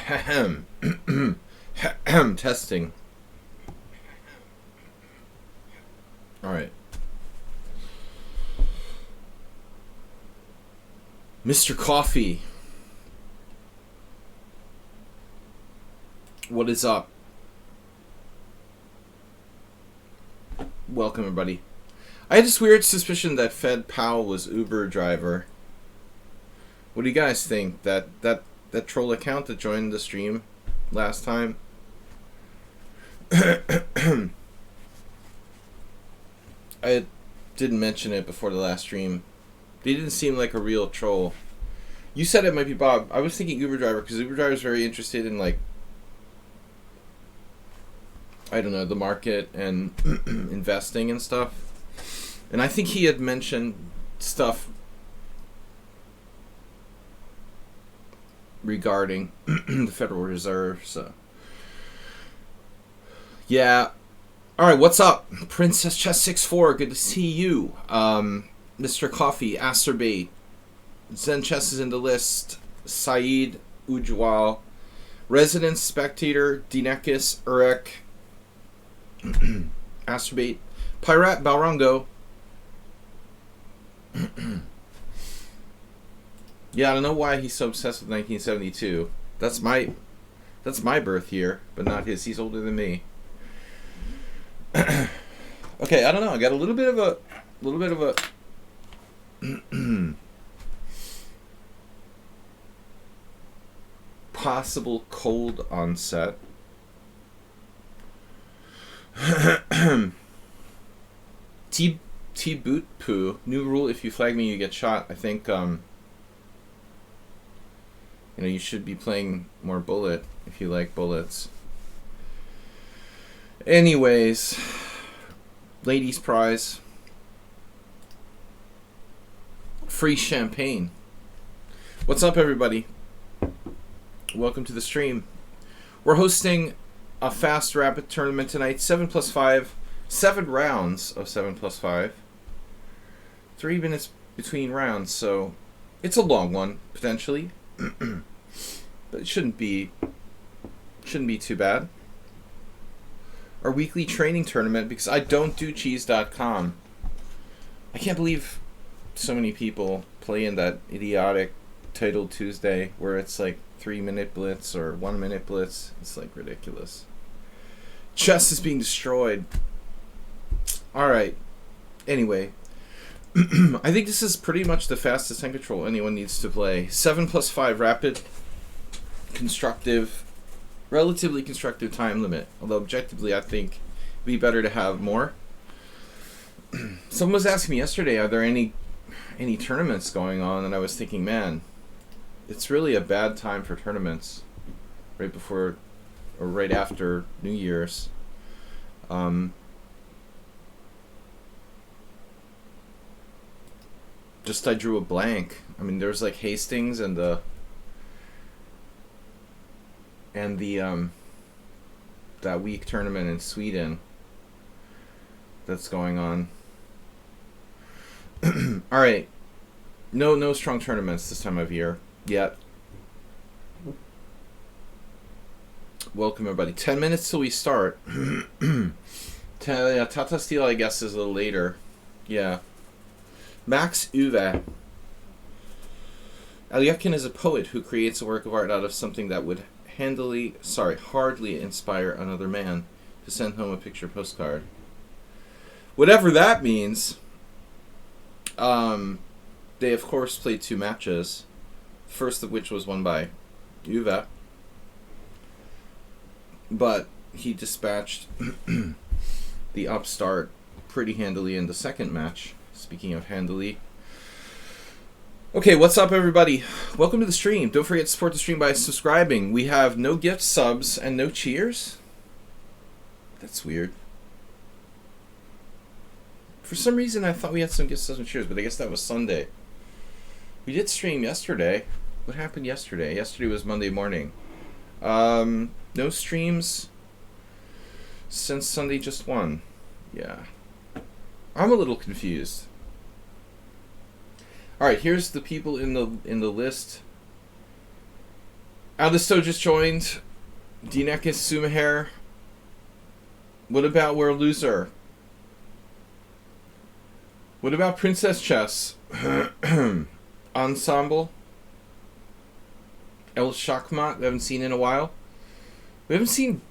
Ahem. Testing. Alright. Mr. Coffee. What is up? Welcome, everybody. I had this weird suspicion that Fed Powell was Uber driver. What do you guys think? That troll account that joined the stream last time? I didn't mention it before the last stream. They didn't seem like a real troll. You said it might be Bob. I was thinking Uber driver because Uber driver is very interested in, like, I don't know, the market and investing and stuff. And I think he had mentioned stuff regarding the Federal Reserve. So, yeah. All right, what's up, Princess Chess 64? Good to see you, Mr. Coffee, Acerbate, Zen Chess is in the list. Saeed Ujwal, Resident Spectator, Dinekis, Urek, Acerbate, Pirate Balrongo. Yeah, I don't know why he's so obsessed with 1972. That's my birth year, but not his. He's older than me. Okay, I don't know. I got a little bit of a possible cold onset. T boot poo. New rule: if you flag me, you get shot. I think you should be playing more bullet if you like bullets. Anyways, ladies' prize. Free champagne. What's up, everybody? Welcome to the stream. We're hosting a fast rapid tournament tonight. 7+5. 7 rounds of 7+5. 3 minutes between rounds, so it's a long one, potentially. But it shouldn't be too bad. Our weekly training tournament, because I don't do cheese.com. I can't believe so many people play in that idiotic Title Tuesday where it's like 3-minute blitz or 1-minute blitz. It's like ridiculous. Chess is being destroyed. Alright. Anyway. I think this is pretty much the fastest hand control anyone needs to play. 7+5 rapid, constructive, relatively constructive time limit. Although objectively I think it'd be better to have more. Someone was asking me yesterday, are there any tournaments going on? And I was thinking, man, it's really a bad time for tournaments. Right before or right after New Year's. Just I drew a blank. I mean, there's like Hastings and the that week tournament in Sweden that's going on. All right, no strong tournaments this time of year yet. Welcome, everybody. 10 minutes till we start. Tata Steel, I guess, is a little later. Yeah. Max Uwe. Alyekin is a poet who creates a work of art out of something that would hardly inspire another man to send home a picture postcard. Whatever that means. They, of course, played 2 matches. First of which was won by Uwe. But he dispatched the upstart pretty handily in the second match. Speaking of handily. Okay, what's up, everybody? Welcome to the stream. Don't forget to support the stream by subscribing. We have no gift subs and no cheers. That's weird. For some reason, I thought we had some gift subs and cheers, but I guess that was Sunday. We did stream yesterday. What happened yesterday? Yesterday was Monday morning. No streams since Sunday, just one. Yeah. I'm a little confused. All right, here's the people in the list Alisto just joined. Dinekis Sumahair. What about We're a Loser? What about Princess Chess? Ensemble. El Shachmat, we haven't seen in a while. We haven't seen,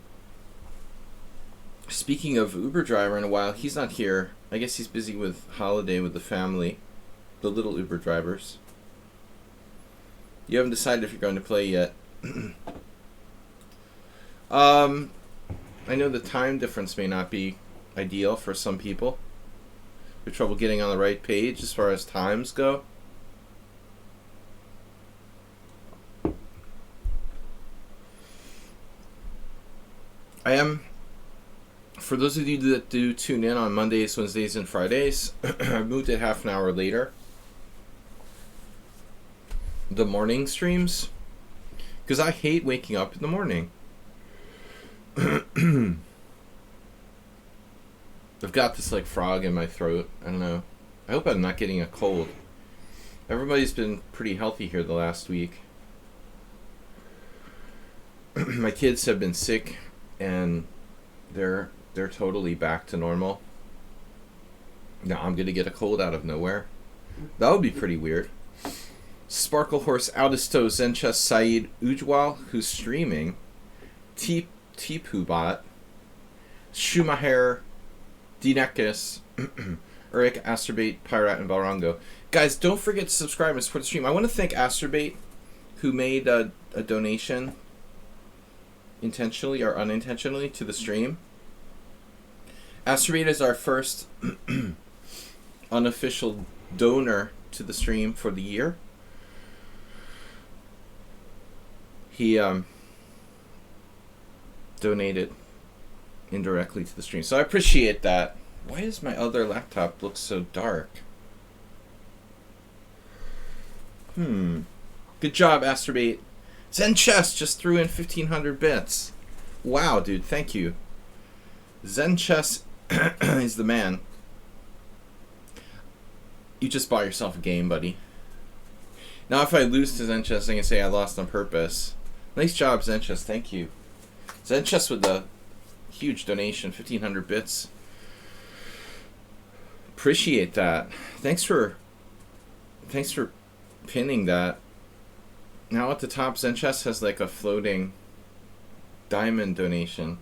speaking of Uber driver, in a while. He's not here. I guess he's busy with holiday with the family. The little Uber drivers. You haven't decided if you're going to play yet. I know the time difference may not be ideal for some people. You have trouble getting on the right page as far as times go. I am, for those of you that do tune in on Mondays, Wednesdays, and Fridays, I moved it half an hour later. The morning streams, because I hate waking up in the morning. I've got this like frog in my throat. I don't know. I hope I'm not getting a cold. Everybody's been pretty healthy here the last week. My kids have been sick, and they're totally back to normal. Now I'm gonna get a cold out of nowhere. That would be pretty weird. Sparkle Horse, Audisto, Zenchess, Saeed, Ujwal, who's streaming, Tipubat, Schumacher, Dinekis, Eric, Asterbait, Pyrat, and Balrango. Guys, don't forget to subscribe and support the stream. I want to thank Asterbait, who made a donation intentionally or unintentionally to the stream. Asterbait is our first unofficial donor to the stream for the year. He donated indirectly to the stream, so I appreciate that. Why does my other laptop look so dark? Good job, Asterbait. Zenchess just threw in 1,500 bits. Wow, dude, thank you. Zenchess is the man. You just bought yourself a game, buddy. Now if I lose to Zenchess, I can say I lost on purpose. Nice job, Zenchess, thank you. Zenchess with the huge donation, 1,500 bits. Appreciate that. Thanks for pinning that. Now at the top, Zenchess has like a floating diamond donation.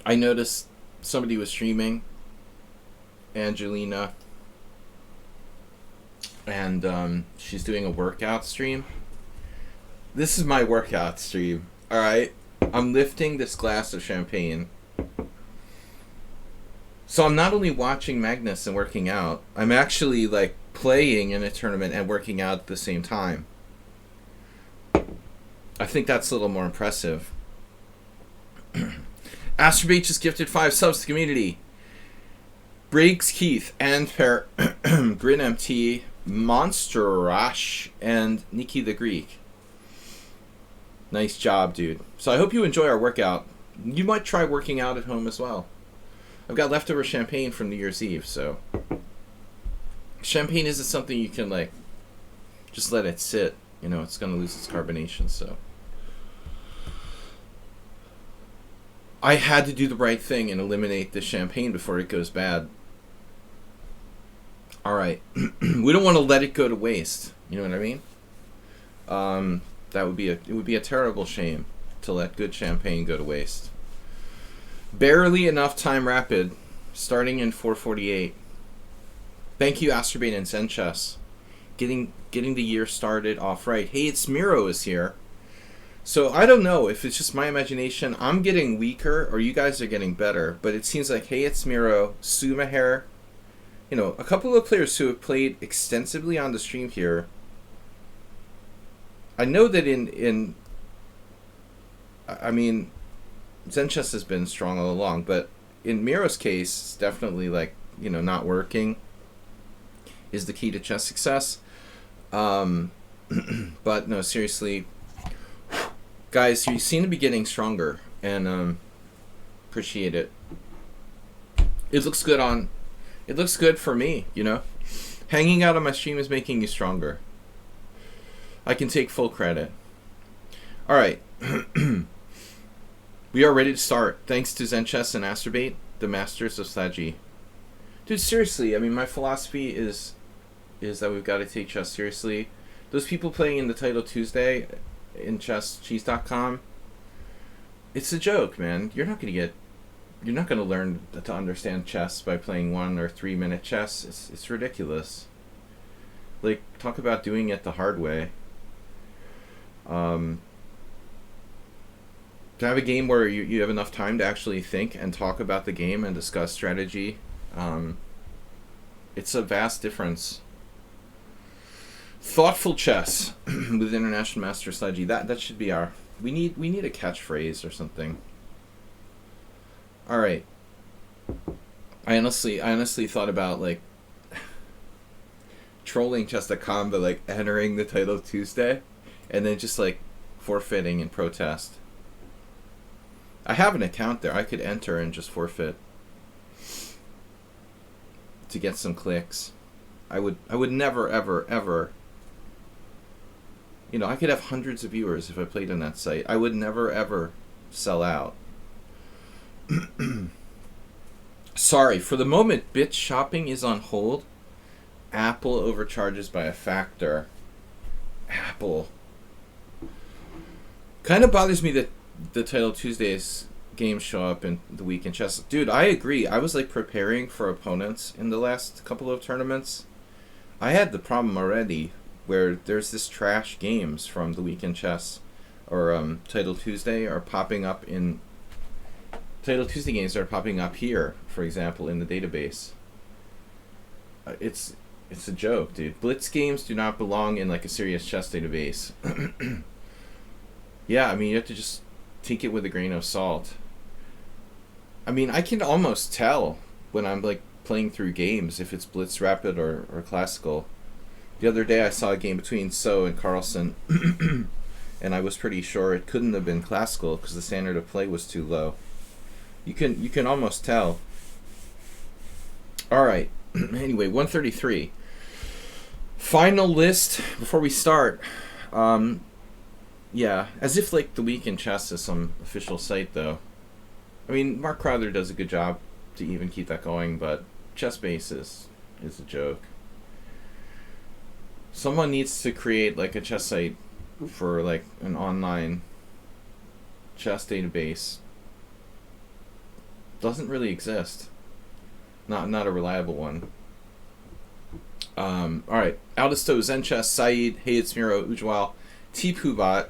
I noticed somebody was streaming, Angelina, and she's doing a workout stream. This is my workout stream, alright? I'm lifting this glass of champagne. So I'm not only watching Magnus and working out, I'm actually like playing in a tournament and working out at the same time. I think that's a little more impressive. Asterbait just gifted 5 subs to the community. Briggs Keith, and Grin MT, Monster Rash, and Nikki the Greek. Nice job, dude. So I hope you enjoy our workout. You might try working out at home as well. I've got leftover champagne from New Year's Eve, so champagne isn't something you can like just let it sit. You know, it's going to lose its carbonation, so I had to do the right thing and eliminate the champagne before it goes bad. Alright. We don't want to let it go to waste. You know what I mean? It would be a terrible shame to let good champagne go to waste. Barely enough time rapid, starting in 4:48. Thank you, Asterbait and Zenchess. Getting the year started off right. Hey, it's Miro is here. So I don't know if it's just my imagination. I'm getting weaker, or you guys are getting better. But it seems like Hey, it's Miro, Sumahair, you know, a couple of players who have played extensively on the stream here. I know that I mean, Zenchess has been strong all along, but in Miro's case, it's definitely like, you know, not working is the key to chess success. But no, seriously, guys, you seem to be getting stronger, and appreciate it. It looks good on It looks good for me, you know? Hanging out on my stream is making you stronger. I can take full credit. Alright. We are ready to start. Thanks to Zenchess and Astrobate, the masters of SLADGIE. Dude, seriously, I mean, my philosophy is that we've got to take chess seriously. Those people playing in the Title Tuesday in chesscheese.com, it's a joke, man. You're not going to learn to understand chess by playing 1 or 3 minute chess. It's ridiculous. Like, talk about doing it the hard way. To have a game where you have enough time to actually think and talk about the game and discuss strategy, it's a vast difference. Thoughtful chess with International Master SLADGIE. That should be our... We need a catchphrase or something. All right. I honestly thought about like trolling chess.com, but like entering the Title Tuesday and then just like forfeiting in protest. I have an account there. I could enter and just forfeit to get some clicks. I would never ever. You know, I could have hundreds of viewers if I played on that site. I would never ever sell out. Sorry, for the moment, bit shopping is on hold. Apple overcharges by a factor. Apple. Kind of bothers me that the Title Tuesdays games show up in the weekend chess. Dude, I agree. I was like preparing for opponents in the last couple of tournaments. I had the problem already where there's this trash games from the weekend chess or Title Tuesday are popping up in... Title Tuesday games are popping up here, for example, in the database. It's a joke, dude. Blitz games do not belong in like a serious chess database. Yeah, I mean, you have to just take it with a grain of salt. I mean, I can almost tell when I'm like playing through games if it's Blitz Rapid or Classical. The other day I saw a game between So and Carlsen, and I was pretty sure it couldn't have been Classical because the standard of play was too low. You can almost tell. All right. Anyway, 133. Final list before we start. Yeah, as if like the Week in Chess is some official site though. I mean, Mark Crowther does a good job to even keep that going, but ChessBase is a joke. Someone needs to create like a chess site for like an online chess database. Doesn't really exist. Not a reliable one. Alright. Aldisto, Zenchess, Saeed, Hey It's Miro, Ujwal, T-Pubat.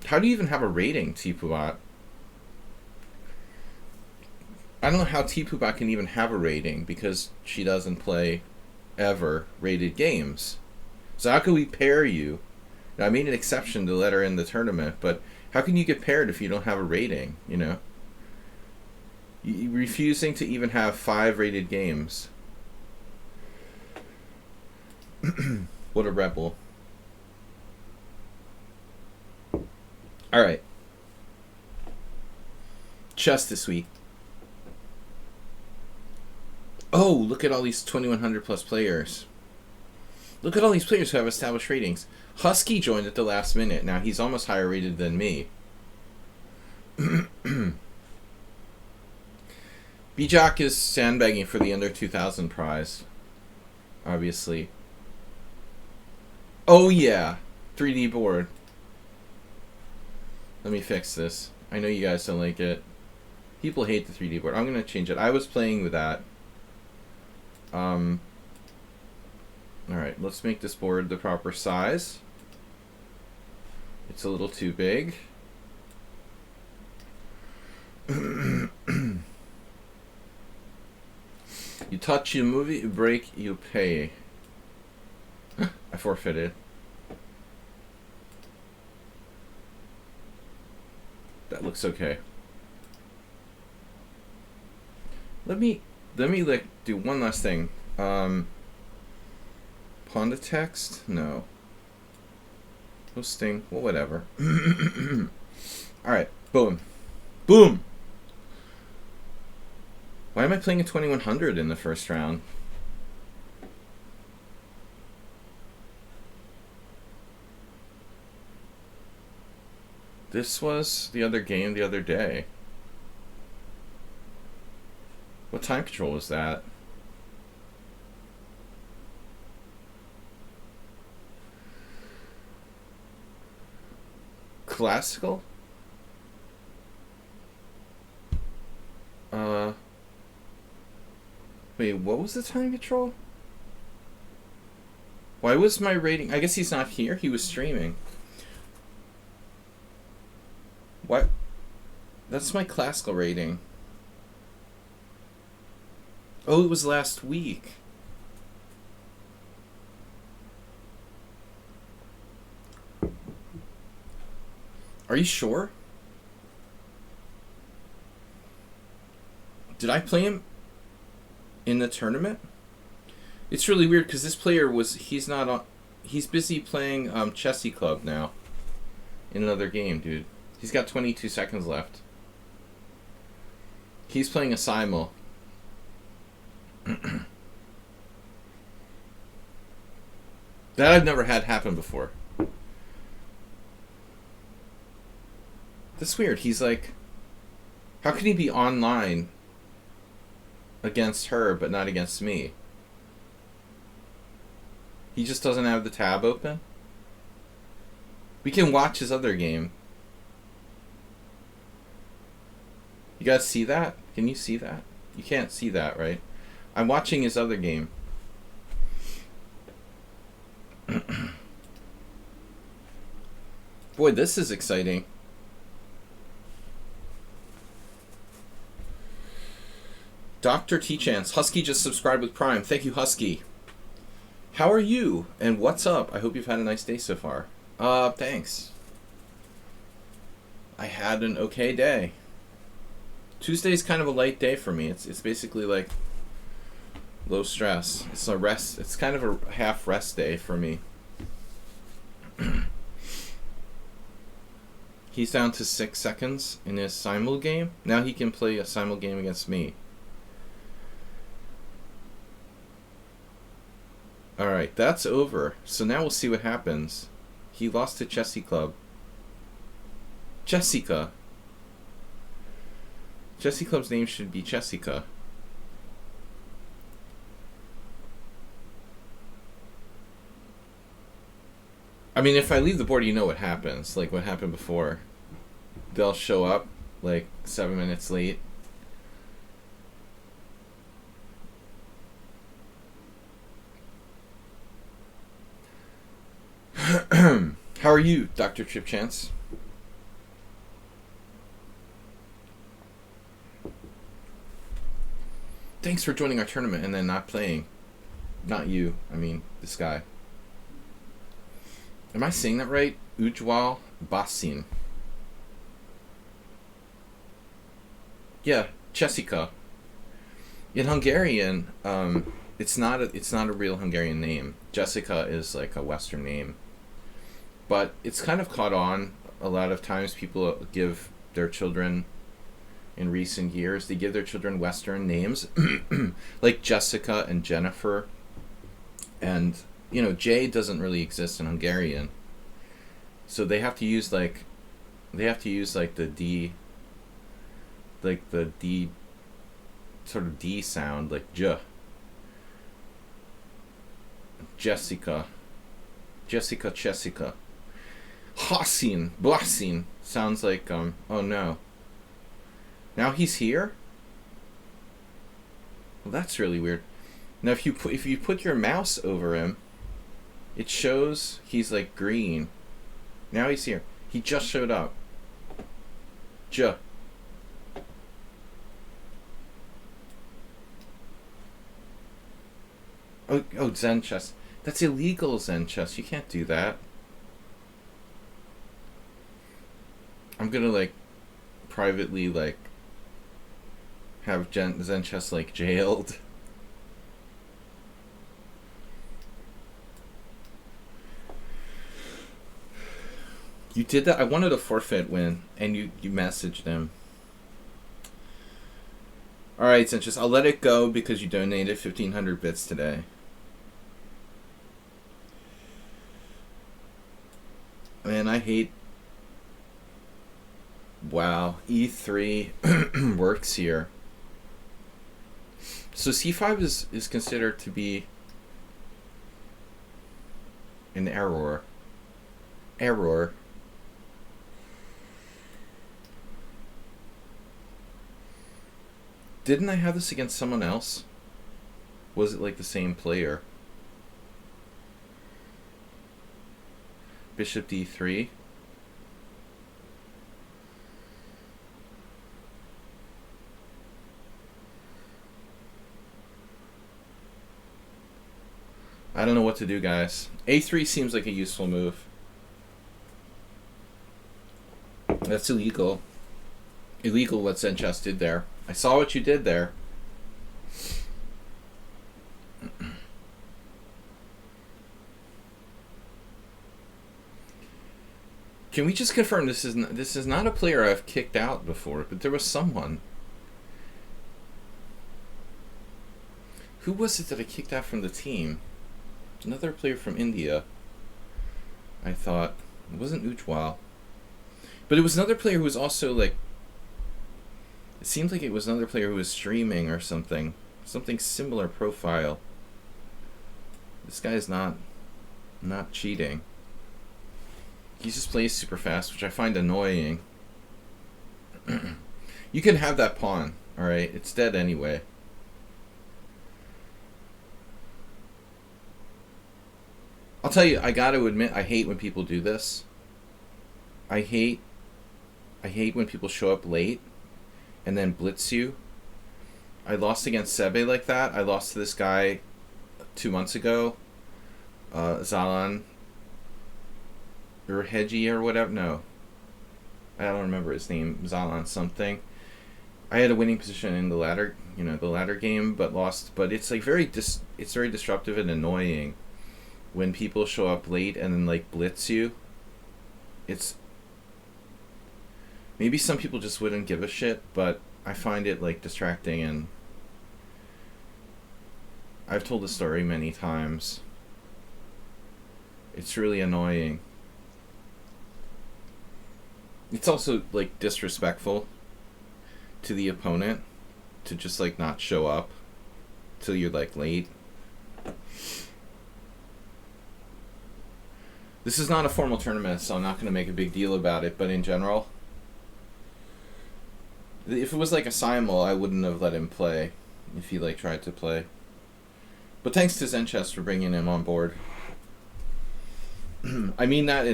How do you even have a rating, T-Pubat? I don't know how T-Pubat can even have a rating because she doesn't play ever rated games. So how can we pair you? Now, I made an exception to let her in the tournament, but how can you get paired if you don't have a rating, you know? Refusing to even have 5 rated games. What a rebel. Alright. Chess this week. Oh, look at all these 2100 plus players. Look at all these players who have established ratings. Husky joined at the last minute. Now he's almost higher rated than me. Bijak is sandbagging for the under 2000 prize. Obviously. Oh yeah. 3D board. Let me fix this. I know you guys don't like it. People hate the 3D board. I'm going to change it. I was playing with that. Alright, let's make this board the proper size. It's a little too big. You touch, you move it, you break, you pay. I forfeited. That looks okay. Let me like do one last thing. Pawn to text? No. Hosting? Well, whatever. Alright, boom. Boom! Why am I playing a 2100 in the first round? This was the other game the other day. What time control was that? Classical? Wait, what was the time control? Why was my rating... I guess he's not here. He was streaming. What? That's my classical rating. Oh, it was last week. Are you sure? Did I play him in the tournament? It's really weird because this player he's not on, he's busy playing Chessy Club now in another game, dude. He's got 22 seconds left. He's playing a simul. That I've never had happen before. That's weird. He's like, how can he be online against her but not against me? He just doesn't have the tab open? We can watch his other game. You guys see that? Can you see that? You can't see that, right? I'm watching his other game. Boy, this is exciting. Dr. T-Chance. Husky just subscribed with Prime. Thank you, Husky. How are you? And what's up? I hope you've had a nice day so far. Thanks. I had an okay day. Tuesday's kind of a light day for me. It's basically like low stress. It's a rest. It's kind of a half rest day for me. He's down to 6 seconds in his simul game. Now he can play a simul game against me. Alright, that's over. So now we'll see what happens. He lost to Chessy Club. Jessica. Chessy Club's name should be Jessica. I mean, if I leave the board, you know what happens. Like what happened before. They'll show up like 7 minutes late. How are you, Dr. Chip Chance? Thanks for joining our tournament and then not playing. Not you, I mean this guy. Am I saying that right? Ujwal Basin. Yeah, Jessica. In Hungarian, it's not a real Hungarian name. Jessica is like a Western name. But it's kind of caught on. A lot of times people give their children, in recent years, they give their children Western names. Like Jessica and Jennifer. And, you know, J doesn't really exist in Hungarian. So they have to use like the D, like the D, sort of D sound, like J. Jessica. Hasin, Blasin sounds like oh no. Now he's here? Well, that's really weird. Now if you put your mouse over him, it shows he's like green. Now he's here. He just showed up. Oh, Zen chess. That's illegal, Zen chess. You can't do that. I'm gonna like privately like have Zen chess like jailed. You did that? I wanted a forfeit win, and you messaged him. Alright, Zen chess. I'll let it go because you donated 1,500 bits today. Man, I hate Wow, e3 works here. So c5 is considered to be an error. Error. Didn't I have this against someone else? Was it like the same player? Bishop d3. I don't know what to do, guys. a3 seems like a useful move. That's illegal. Illegal what Zenchess did there. I saw what you did there. Can we just confirm this is not a player I've kicked out before, but there was someone. Who was it that I kicked out from the team? Another player from India. I thought it wasn't Ujwal, but it was another player who was also like. It seemed like it was another player who was streaming or something similar profile. This guy's not cheating. He just plays super fast, which I find annoying. You can have that pawn, alright? It's dead anyway. I'll tell you, I gotta admit, I hate when people do this. I hate when people show up late and then blitz you. I lost against Sebe like that. I lost to this guy 2 months ago. Zalan Urheji or whatever. No, I don't remember his name. Zalan something. I had a winning position in the ladder game, but lost. But it's like it's very disruptive and annoying when people show up late and then like blitz you. It's maybe some people just wouldn't give a shit, but I find it like distracting, and I've told the story many times. It's really annoying. It's also like disrespectful to the opponent to just like not show up till you're like late. This is not a formal tournament, so I'm not going to make a big deal about it, but in general, if it was like a simul, I wouldn't have let him play if he like tried to play. But thanks to Zenchess for bringing him on board. I mean that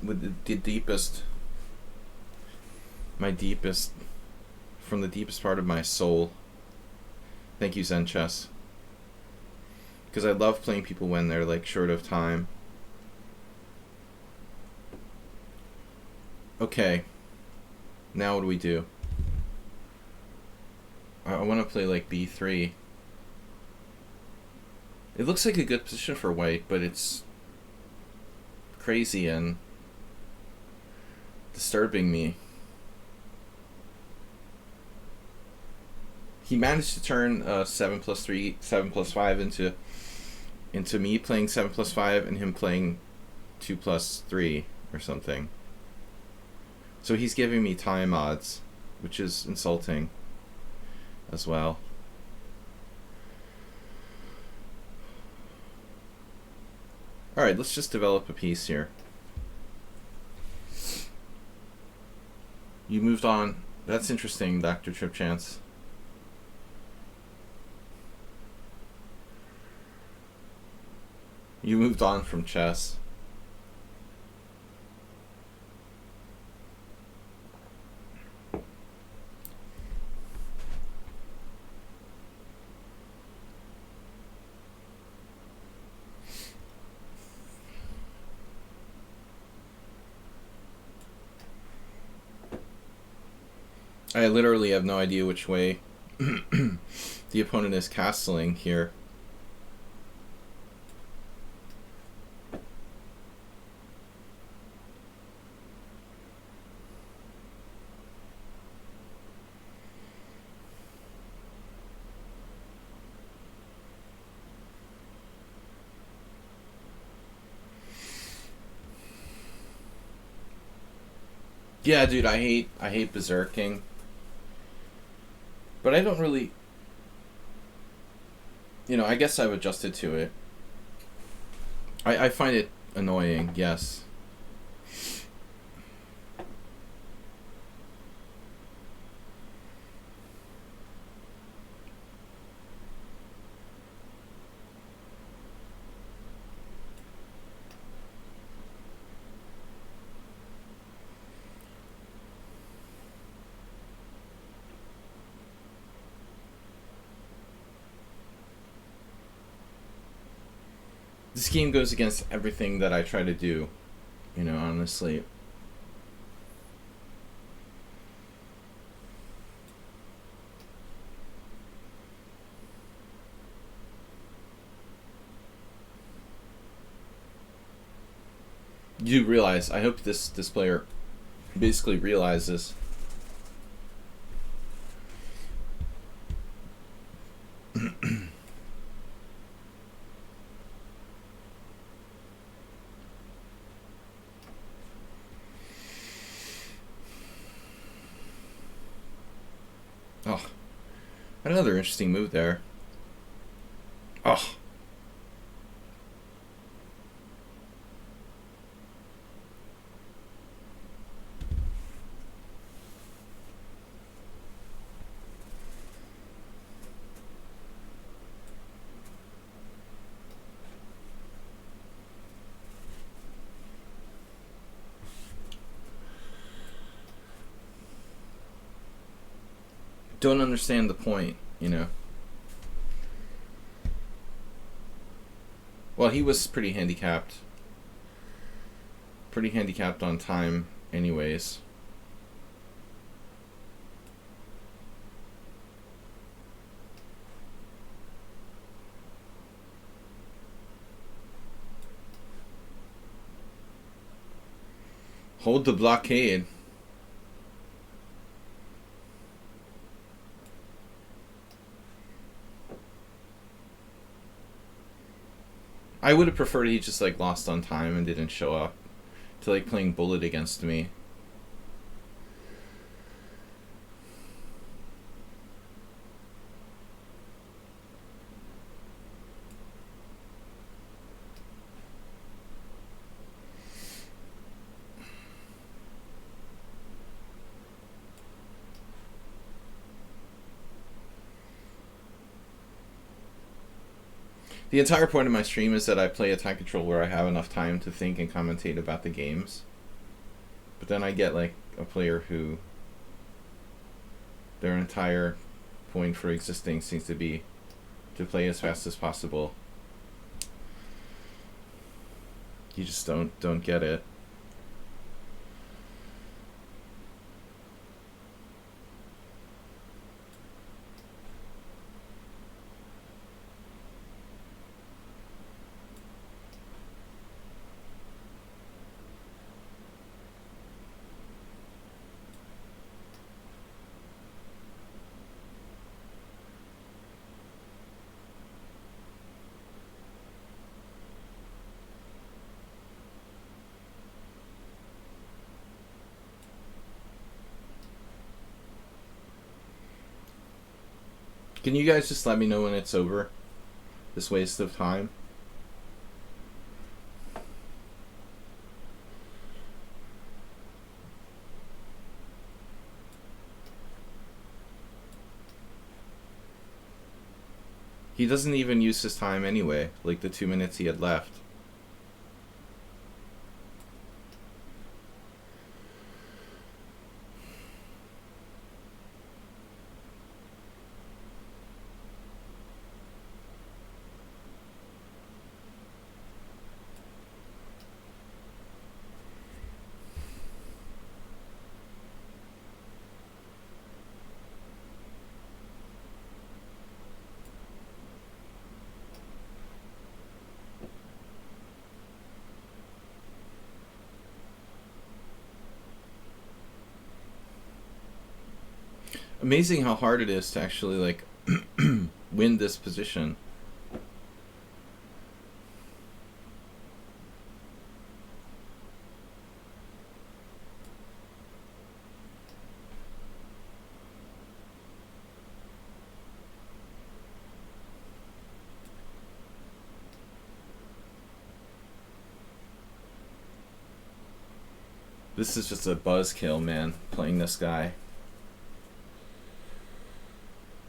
with the deepest, from the deepest part of my soul. Thank you, Zenchess. Because I love playing people when they're like short of time. Okay. Now what do we do? I want to play like b3. It looks like a good position for white, but it's crazy and disturbing me. He managed to turn 7+3, 7+5 into me playing 7+5 and him playing 2+3 or something. So he's giving me time odds, which is insulting as well. Alright, let's just develop a piece here. You moved on. That's interesting, Dr. Tripchance. You moved on from chess. I literally have no idea which way the opponent is castling here. Yeah, dude, I hate berserking. But I don't really, I guess I've adjusted to it. I find it annoying, yes. This game goes against everything that I try to do, honestly. You realize, I hope this player basically realizes. Oh, another interesting move there. Oh. Don't understand the point, Well, he was pretty handicapped. Pretty handicapped on time, anyways. Hold the blockade. I would have preferred he just lost on time and didn't show up to playing bullet against me. The entire point of my stream is that I play a time control where I have enough time to think and commentate about the games. But then I get a player who their entire point for existing seems to be to play as fast as possible. You just don't get it. Can you guys just let me know when it's over? This waste of time? He doesn't even use his time anyway, the 2 minutes he had left. Amazing how hard it is to actually win this position. This is just a buzzkill, man, playing this guy.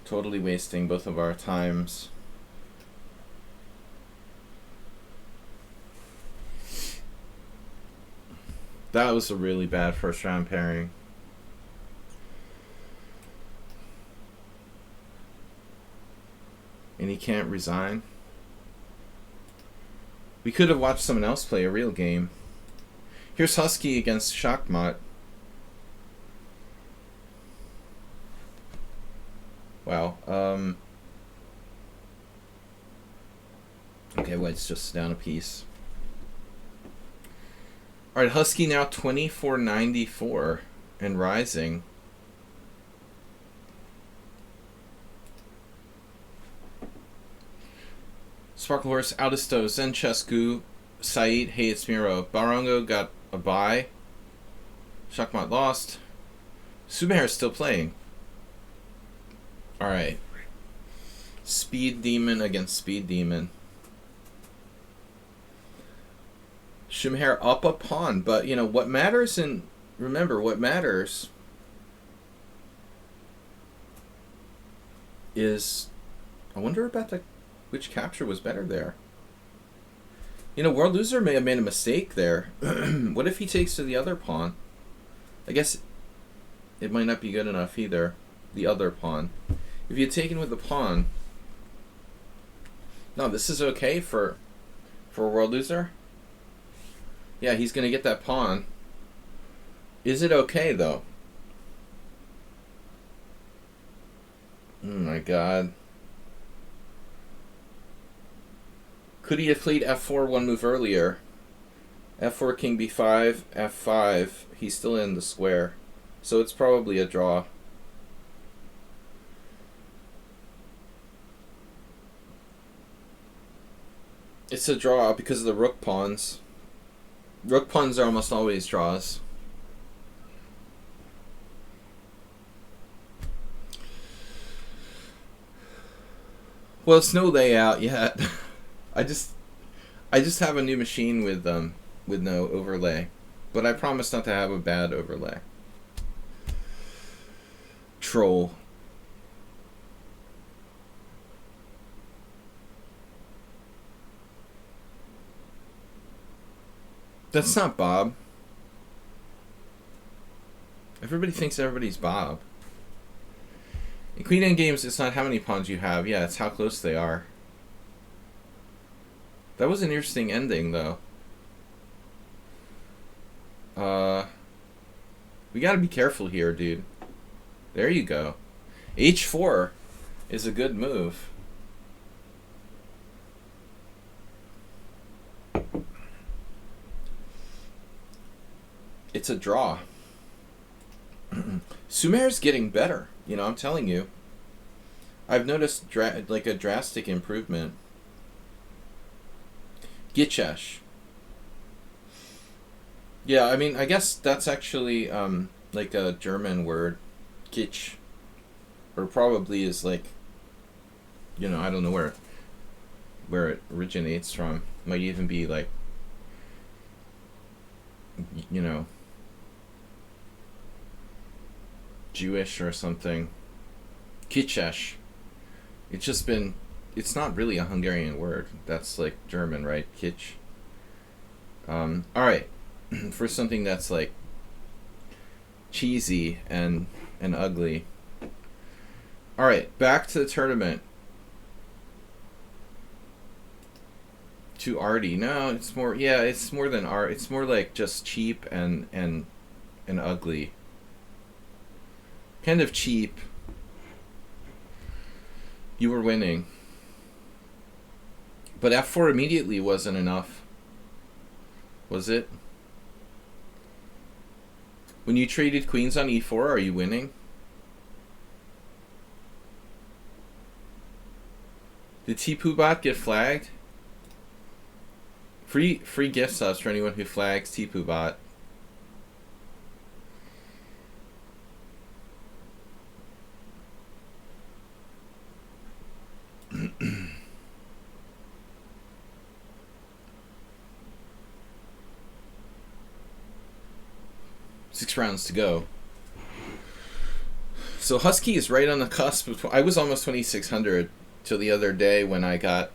Totally wasting both of our times. That was a really bad first round pairing. And he can't resign. We could have watched someone else play a real game. Here's Husky against Shachmat. Wow. Okay, White's just down a piece. Alright, Husky now 24.94 and rising. Sparkle Horse, Audisto, Zenchescu, Said, Hey It's Miro. Barongo got a bye. Shachmat lost. Subair's still playing. Alright. Speed Demon against Speed Demon. Shumhair up a pawn, but you know what matters, and remember what matters is, I wonder about which capture was better there. You know, World Loser may have made a mistake there. What if he takes to the other pawn? I guess it might not be good enough either. The other pawn. If you had taken with the pawn, no, this is okay for World Loser. Yeah, he's going to get that pawn. Is it okay, though? Oh, my God. Could he have played f4 one move earlier? f4, king b5, f5. He's still in the square. So it's probably a draw. It's a draw because of the rook pawns. Rook pawns are almost always draws. Well, it's no layout yet. I just have a new machine with no overlay, but I promise not to have a bad overlay. Troll. That's not Bob. Everybody thinks everybody's Bob. In Queen End games, it's not how many pawns you have. Yeah, it's how close they are. That was an interesting ending, though. We gotta be careful here, dude. There you go. H4 is a good move. It's a draw. Sumair's getting better. You know, I'm telling you. I've noticed like a drastic improvement. Lichess. Yeah, I mean, I guess that's actually like a German word, Gitsch, or probably is like, you know, I don't know where it originates from. Might even be like, you know, Jewish or something. Lichess. It's not really a Hungarian word. That's like German, right? Kitsch. Alright. For something that's like cheesy and ugly. Alright, back to the tournament. To arty. No, it's more, yeah, it's more than art. It's more like just cheap and ugly. Kind of cheap. You were winning. But f4 immediately wasn't enough. Was it? When you traded queens on e4, are you winning? Did Tipu bot get flagged? Free gift subs for anyone who flags Tipu bot. 6 rounds to go. So Husky is right on the cusp of... I was almost 2,600 till the other day when I got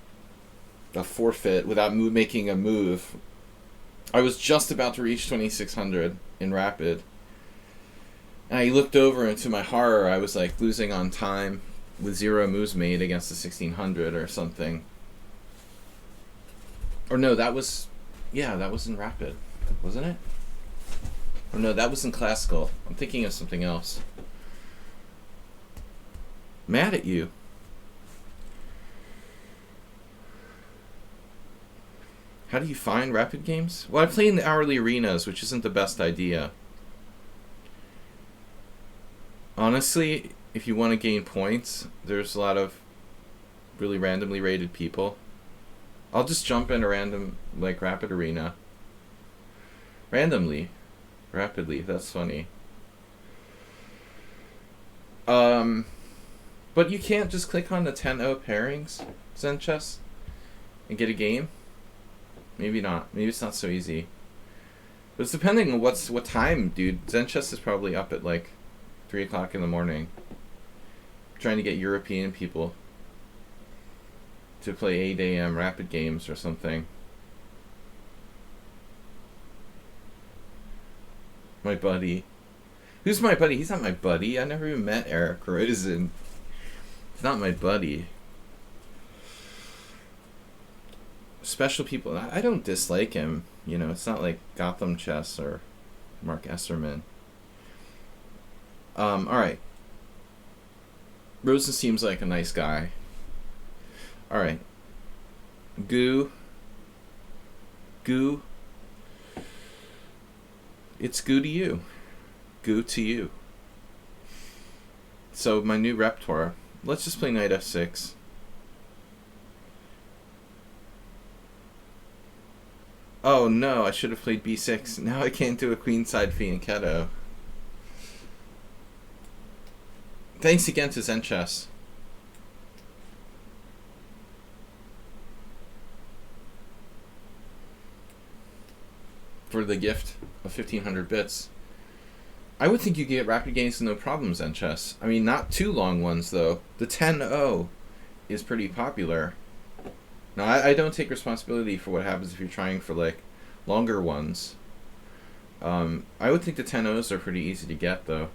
a forfeit without making a move. I was just about to reach 2,600 in Rapid. And I looked over, and to my horror, I was like losing on time with 0 moves made against the 1,600 or something. Or no, that was... Yeah, that was in Rapid, wasn't it? Or no, that was in Classical. I'm thinking of something else. Mad at you. How do you find Rapid games? Well, I play in the hourly arenas, which isn't the best idea. Honestly, if you want to gain points, there's a lot of really randomly rated people. I'll just jump in a random, like, Rapid arena. Randomly. Rapidly. That's funny. But you can't just click on the 10-0 pairings, Zen Chess, and get a game? Maybe not. Maybe it's not so easy. But it's depending on what time, dude. Zen Chess is probably up at, like, 3 o'clock in the morning. Trying to get European people to play 8 a.m. Rapid games or something. My buddy. Who's my buddy? He's not my buddy. I never even met Eric Rosen. He's not my buddy. Special people. I don't dislike him. You know, it's not like Gotham Chess or Mark Esserman. Alright. Rosen seems like a nice guy. Alright. Goo. It's goo to you. Goo to you. So, my new repertoire. Let's just play knight f6. Oh no, I should have played b6. Now I can't do a queenside fianchetto. Thanks again to Zen Chess. For the gift of 1,500 bits. I would think you could get rapid games with no problems, Zen Chess. I mean, not too long ones, though. The 10-0 is pretty popular. Now, I don't take responsibility for what happens if you're trying for, like, longer ones. I would think the 10-0s are pretty easy to get, though.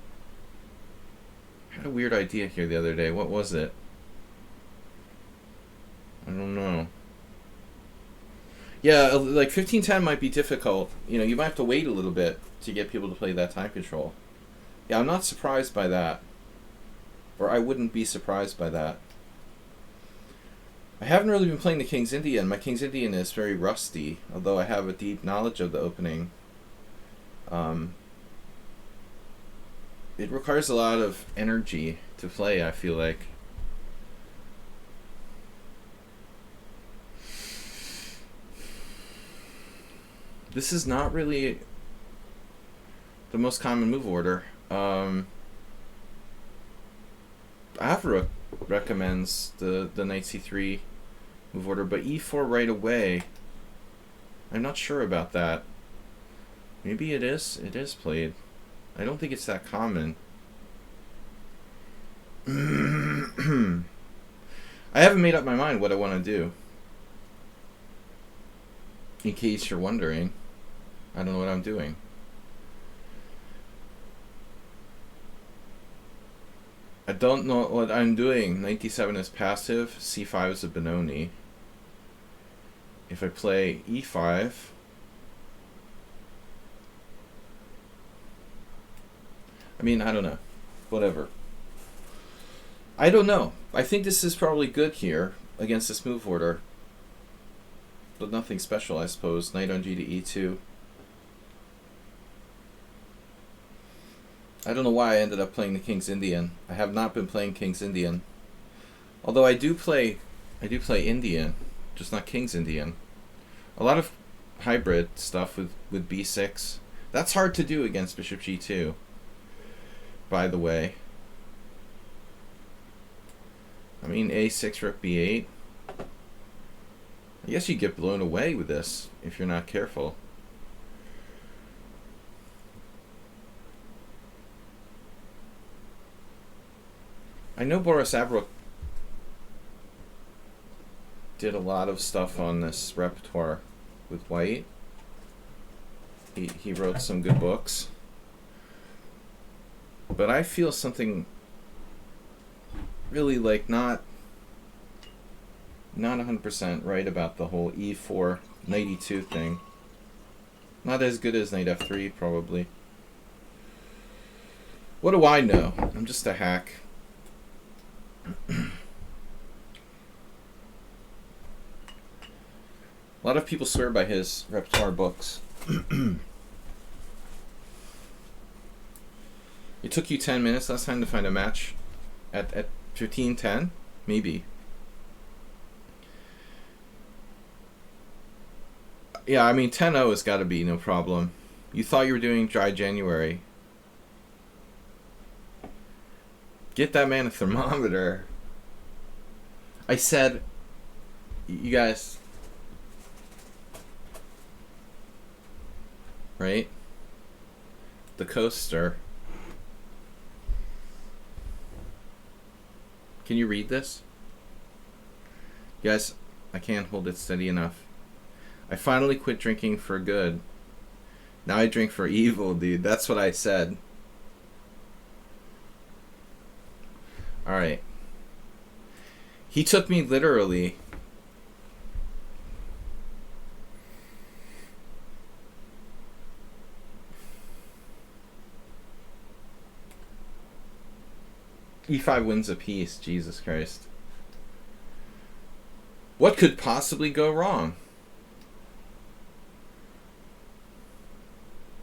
I had a weird idea here the other day. What was it? I don't know. Yeah, like 15-10 might be difficult. You know, you might have to wait a little bit to get people to play that time control. Yeah, I'm not surprised by that. Or I wouldn't be surprised by that. I haven't really been playing the King's Indian. My King's Indian is very rusty, although I have a deep knowledge of the opening. It requires a lot of energy to play, I feel like. This is not really the most common move order. Avrook recommends the knight c3 move order, but e4 right away, I'm not sure about that. Maybe it is played. I don't think it's that common. I haven't made up my mind what I want to do. In case you're wondering, I don't know what I'm doing. I don't know what I'm doing. Knight d7 is passive. c5 is a Benoni. If I play e5, I mean, I don't know. Whatever. I don't know. I think this is probably good here against this move order. But nothing special, I suppose. Knight on g to e2. I don't know why I ended up playing the King's Indian. I have not been playing King's Indian. Although I do play Indian, just not King's Indian. A lot of hybrid stuff with b6. That's hard to do against bishop g2. By the way. I mean, a6, rook b8. I guess you get blown away with this if you're not careful. I know Boris Abruk did a lot of stuff on this repertoire with white. He wrote some good books. But I feel something really like not 100% right about the whole e4 knight e2 thing. Not as good as knight f3 probably. What do I know? I'm just a hack. A lot of people swear by his repertoire books. It took you 10 minutes last time to find a match at 15:10? Maybe. Yeah, I mean 10-0 has got to be no problem. You thought you were doing dry January. Get that man a thermometer. I said, you guys, right? The coaster. Can you read this? Guys, I can't hold it steady enough. I finally quit drinking for good. Now I drink for evil, dude. That's what I said. Alright. He took me literally. E5 wins a piece. Jesus Christ. What could possibly go wrong?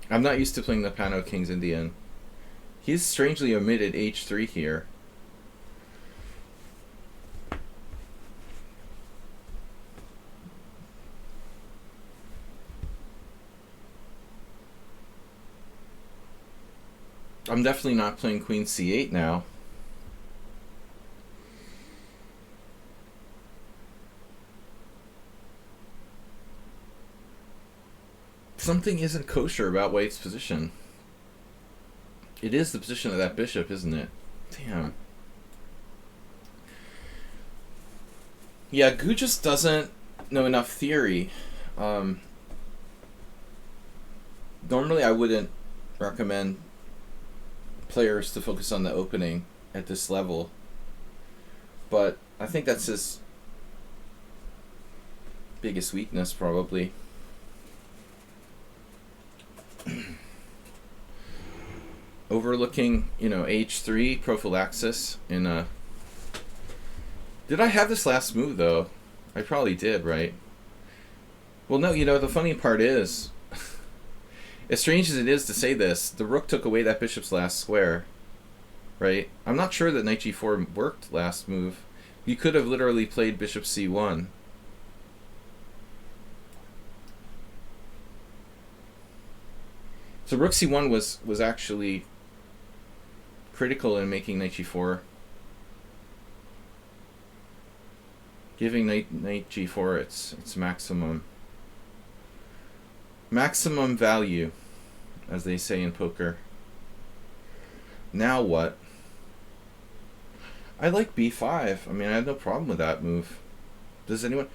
I'm not used to playing the Pano King's Indian. He's strangely omitted h3 here. I'm definitely not playing Queen c8 now. Something isn't kosher about White's position. It is the position of that bishop, isn't it? Damn. Yeah, Gu just doesn't know enough theory. Normally I wouldn't recommend players to focus on the opening at this level, but I think that's his biggest weakness probably. Overlooking, h3 prophylaxis in a... Did I have this last move though? I probably did, right? Well, no, the funny part is, as strange as it is to say this, the rook took away that bishop's last square, right? I'm not sure that knight g4 worked last move. You could have literally played bishop c1. So rook c1 was actually critical in making knight g4, giving knight g4 its maximum value, as they say in poker. Now what? I like b5. I mean, I have no problem with that move. Does anyone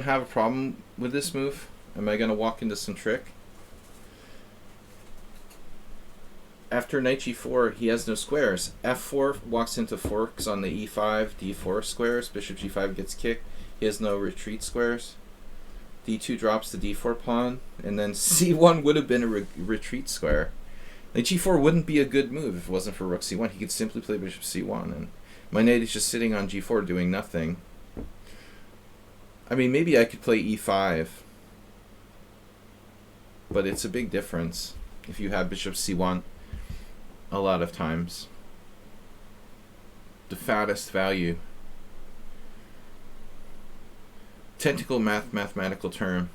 have a problem with this move? Am I gonna walk into some trick? After knight g4, he has no squares. f4 walks into forks on the e5, d4 squares. Bishop g5 gets kicked. He has no retreat squares. d2 drops the d4 pawn, and then c1 would have been a retreat square. Knight g4 wouldn't be a good move if it wasn't for rook c1. He could simply play bishop c1, and my knight is just sitting on g4 doing nothing. I mean, maybe I could play e5, but it's a big difference if you have bishop c1 a lot of times. The fattest value. Technical mathematical term.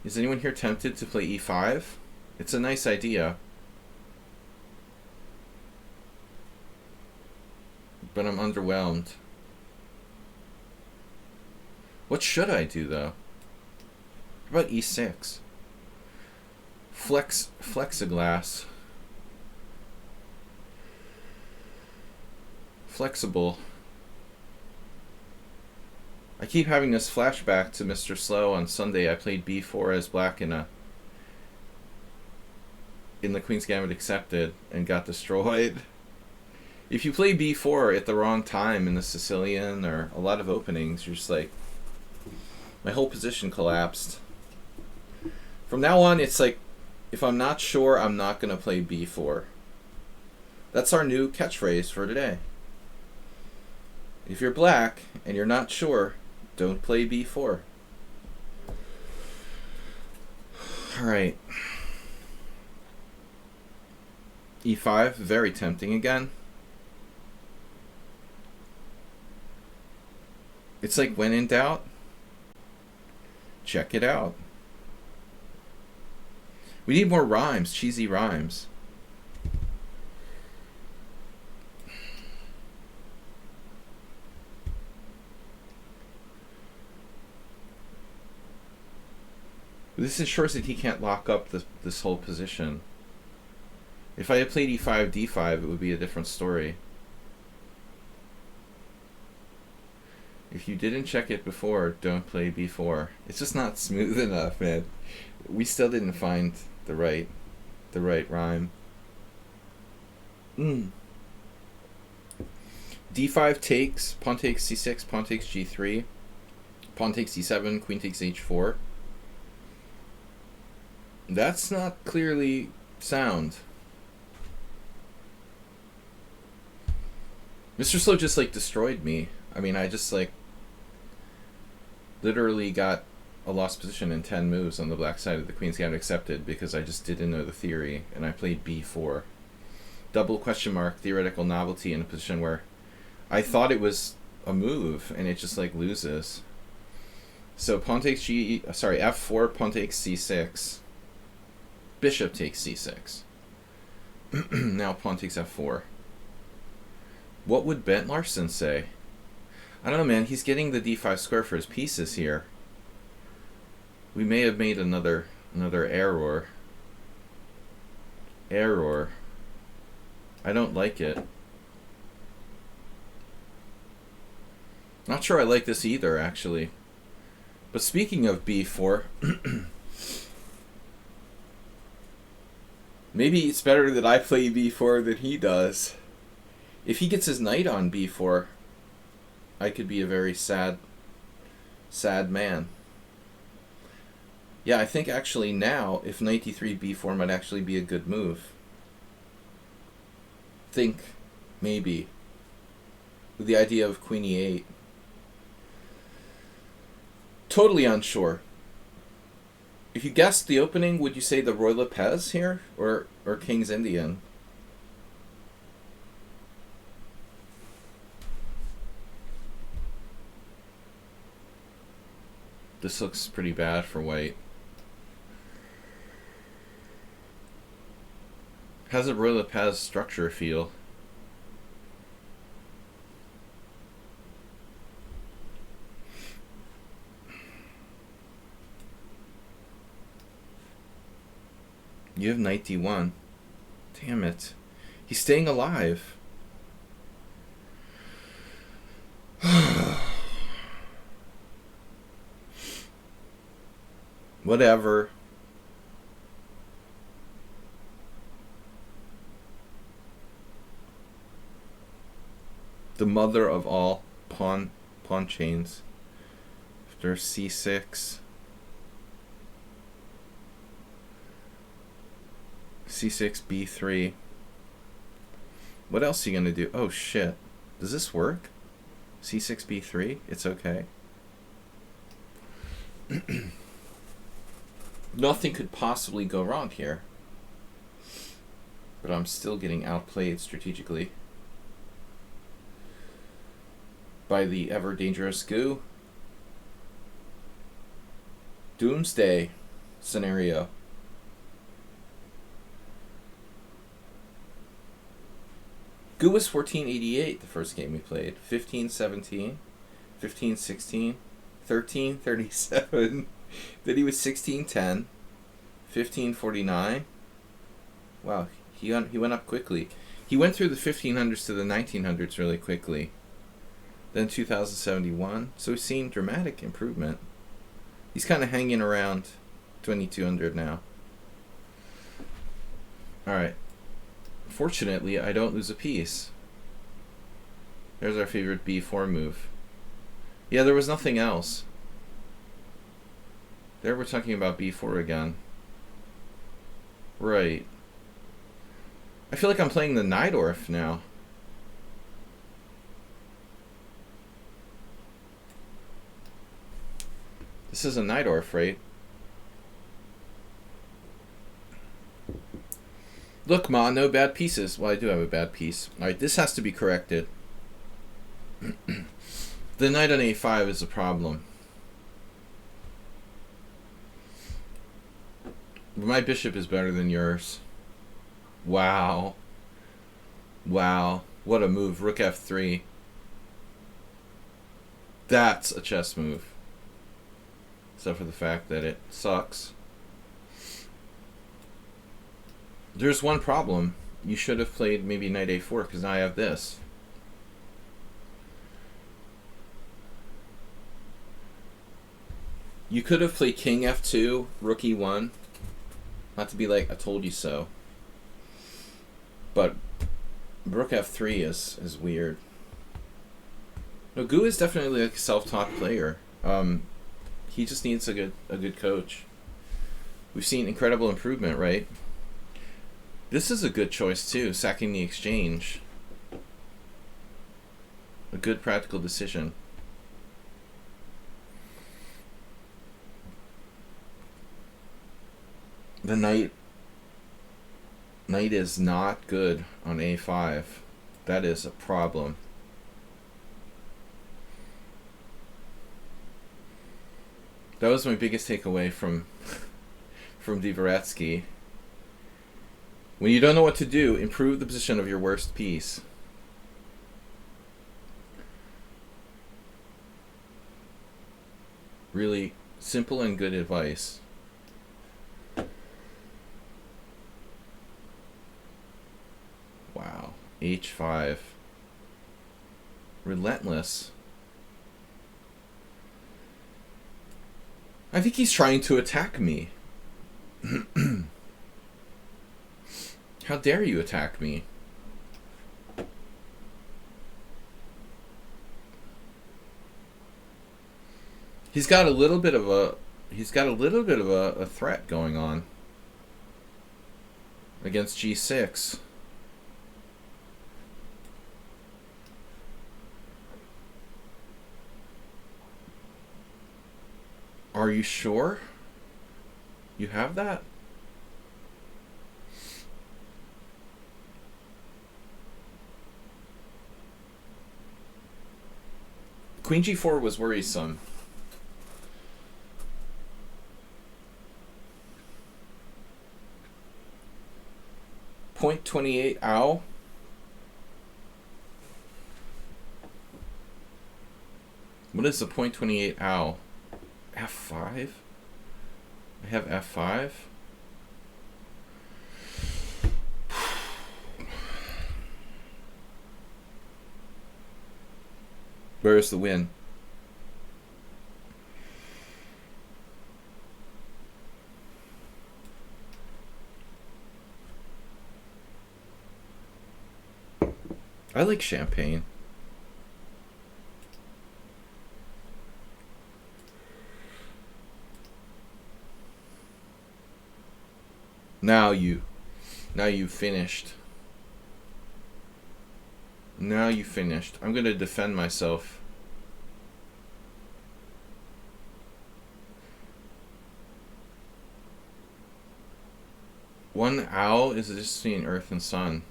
Is anyone here tempted to play e5? It's a nice idea. But I'm underwhelmed. What should I do though? What about e6? Flexiglass. Flexible. I keep having this flashback to Mr. Slow on Sunday. I played b4 as black in the Queen's Gambit Accepted and got destroyed. If you play b4 at the wrong time in the Sicilian or a lot of openings, you're just like, my whole position collapsed. From now on, it's like, if I'm not sure, I'm not going to play b4. That's our new catchphrase for today. If you're black and you're not sure, don't play b4. Alright. e5, very tempting again. It's like, when in doubt, check it out. We need more rhymes, cheesy rhymes. This ensures that he can't lock up this whole position. If I had played e5, d5, it would be a different story. If you didn't check it before, don't play b4. It's just not smooth enough, man. We still didn't find the right rhyme. d5 takes, pawn takes c6, pawn takes g3, pawn takes e7, queen takes h4. That's not clearly sound. Mr. Slow just like destroyed me. I mean, I just like literally got a lost position in 10 moves on the black side of the Queen's Gambit Accepted because I just didn't know the theory and I played b4. Double question mark, theoretical novelty in a position where I thought it was a move and it just like loses. So pawn takes f4, pawn takes c6. Bishop takes c6. Now pawn takes f4. What would Bent Larson say? I don't know, man. He's getting the d5 square for his pieces here. We may have made another error. I don't like it. Not sure I like this either, actually. But speaking of b4, maybe it's better that I play b4 than he does. If he gets his knight on b4, I could be a very sad man. Yeah, I think actually now, if knight d3, b4 might actually be a good move. Think, maybe, with the idea of queen e8. Totally unsure. If you guessed the opening, would you say the Roy Lopez here, or King's Indian? This looks pretty bad for white. How's a Roy Lopez structure feel? You have knight d1. Damn it. He's staying alive. Whatever. The mother of all pawn chains. After c6. c6, b3. What else are you going to do? Oh, shit. Does this work? c6, b3? It's okay. Nothing could possibly go wrong here. But I'm still getting outplayed strategically by the ever-dangerous Goo. Doomsday scenario. Goo was 1488 the first game we played. 1517, 1516, 1337. Then he was 1610, 1549. Wow, he went up quickly. He went through the 1500s to the 1900s really quickly. Then 2071. So we've seen dramatic improvement. He's kind of hanging around 2200 now. Alright. Fortunately, I don't lose a piece. There's our favorite b4 move. Yeah, there was nothing else. There we're talking about b4 again. Right. I feel like I'm playing the Najdorf now. This is a Najdorf, right? Look, Ma, no bad pieces. Well, I do have a bad piece. Alright, this has to be corrected. The knight on a5 is a problem. My bishop is better than yours. Wow. Wow. What a move. Rook f3. That's a chess move. Except for the fact that it sucks. There's one problem. You should have played maybe knight a4 because now I have this. You could have played king f2, rook e1. Not to be like, I told you so. But rook f3 is weird. No, Gu is definitely like a self-taught player. He just needs a good coach. We've seen incredible improvement, right? This is a good choice too, sacking the exchange. A good practical decision. The knight is not good on a5. That is a problem. That was my biggest takeaway from Dvoretsky. When you don't know what to do, improve the position of your worst piece. Really simple and good advice. Wow. h5. Relentless. I think he's trying to attack me. How dare you attack me? He's got a little bit of a threat going on against g6. Are you sure you have that? Queen g4 was worrisome. Point 28, ow. What is the point 28, ow? f5? I have f5? Where's the win? I like champagne. Now you finished. Now you finished. I'm going to defend myself. One owl is just between earth and sun.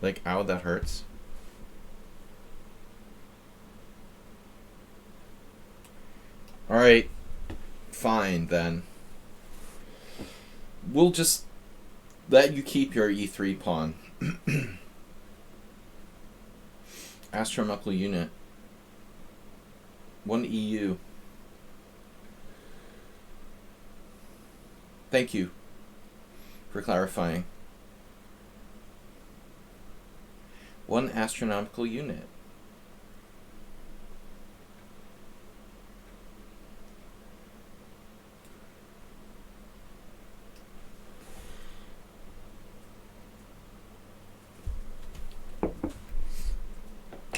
Like, ow, that hurts. Alright. Fine, then. We'll just let you keep your e3 pawn. Astronomical unit. 1 EU. Thank you for clarifying. 1 astronomical unit.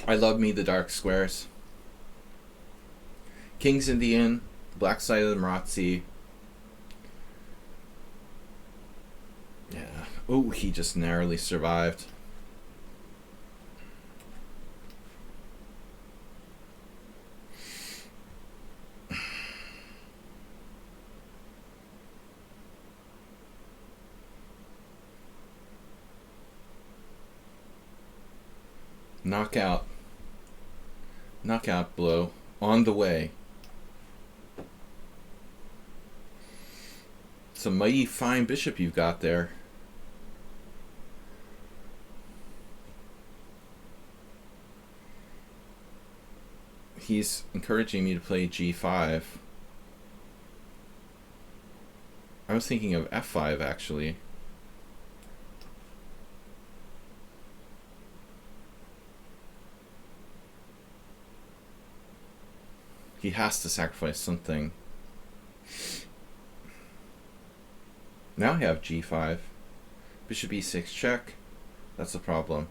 I love me the dark squares. King's Indian, black side of the Marazzi. Yeah. Oh, he just narrowly survived. Knockout. Knockout blow on the way. It's a mighty fine bishop you've got there. He's encouraging me to play g5. I was thinking of f5 actually. He has to sacrifice something. Now I have g5. Bishop e6 check. That's a problem.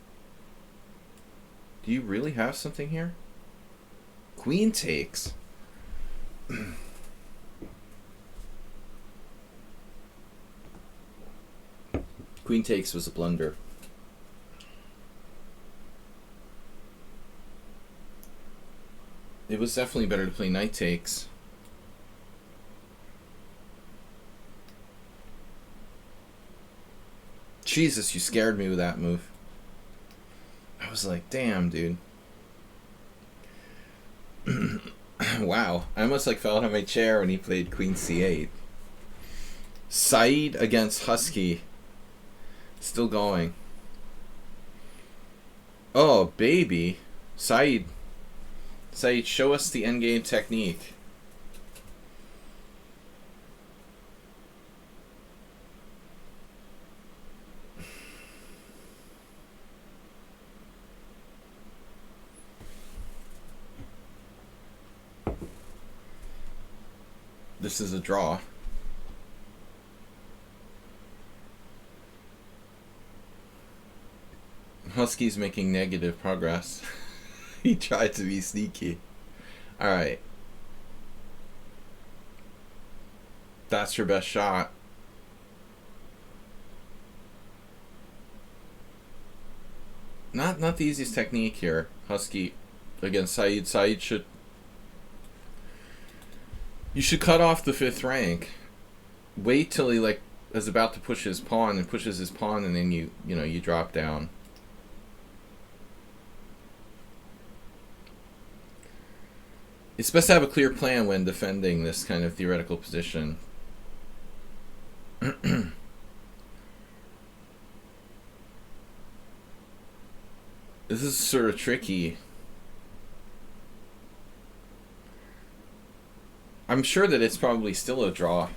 Do you really have something here? Queen takes. Queen takes was a blunder. It was definitely better to play knight takes. Jesus, you scared me with that move. I was like, damn, dude. Wow. I almost like fell out of my chair when he played Queen c8. Saeed against Husky. Still going. Oh, baby. Saeed. Saeed, show us the endgame technique. This is a draw. Husky's making negative progress. He tried to be sneaky. Alright. That's your best shot. Not the easiest technique here. Husky against Saeed. Saeed should... You should cut off the 5th rank. Wait till he like is about to push his pawn and pushes his pawn, and then you drop down. It's best to have a clear plan when defending this kind of theoretical position. This is sort of tricky. I'm sure that it's probably still a draw.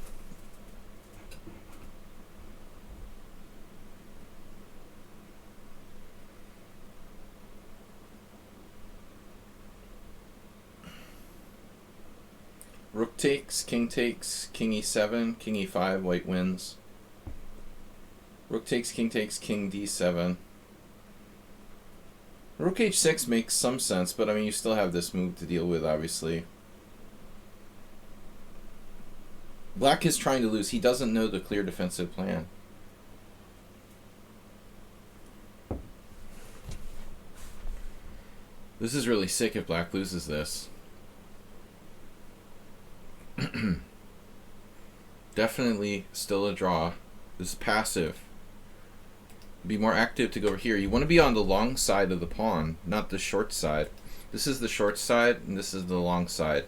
Rook takes, king e7, king e5, white wins. Rook takes, king d7. Rook h6 makes some sense, but I mean you still have this move to deal with, obviously. Black is trying to lose. He doesn't know the clear defensive plan. This is really sick if Black loses this. Definitely still a draw. This is passive. Be more active to go over here. You want to be on the long side of the pawn, not the short side. This is the short side, and this is the long side.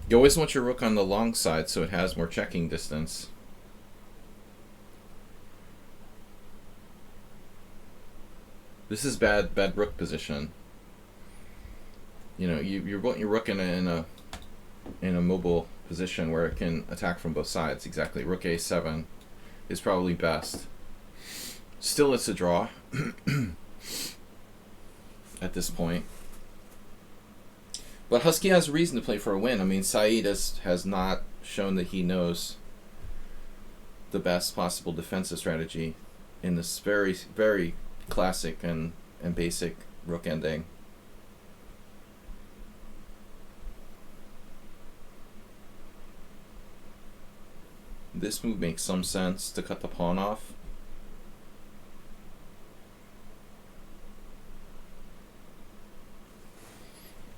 You always want your rook on the long side so it has more checking distance. This is bad rook position. You know, you want your rook in a mobile position where it can attack from both sides. Exactly. Rook a7 is probably best. Still, it's a draw at this point. But Husky has a reason to play for a win. I mean, Saeed has not shown that he knows the best possible defensive strategy in this very, very classic and basic rook ending. This move makes some sense to cut the pawn off.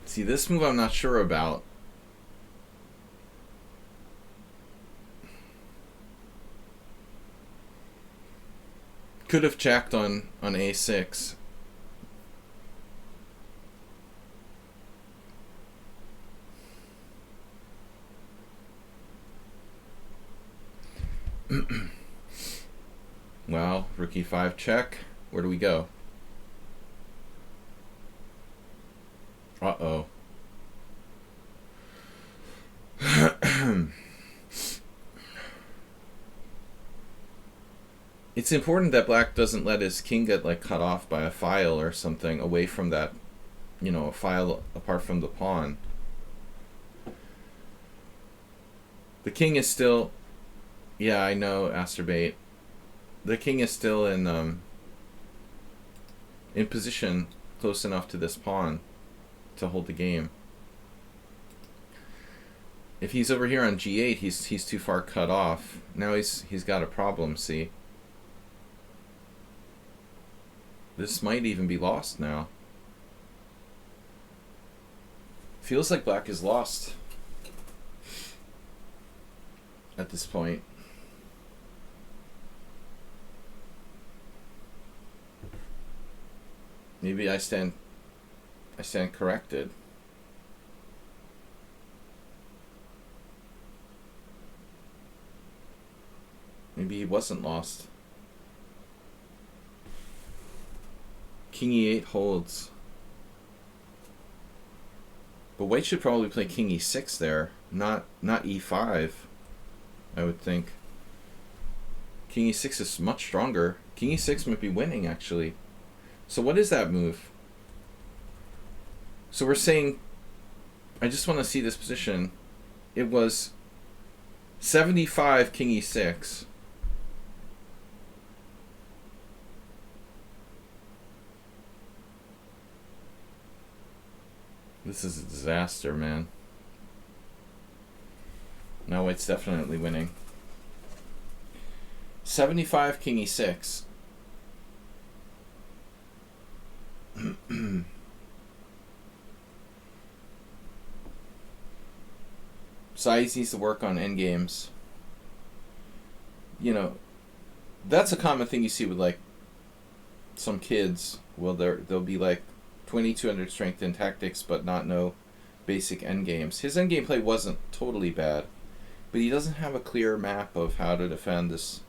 See, this move I'm not sure about. Could have checked on a6. Well, rook e5 check. Where do we go? Uh-oh. It's important that black doesn't let his king get like cut off by a file or something away from that, you know, a file apart from the pawn. The king is still, yeah, I know, Asterbait. The king is still in position close enough to this pawn to hold the game. If he's over here on g8, he's too far cut off. Now he's got a problem, see? This might even be lost now. Feels like black is lost at this point. Maybe I stand corrected. Maybe he wasn't lost. King e8 holds. But white should probably play king e6 there, not e5, I would think. King e6 is much stronger. King e6 might be winning, actually. So what is that move? So we're saying, I just want to see this position. It was 75 king e6. This is a disaster, man. Now white's definitely winning. 75 king e6. Saeed needs to work on endgames. You know, that's a common thing you see with like some kids. Well, they'll be like 2200 strength in tactics, but not know basic endgames. His endgame play wasn't totally bad, but he doesn't have a clear map of how to defend this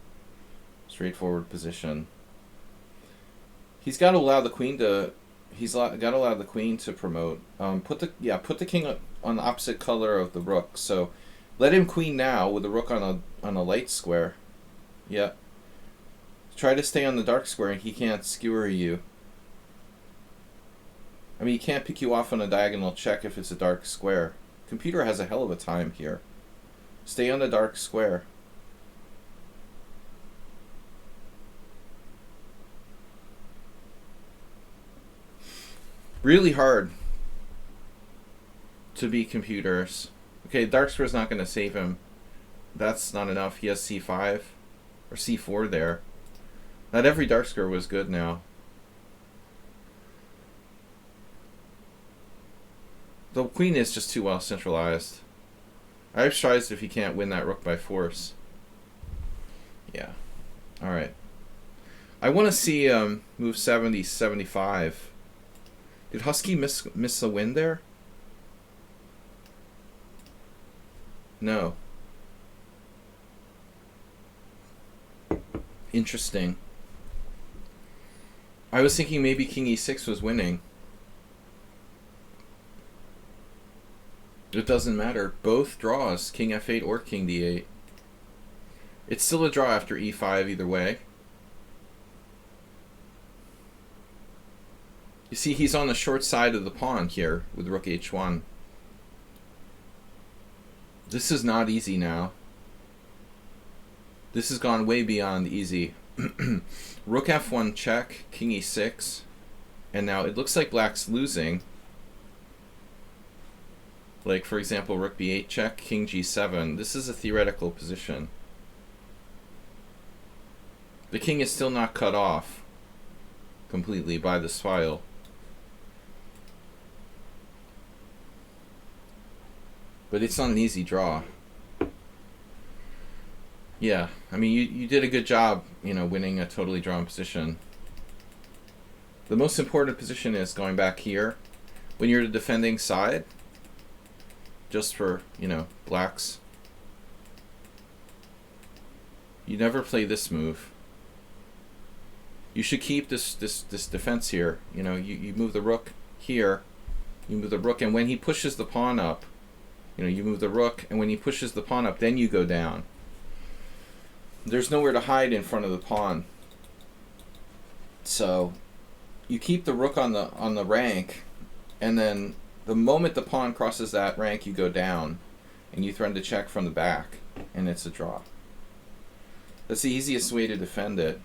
straightforward position. He's got to allow the queen to. He's got to allow the queen to promote. Put the king on the opposite color of the rook. So, let him queen now with the rook on a light square. Yeah. Try to stay on the dark square, and he can't skewer you. I mean, he can't pick you off on a diagonal check if it's a dark square. Computer has a hell of a time here. Stay on the dark square. Really hard to beat computers. Okay, dark square's not going to save him. That's not enough. He has c5 or c4 there. Not every dark square was good now. The queen is just too well centralized. I've tried if he can't win that rook by force. Yeah. Alright. I want to see move 70, 75. Did Husky miss a win there? No. Interesting. I was thinking maybe king e6 was winning. It doesn't matter. Both draws, king f8 or king d8. It's still a draw after e5 either way. You see, he's on the short side of the pawn here with rook h1. This is not easy now. This has gone way beyond easy. Rook f1 check, king e6. And now it looks like black's losing. Like, for example, rook b8 check, king g7. This is a theoretical position. The king is still not cut off completely by this file. But it's not an easy draw. Yeah, I mean, you did a good job, you know, winning a totally drawn position. The most important position is going back here. When you're the defending side, just for, you know, blacks, you never play this move. You should keep this defense here. You know, you move the rook here, you move the rook, and when he pushes the pawn up, you know, you move the rook, and when he pushes the pawn up, then you go down. There's nowhere to hide in front of the pawn. So you keep the rook on the rank, and then the moment the pawn crosses that rank, you go down, and you threaten to check from the back, and it's a draw. That's the easiest way to defend it.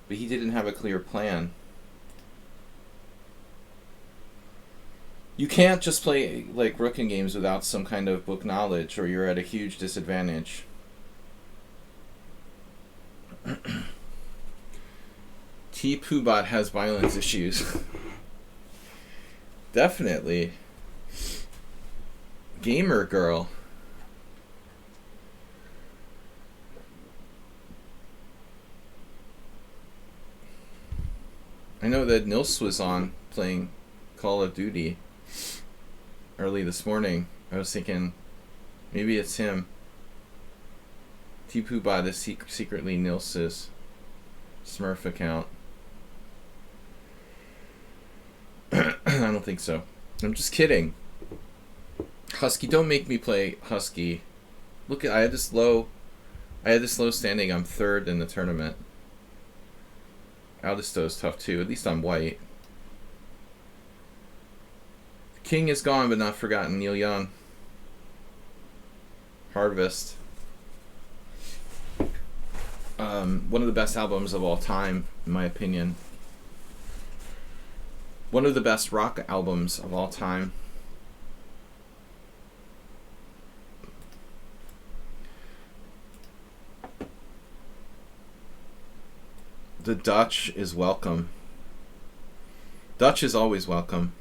But he didn't have a clear plan. You can't just play like rooking games without some kind of book knowledge, or you're at a huge disadvantage. T. Poobot has violence issues. Definitely. Gamer girl. I know that Nils was on playing Call of Duty early this morning. I was thinking, maybe it's him. T. Poobot is secretly Nils's Smurf account. I don't think so. I'm just kidding. Husky, don't make me play Husky. Look, I had this low standing. I'm third in the tournament. Aldisto is tough too. At least I'm white. King is gone but not forgotten. Neil Young. Harvest. One of the best albums of all time, in my opinion. One of the best rock albums of all time. The Dutch is welcome. Dutch is always welcome.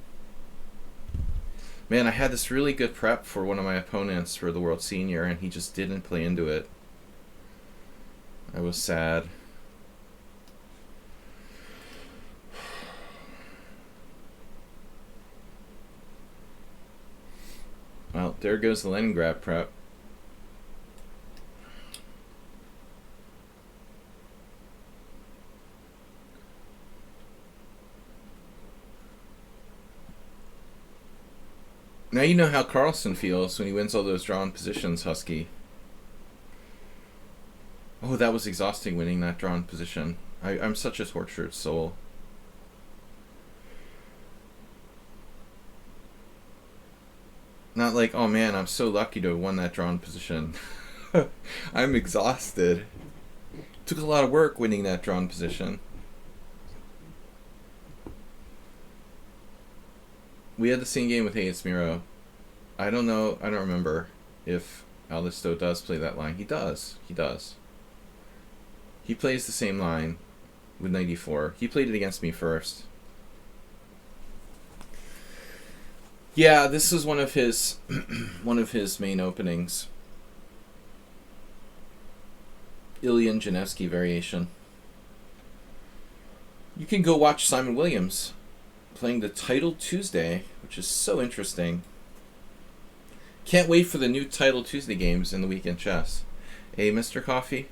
Man, I had this really good prep for one of my opponents for the World Senior, and he just didn't play into it. I was sad. Well, there goes the Leningrad prep. Now you know how Carlsen feels when he wins all those drawn positions, Husky. Oh, that was exhausting winning that drawn position. I'm such a tortured soul. Not like, oh man, I'm so lucky to have won that drawn position. I'm exhausted. Took a lot of work winning that drawn position. We had the same game with Hey It's Miro. I don't know, I don't remember if Aldisto does play that line. He does. He does. He plays the same line with 94. He played it against me first. Yeah, this is one of his main openings. Ilyan Janevsky variation. You can go watch Simon Williams playing the Title Tuesday, which is so interesting. Can't wait for the new Title Tuesday games in the Weekend Chess. Hey, Mr. Coffee?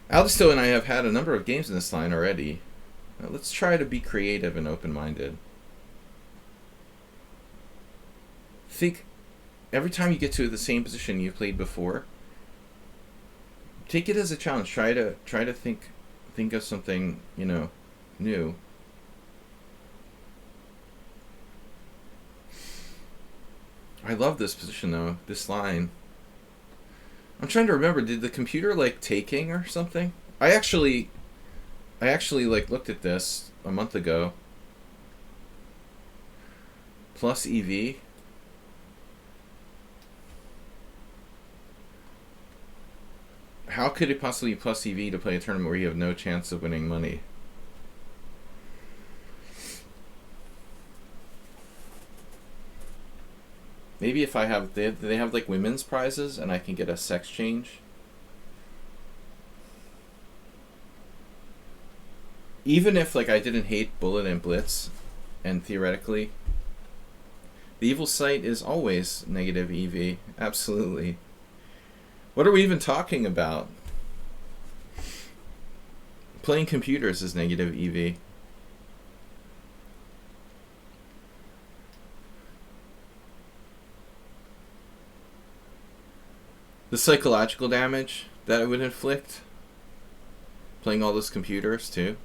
Aldisto and I have had a number of games in this line already. Now, let's try to be creative and open-minded. think every time you get to the same position you played before, take it as a challenge. Try to think of something, new. I love this position though, this line. I'm trying to remember, did the computer like taking or something? I actually like looked at this a month ago. Plus EV. How could it possibly be plus EV to play a tournament where you have no chance of winning money? Maybe if I have, they have like women's prizes and I can get a sex change. Even if like I didn't hate Bullet and Blitz, and theoretically, the evil site is always negative EV. Absolutely. What are we even talking about? Playing computers is negative EV. The psychological damage that it would inflict. Playing all those computers too.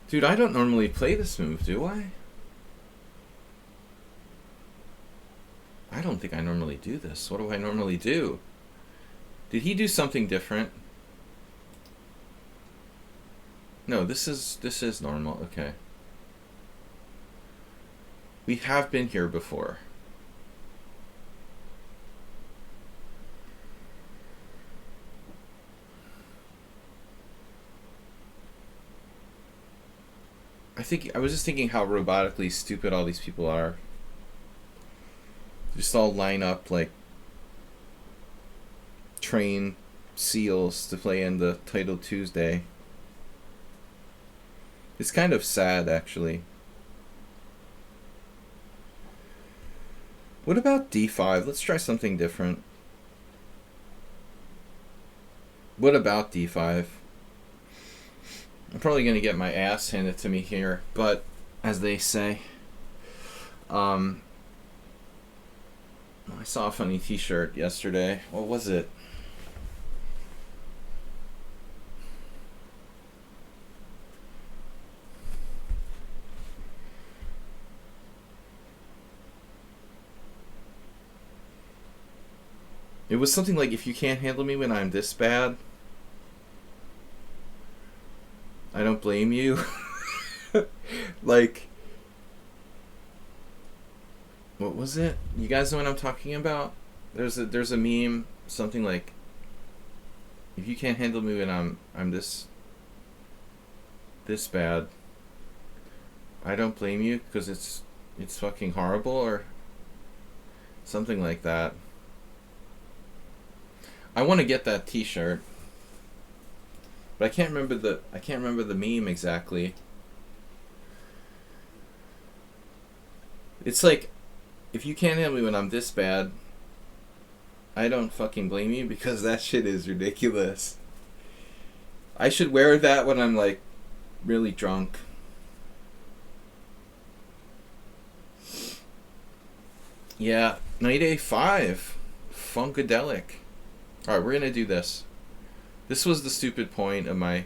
Dude, I don't normally play this move, do I? I don't think I normally do this. What do I normally do? Did he do something different? No, this is normal. Okay. We have been here before. I was just thinking how robotically stupid all these people are. Just all line up like train seals to play in the Title Tuesday. It's kind of sad, actually. What about D5? Let's try something different. What about D5? I'm probably going to get my ass handed to me here, but as they say, I saw a funny t-shirt yesterday. What was it? It was something like, if you can't handle me when I'm this bad, I don't blame you. Like, what was it? You guys know what I'm talking about? There's a meme, something like, if you can't handle me when I'm this bad, I don't blame you, because it's fucking horrible, or something like that. I want to get that t-shirt, but I can't remember the meme exactly. It's like, if you can't handle me when I'm this bad, I don't fucking blame you, because that shit is ridiculous. I should wear that when I'm like really drunk. Yeah, Knight A5, Funkadelic. Alright, we're gonna do this. This was the stupid point of my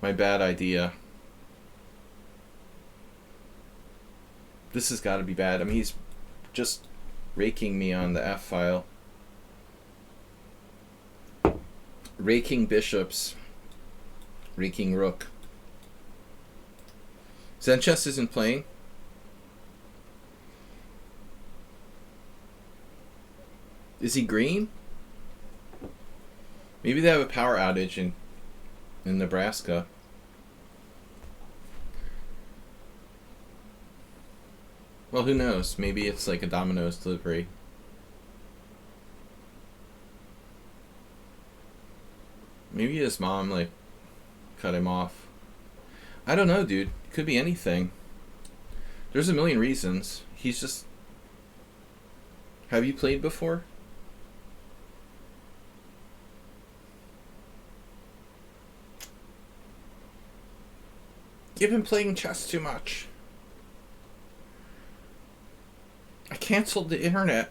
bad idea. This has got to be bad. I mean, he's just raking me on the F file. Raking bishops. Raking rook. Zenchess isn't playing. Is he green? Maybe they have a power outage in Nebraska. Well, who knows? Maybe it's like a Domino's delivery. Maybe his mom like cut him off. I don't know, dude. Could be anything. There's a million reasons. He's just... Have you played before? You've been playing chess too much. canceled the internet.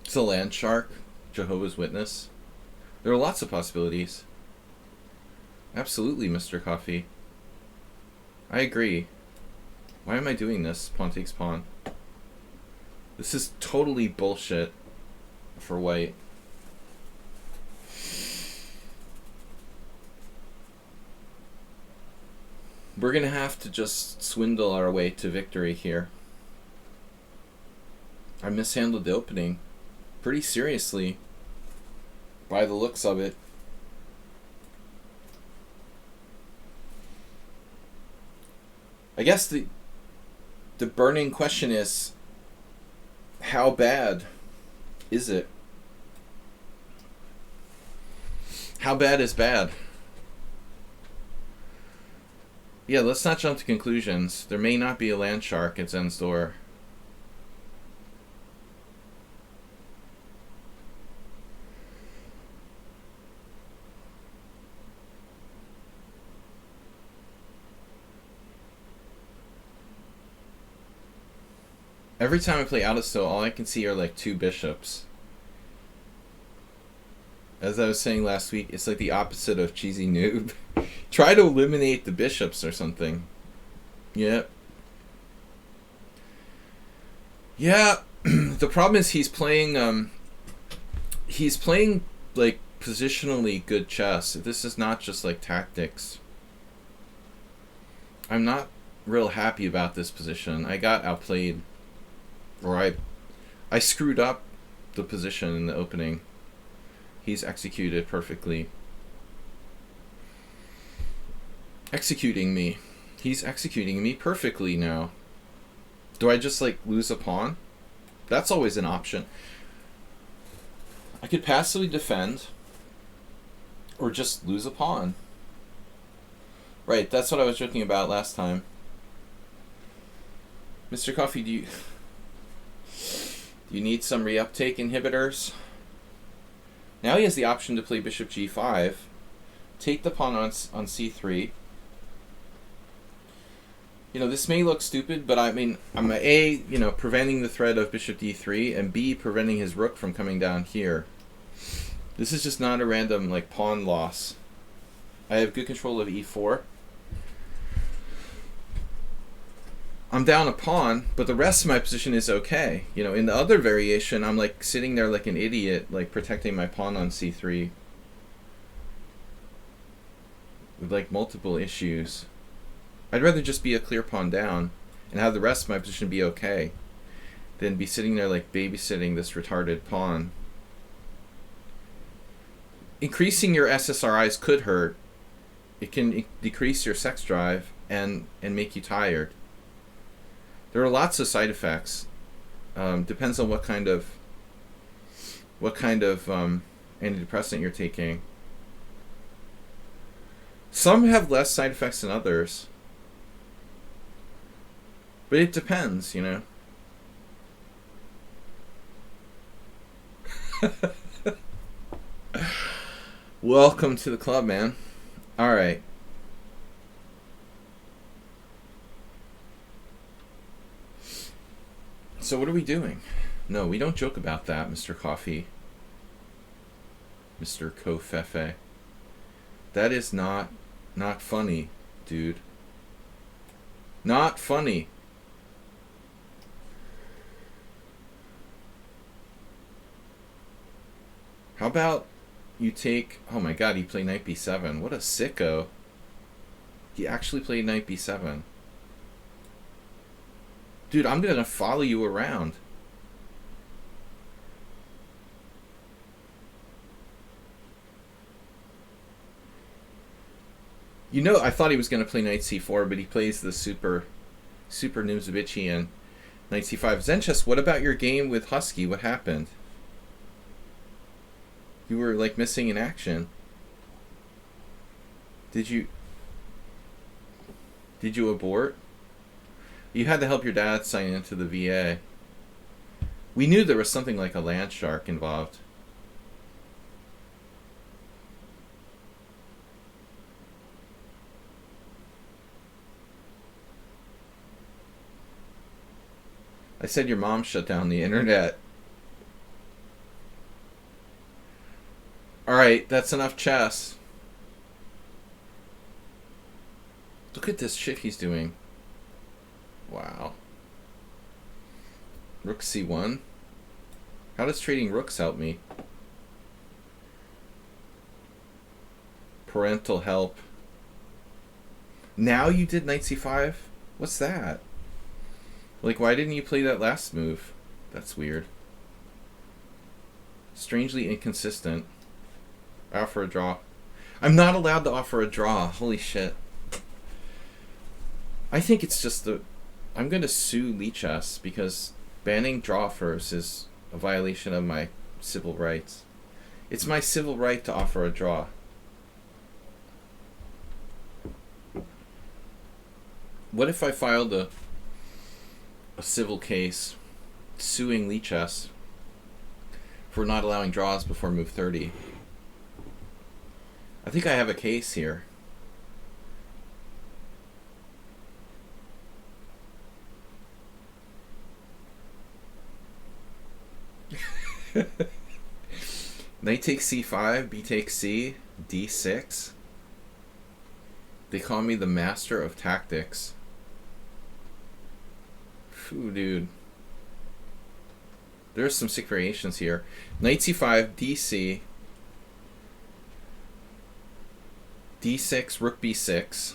It's a land shark, Jehovah's Witness. There are lots of possibilities. Absolutely, Mr. Coffee. I agree. Why am I doing this? Pawn takes pawn. This is totally bullshit for white. We're gonna have to just swindle our way to victory here. I mishandled the opening pretty seriously by the looks of it. I guess the burning question is, how bad is it? How bad is bad? Yeah, let's not jump to conclusions. There may not be a land shark at Zen's door. Every time I play Autostill, all I can see are like two bishops. As I was saying last week, it's like the opposite of cheesy noob. Try to eliminate the bishops or something. Yep. Yeah, the problem is he's playing like positionally good chess. This is not just like tactics. I'm not real happy about this position. I got outplayed. Or I screwed up the position in the opening. He's executed perfectly. Executing me. He's executing me perfectly now. Do I just like lose a pawn? That's always an option. I could passively defend or just lose a pawn. Right, that's what I was joking about last time. Mr. Coffee, do you need some reuptake inhibitors? Now he has the option to play bishop g5, take the pawn on c3. You know, this may look stupid, but I mean, I'm A, you know, preventing the threat of bishop d3, and B, preventing his rook from coming down here. This is just not a random, like, pawn loss. I have good control of e4. I'm down a pawn, but the rest of my position is okay. You know, in the other variation, I'm like sitting there like an idiot, like protecting my pawn on c3 with like multiple issues. I'd rather just be a clear pawn down and have the rest of my position be okay than be sitting there like babysitting this retarded pawn. Increasing your SSRIs could hurt. It can decrease your sex drive and make you tired. There are lots of side effects. Depends on what kind of antidepressant you're taking. Some have less side effects than others, but it depends, you know. Welcome to the club, man. All right. So what are we doing? No, we don't joke about that, Mr. Coffee. Mr. Kofefe. That is not funny, dude. Not funny. How about you take... Oh my god, he played knight b7. What a sicko. He actually played knight b7. Dude, I'm gonna follow you around. You know, I thought he was gonna play knight c4, but he plays the super Nimzovician knight c5. Zenchess, what about your game with Husky? What happened? You were like missing in action. Did you abort? You had to help your dad sign into the VA. We knew there was something like a land shark involved. I said your mom shut down the internet. Alright, that's enough chess. Look at this shit he's doing. Wow. Rook c1. How does trading rooks help me? Parental help. Now you did knight c5? What's that? Like, why didn't you play that last move? That's weird. Strangely inconsistent. Offer a draw. I'm not allowed to offer a draw. Holy shit. I think it's just the... I'm going to sue Lichess because banning draw offers is a violation of my civil rights. It's my civil right to offer a draw. What if I filed a civil case suing Lichess for not allowing draws before move 30? I think I have a case here. Knight takes c5, b takes c, d6. They call me the master of tactics. Phew, dude. There's some sick variations here. Knight c5, dc, d6, rook b6,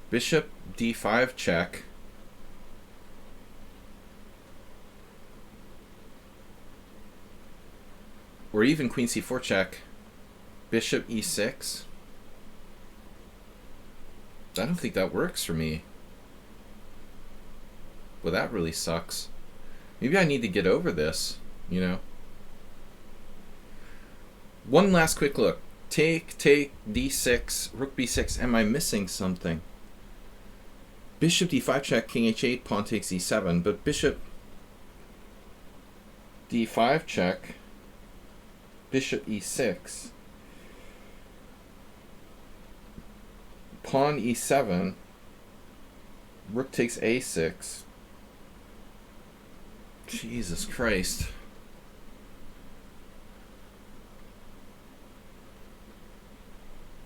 bishop d5 check, or even queen c4 check, bishop e6. I don't think that works for me. Well, that really sucks. Maybe I need to get over this, you know. One last quick look. Take, d6, rook b6. Am I missing something? Bishop d5 check, king h8, pawn takes e7. But bishop d5 check, bishop e6. Pawn e7. Rook takes a6. Jesus Christ.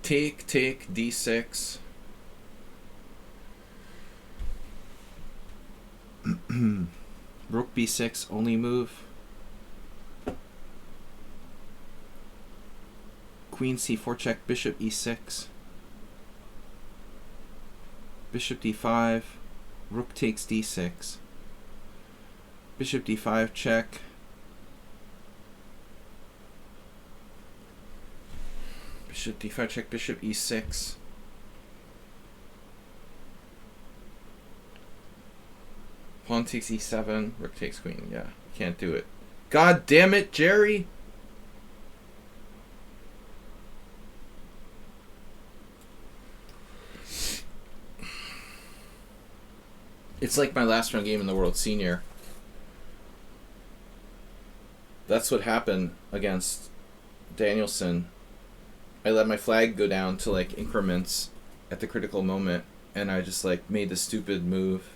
Take, d6. Rook b6, only move. Queen c4 check, bishop e6. Bishop d5. Rook takes d6. Bishop d5 check. Bishop d5 check, bishop e6. Pawn takes e7, rook takes queen. Yeah, can't do it. God damn it, Jerry! It's like my last round game in the World Senior. That's what happened against Danielson. I let my flag go down to like increments at the critical moment, and I just like made the stupid move.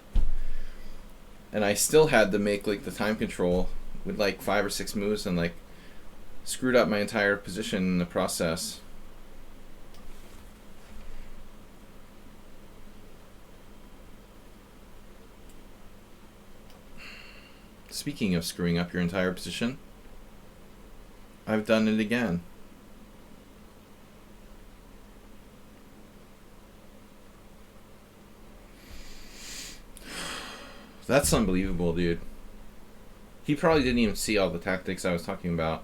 And I still had to make like the time control with like 5 or 6 moves and like screwed up my entire position in the process. Speaking of screwing up your entire position, I've done it again. That's unbelievable, dude. He probably didn't even see all the tactics I was talking about.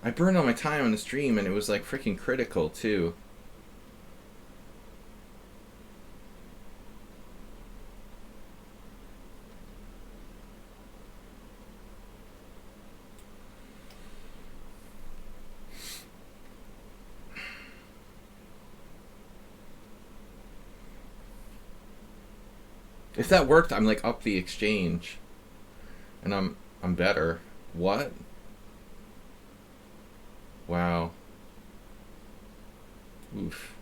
I burned all my time on the stream and it was like freaking critical too. If that worked, I'm like up the exchange. And I'm better. What? Wow. Oof.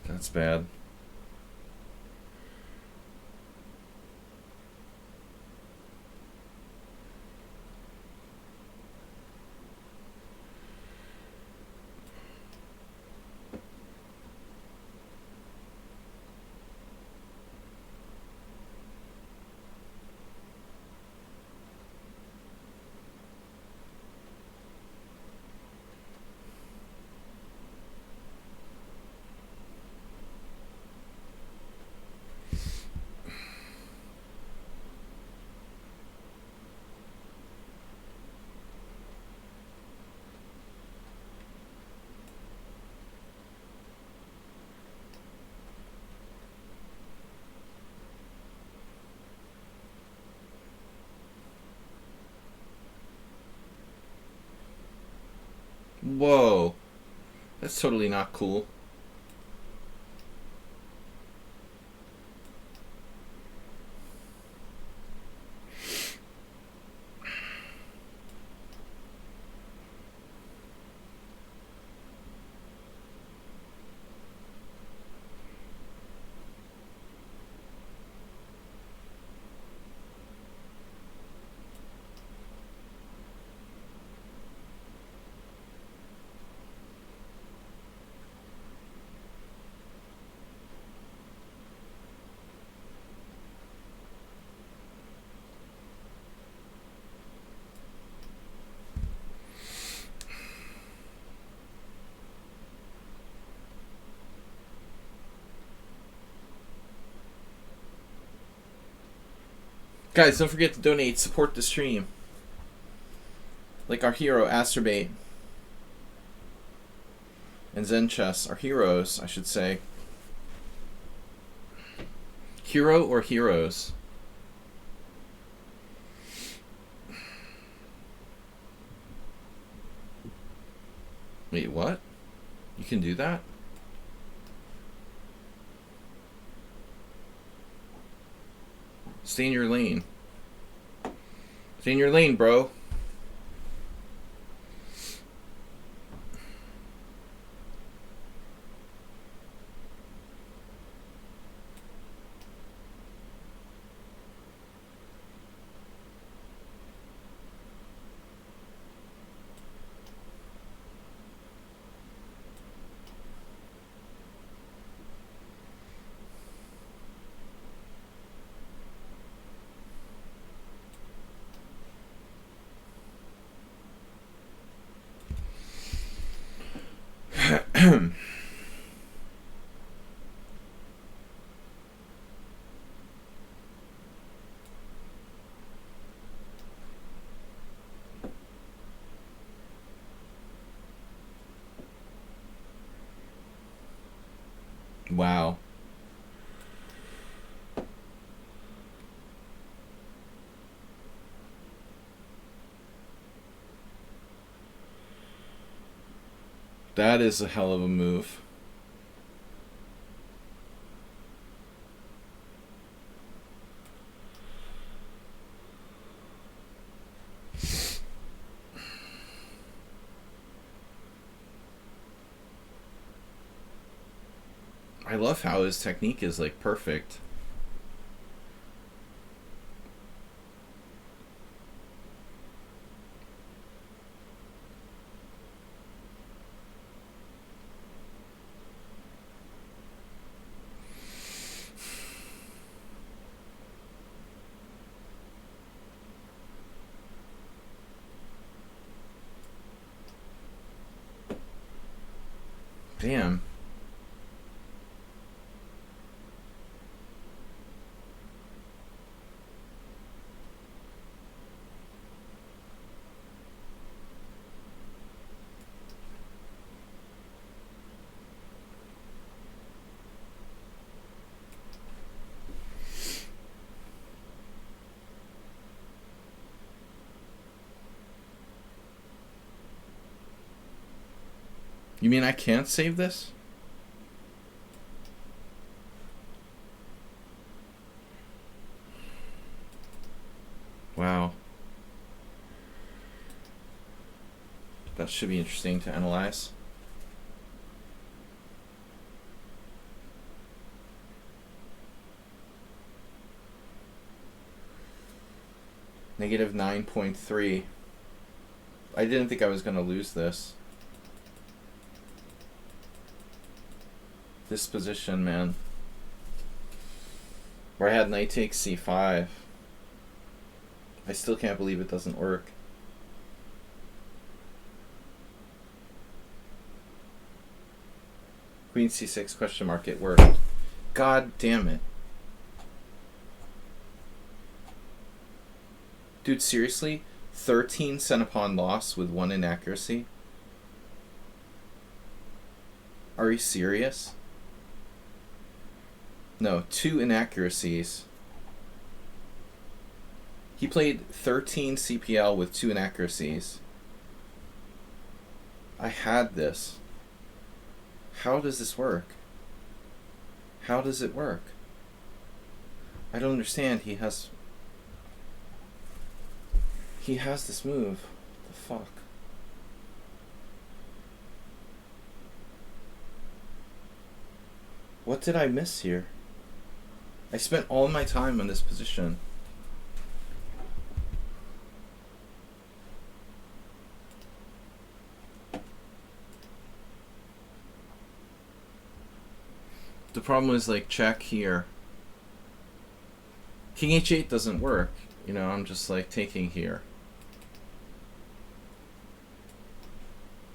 That's bad. Whoa. That's totally not cool. Guys, don't forget to donate, support the stream. Like our hero, Asterbate. And Zen Chess, our heroes, I should say. Hero or heroes? Wait, what? You can do that? Stay in your lane. Stay in your lane, bro. Wow. That is a hell of a move. I love how his technique is like perfect. Damn. You mean I can't save this? Wow. That should be interesting to analyze. Negative 9.3. I didn't think I was going to lose this. This position, man. Where I had knight takes c5. I still can't believe it doesn't work. Queen c6 question mark, it worked. God damn it. Dude, seriously? 13 centipawn loss with 1 inaccuracy? Are you serious? No, 2 inaccuracies. He played 13 CPL with 2 inaccuracies. I had this. How does this work? How does it work? I don't understand. He has this move. The fuck? What did I miss here? I spent all my time on this position. The problem is, like, check here. King h8 doesn't work. You know, I'm just like taking here.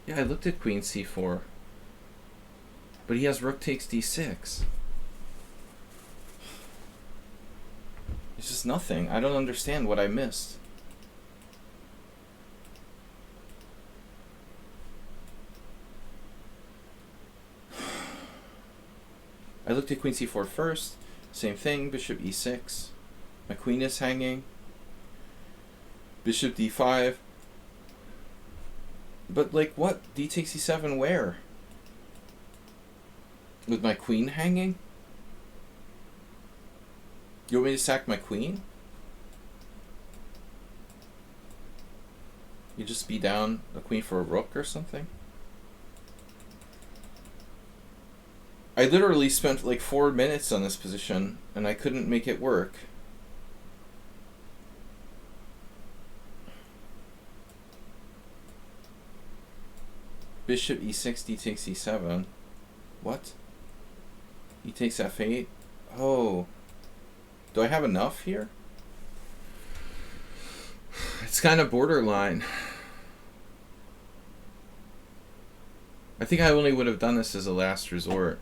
Yeah, I looked at queen c4. But he has rook takes d6. It's just nothing. I don't understand what I missed. I looked at queen c4 first. Same thing, bishop e6. My queen is hanging. Bishop d5. But, like, what? D takes e7 where? With my queen hanging? You want me to sack my queen? You just be down a queen for a rook or something? I literally spent like 4 minutes on this position and I couldn't make it work. Bishop e6, d takes e7. What? E takes f8? Oh. Do I have enough here? It's kind of borderline. I think I only would have done this as a last resort.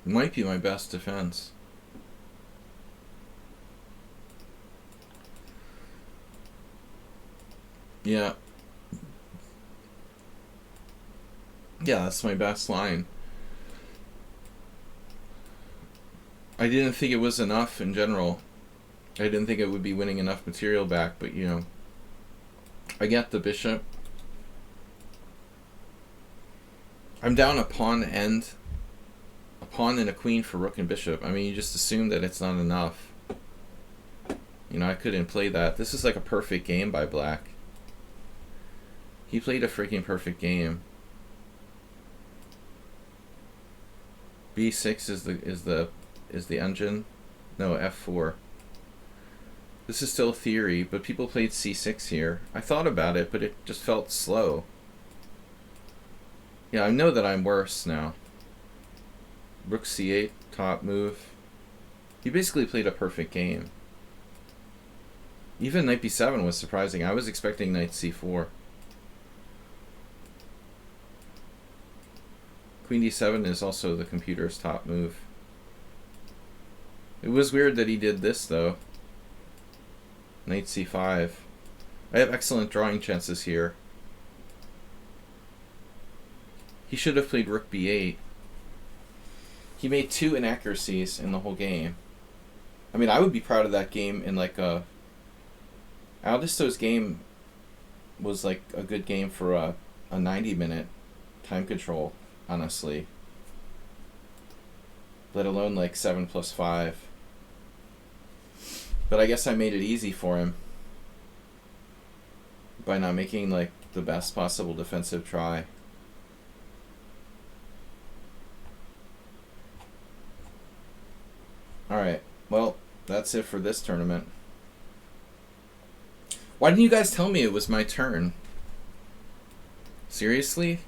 It might be my best defense. Yeah. Yeah, that's my best line. I didn't think it was enough in general. I didn't think it would be winning enough material back, but you know, I get the bishop. I'm down a pawn and a pawn and a queen for rook and bishop. I mean, you just assume that it's not enough. You know, I couldn't play that. This is like a perfect game by black. He played a freaking perfect game. B6 is the engine. No, F4. This is still theory, but people played C6 here. I thought about it, but it just felt slow. Yeah, I know that I'm worse now. Rook C8, top move. He basically played a perfect game. Even knight B7 was surprising. I was expecting knight C4. Queen D7 is also the computer's top move. It was weird that he did this, though. Knight C5. I have excellent drawing chances here. He should have played Rook B8. He made 2 inaccuracies in the whole game. I mean, I would be proud of that game in like a... Aldisto's game was like a good game for a 90-minute time control, honestly. Let alone like 7+5. But I guess I made it easy for him by not making like the best possible defensive try. Alright, well, that's it for this tournament. Why didn't you guys tell me it was my turn? Seriously?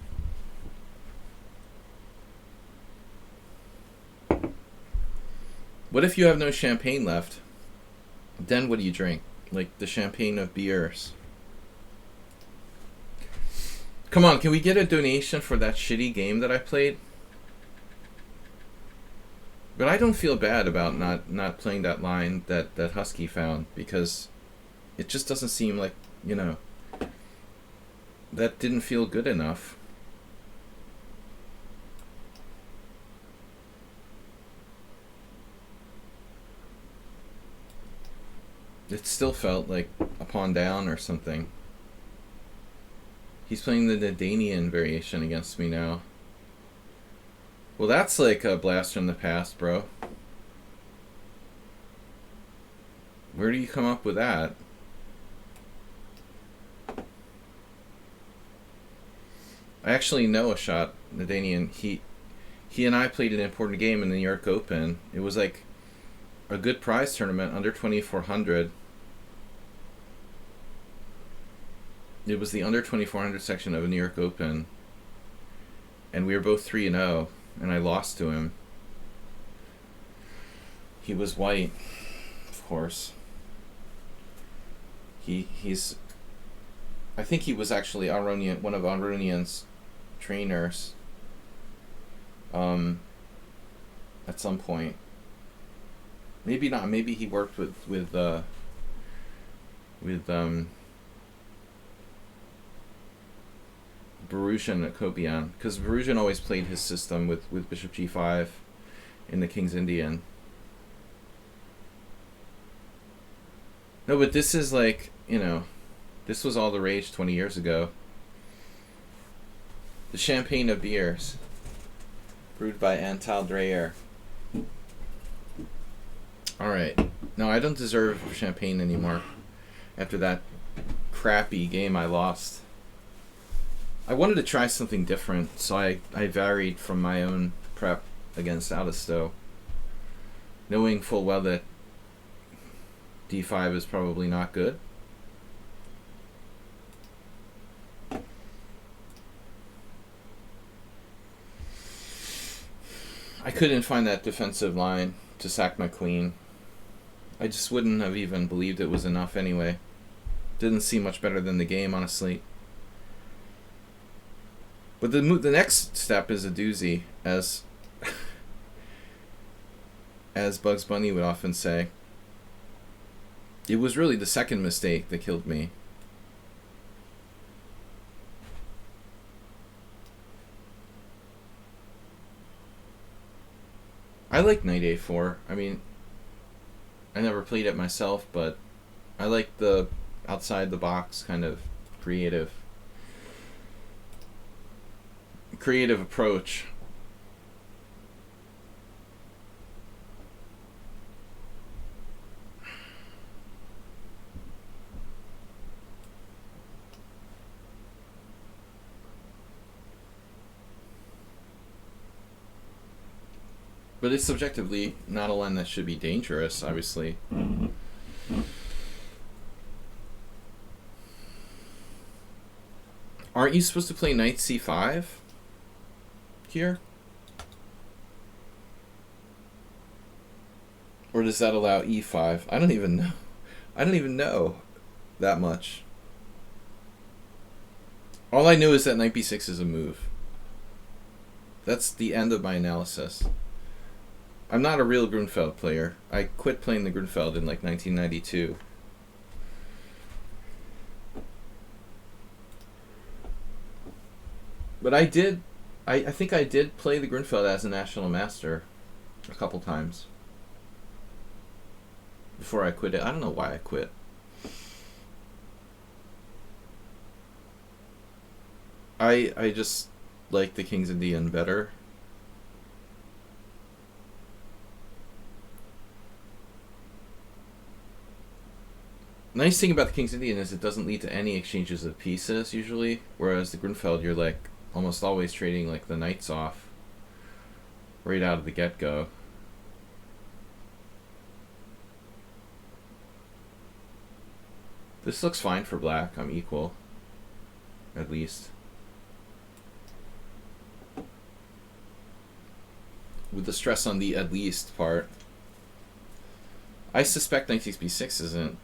What if you have no champagne left? Then what do you drink? Like the champagne of beers. Come on, can we get a donation for that shitty game that I played? But I don't feel bad about not playing that line that Husky found, because it just doesn't seem like, you know, that didn't feel good enough. It still felt like a pawn down or something. He's playing the Nadanian variation against me now. Well, that's like a blast from the past, bro. Where do you come up with that? I actually know a shot, Nadanian. He and I played an important game in the New York Open. It was like a good prize tournament, under 2,400. It was the under 2,400 section of a New York Open. And we were both 3-0, and I lost to him. He was white, of course. He's I think he was actually Aronian, one of Aronian's trainers. At some point. Maybe not. Maybe he worked with Beruzhin at Kobian, because Beruzhin always played his system with Bishop G5 in the King's Indian. No, but this is like, you know, this was all the rage 20 years ago. The champagne of beers, brewed by Antal Dreyer. Alright. No, I don't deserve champagne anymore after that crappy game I lost. I wanted to try something different, so I varied from my own prep against Alisto, knowing full well that D5 is probably not good. I couldn't find that defensive line to sack my queen. I just wouldn't have even believed it was enough anyway. Didn't seem much better than the game, honestly. But the next step is a doozy, as Bugs Bunny would often say. It was really the second mistake that killed me. I like Knight A4. I mean, I never played it myself, but I like the outside the box kind of creative approach. But it's subjectively not a line that should be dangerous, obviously. Aren't you supposed to play Knight C5 here? Or does that allow E5? I don't even know. I don't even know that much. All I know is that Knight B6 is a move. That's the end of my analysis. I'm not a real Grunfeld player. I quit playing the Grunfeld in like 1992. But I think I did play the Grunfeld as a national master a couple times before I quit it. I don't know why I quit. I just like the King's Indian better. Nice thing about the King's Indian is it doesn't lead to any exchanges of pieces usually, whereas the Grunfeld you're like almost always trading like the knights off right out of the get-go. This looks fine for black. I'm equal, at least. With the stress on the at least part. I suspect Knight takes B6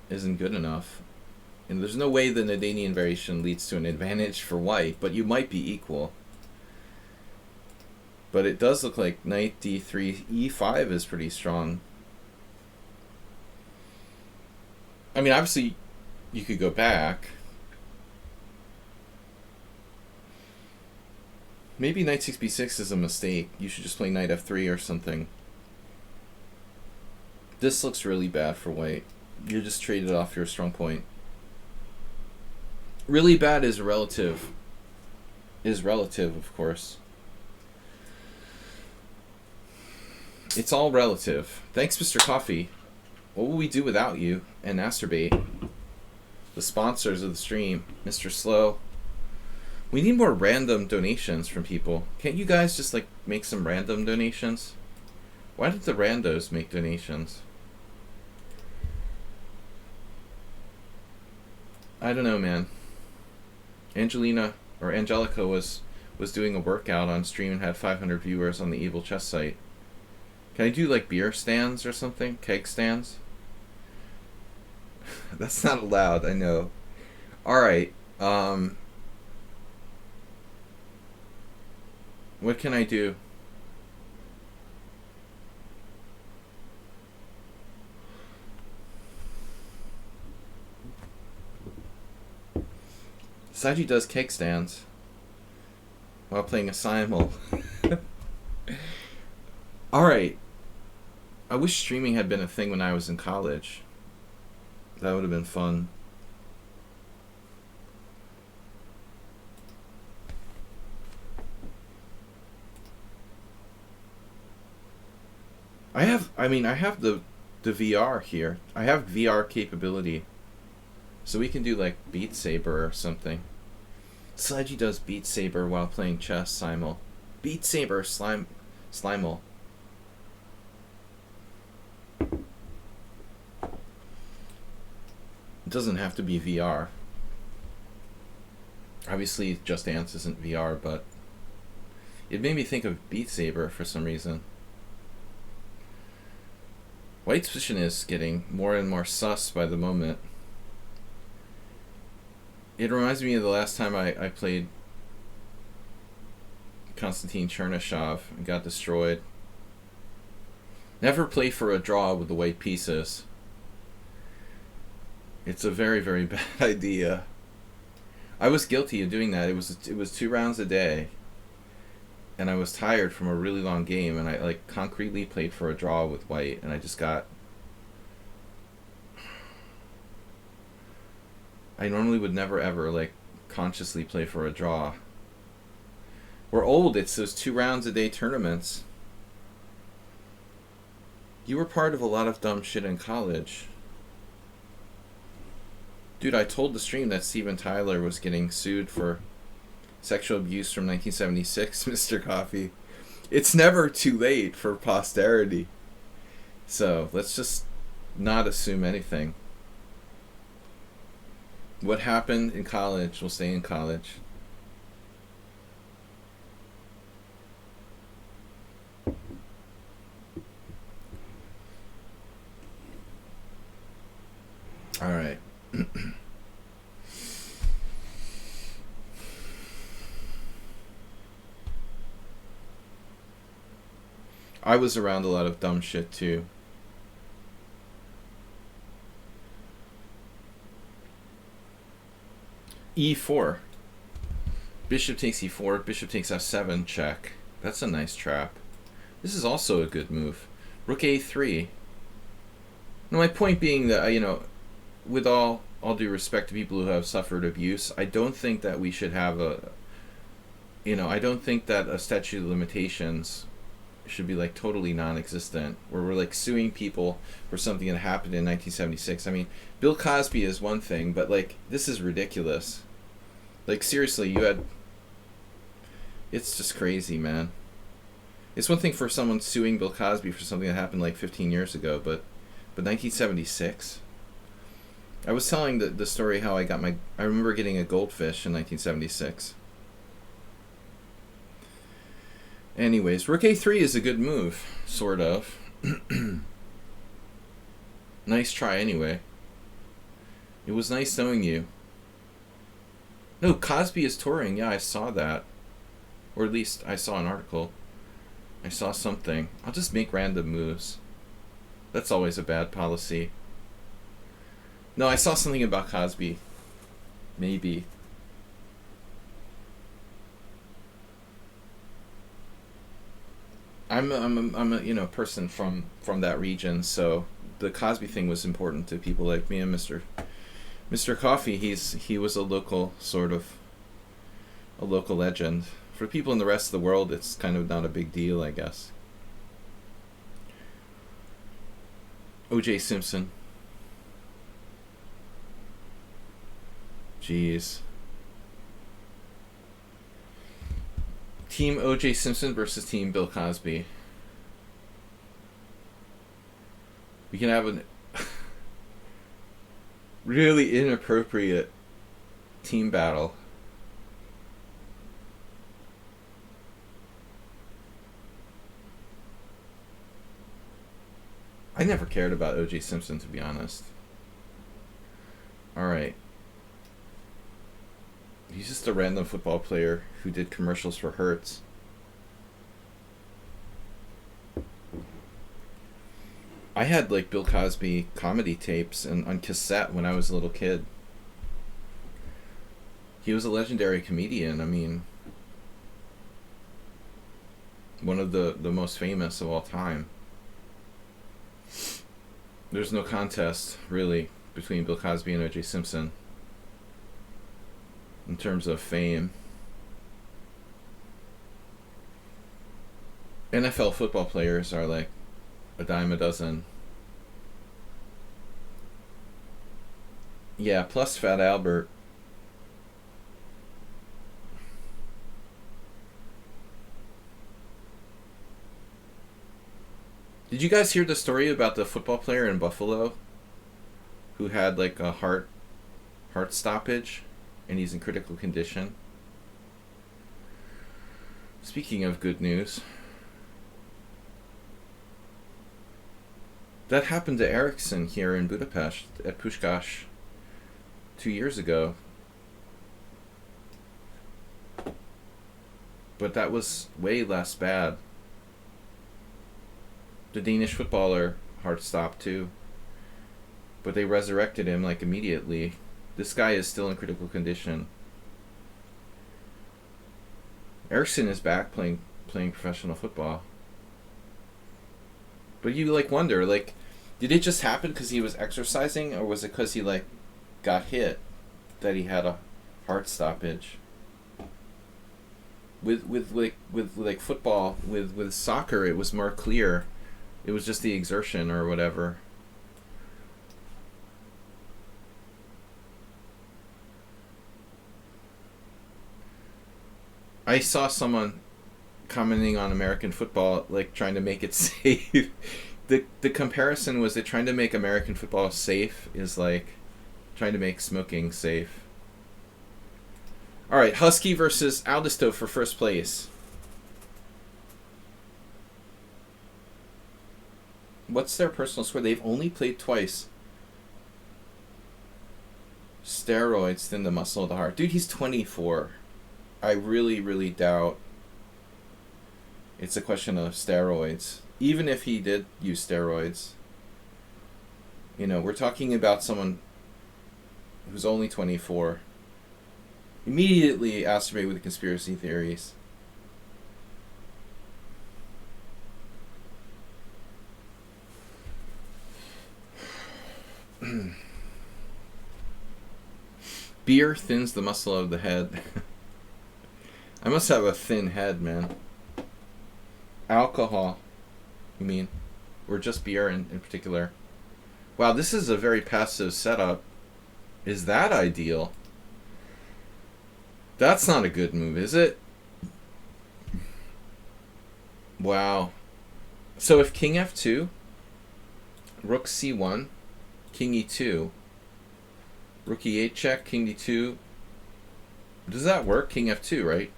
isn't good enough. And there's no way the Nadanian variation leads to an advantage for white, but you might be equal. But it does look like Knight D3, E5 is pretty strong. I mean, obviously, you could go back. Maybe Knight 6B6 is a mistake. You should just play Knight F3 or something. This looks really bad for white. You just traded off your strong point. Really bad is relative. Is relative, of course. It's all relative. Thanks, Mr. Coffee. What will we do without you and Masturbate? The sponsors of the stream, Mr. Slow. We need more random donations from people. Can't you guys just like make some random donations? Why did the randos make donations? I don't know, man. Angelina or Angelica was doing a workout on stream and had 500 viewers on the Evil Chess site. Can I do like beer stands or something? Keg stands? That's not allowed, I know. Alright, what can I do? SLADGIE does keg stands while playing a simul. Alright. I wish streaming had been a thing when I was in college. That would have been fun. I have the VR here. I have VR capability. So we can do like Beat Saber or something. SLADGIE does Beat Saber while playing chess simul. Beat Saber Slimul. It doesn't have to be VR. Obviously, Just Dance isn't VR, but it made me think of Beat Saber for some reason. White's position is getting more and more sus by the moment. It reminds me of the last time I played Konstantin Chernyshov and got destroyed. Never play for a draw with the white pieces. It's a very, very bad idea. I was guilty of doing that. It was 2 rounds a day. And I was tired from a really long game, and I like concretely played for a draw with white, and I just got... I normally would never ever like consciously play for a draw. We're old, it's those 2 rounds a day tournaments. You were part of a lot of dumb shit in college. Dude, I told the stream that Steven Tyler was getting sued for sexual abuse from 1976, Mr. Coffee. It's never too late for posterity. So, let's just not assume anything. What happened in college will stay in college. Alright. I was around a lot of dumb shit too. E4. Bishop takes e4, bishop takes f7, check. That's a nice trap. This is also a good move. Rook a3. Now my point being that, you know, with all due respect to people who have suffered abuse, I don't think that we should have a, you know, I don't think that a statute of limitations should be like totally non-existent, where we're like suing people for something that happened in 1976. I mean, Bill Cosby is one thing, but like this is ridiculous. Like seriously, you had... It's just crazy, man. It's one thing for someone suing Bill Cosby for something that happened like 15 years ago, but 1976? I was telling the story how I got my... I remember getting a goldfish in 1976. Anyways, Rook a3 is a good move, sort of. Nice try anyway. It was nice knowing you. No, Cosby is touring. Yeah, I saw that. Or at least I saw an article. I saw something. I'll just make random moves. That's always a bad policy. No, I saw something about Cosby. Maybe. I'm a you know, person from that region, so the Cosby thing was important to people like me and Mr. Mr. Coffee, he was a local a local legend. For people in the rest of the world, it's kind of not a big deal, I guess. O.J. Simpson. Jeez. Team O.J. Simpson versus Team Bill Cosby. We can have a really inappropriate team battle. I never cared about O.J. Simpson, to be honest. Alright. He's just a random football player who did commercials for Hertz. I had like Bill Cosby comedy tapes and on cassette when I was a little kid. He was a legendary comedian. I mean, one of the most famous of all time. There's no contest, really, between Bill Cosby and O.J. Simpson in terms of fame. NFL football players are like a dime a dozen. Yeah, plus Fat Albert. Did you guys hear the story about the football player in Buffalo who had like a heart stoppage and he's in critical condition? Speaking of good news, that happened to Ericsson here in Budapest at Puskás 2 years ago. But that was way less bad. The Danish footballer heart stopped too. But they resurrected him like immediately. This guy is still in critical condition. Ericsson is back playing professional football. But you like wonder, like, did it just happen because he was exercising, or was it because he like got hit that he had a heart stoppage? With football, with soccer, it was more clear. It was just the exertion or whatever. I saw someone commenting on American football, like trying to make it safe. The comparison was that trying to make American football safe is like trying to make smoking safe. All right, Husky versus Aldisto for first place. What's their personal score? They've only played twice. Steroids thin the muscle of the heart. Dude, he's 24. I really, really doubt it's a question of steroids. Even if he did use steroids. You know, we're talking about someone who's only 24. Immediately acerbate with the conspiracy theories. Beer thins the muscle of the head. I must have a thin head, man. Alcohol, you mean? Or just beer in particular? Wow, this is a very passive setup. Is that ideal? That's not a good move, is it? Wow. So if King F2, Rook C1, King E2, Rook E8 check, King D2. Does that work? King F2, right?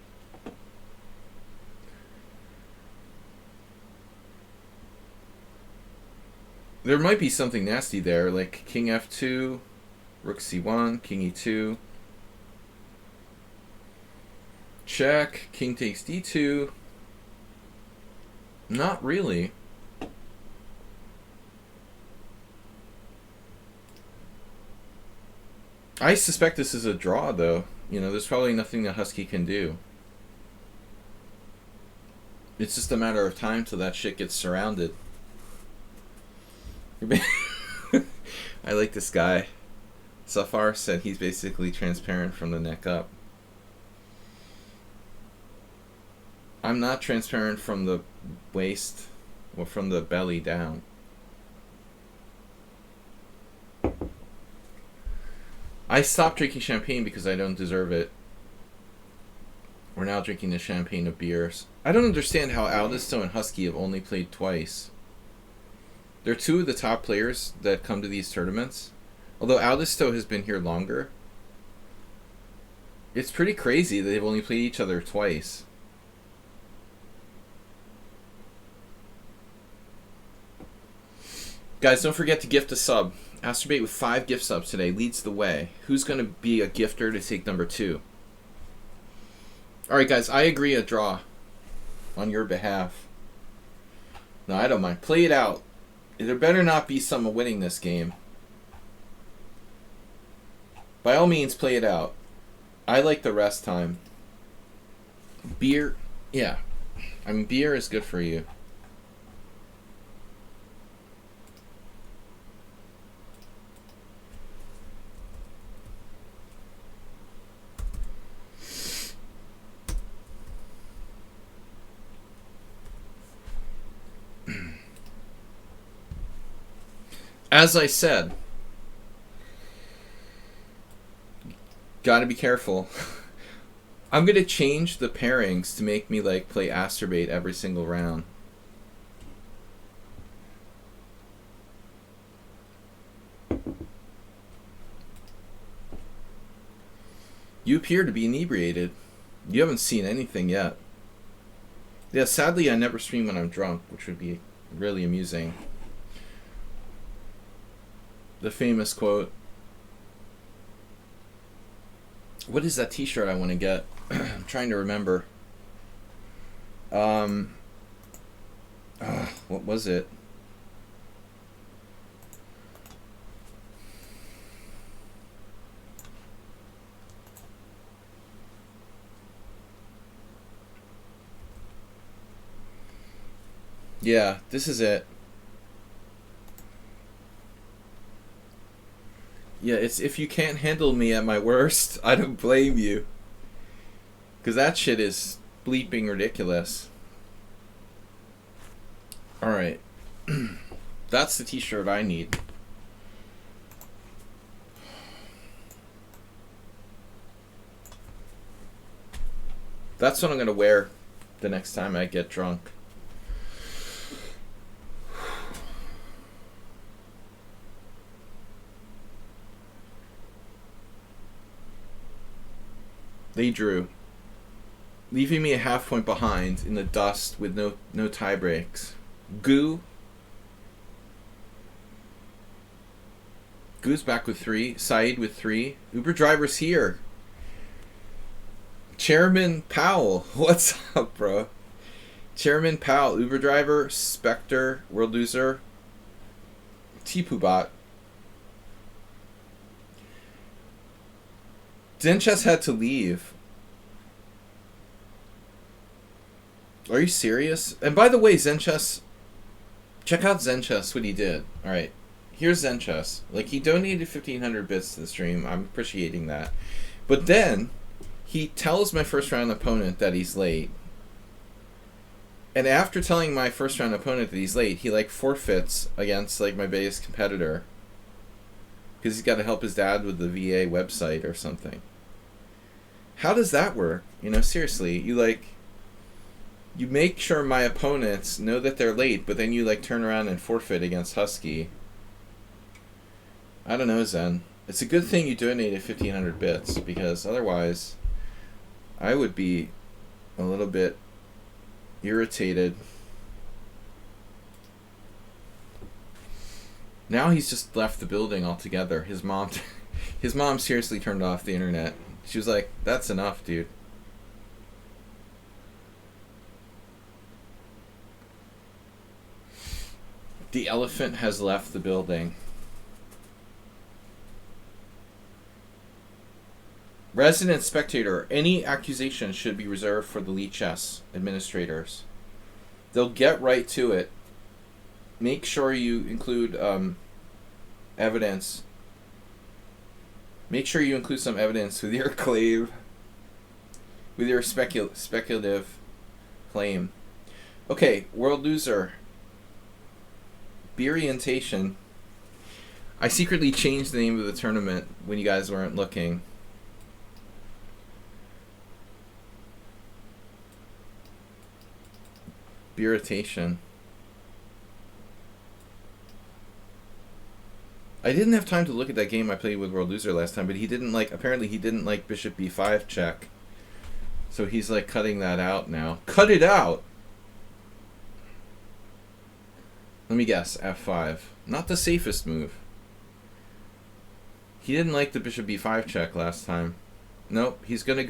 There might be something nasty there, like King F2, Rook C1, King E2. Check, King takes D2. Not really. I suspect this is a draw, though. You know, there's probably nothing the Husky can do. It's just a matter of time till that shit gets surrounded. I like this guy. Safar said he's basically transparent from the neck up. I'm not transparent from the waist or from the belly down. I stopped drinking champagne because I don't deserve it. We're now drinking the champagne of beers. I don't understand how Aldisto and Husky have only played twice. They're two of the top players that come to these tournaments. Although Aldisto has been here longer. It's pretty crazy that they've only played each other twice. Guys, don't forget to gift a sub. Astrobate with 5 gift subs today leads the way. Who's going to be a gifter to take number 2? Alright guys, I agree a draw on your behalf. No, I don't mind. Play it out. There better not be someone winning this game. By all means, play it out. I like the rest time. Beer, yeah. I mean, beer is good for you. As I said, gotta be careful. I'm gonna change the pairings to make me like play Astrobate every single round. You appear to be inebriated. You haven't seen anything yet. Yeah, sadly I never stream when I'm drunk, which would be really amusing. The famous quote. What is that t-shirt I want to get? I'm trying to remember. What was it? Yeah, this is it. Yeah, it's if you can't handle me at my worst, I don't blame you. Because that shit is bleeping ridiculous. Alright. That's the t-shirt I need. That's what I'm going to wear the next time I get drunk. They drew, leaving me a half point behind in the dust with no tie breaks. Goo's back with 3. Saeed with 3. Uber driver's here. Chairman Powell, what's up, bro? Chairman Powell, Uber driver, Spectre, World Loser, Tipubot. Zenchess had to leave. Are you serious? And by the way, Zenchess, check out Zenchess, what he did. Alright, here's Zenchess. Like, he donated 1,500 bits to the stream. I'm appreciating that. But then, he tells my first round opponent that he's late. And after telling my first round opponent that he's late, he, like, forfeits against, like, my biggest competitor. Because he's got to help his dad with the VA website or something. How does that work? You know, seriously, you make sure my opponents know that they're late, but then you like turn around and forfeit against Husky. I don't know, Zen. It's a good thing you donated 1,500 bits, because otherwise I would be a little bit irritated. Now he's just left the building altogether. His mom seriously turned off the internet. She was like, "That's enough, dude." The elephant has left the building. Resident spectator, any accusation should be reserved for the Lichess administrators. They'll get right to it. Make sure you include evidence Make sure you include some evidence with your claim, with your speculative claim. Okay, world loser. Beerientation. I secretly changed the name of the tournament when you guys weren't looking. Beeritation. I didn't have time to look at that game I played with World Loser last time, but he didn't like, apparently he didn't like Bishop B5 check. So he's like cutting that out now. Cut it out! Let me guess, F5. Not the safest move. He didn't like the Bishop B5 check last time. Nope, he's going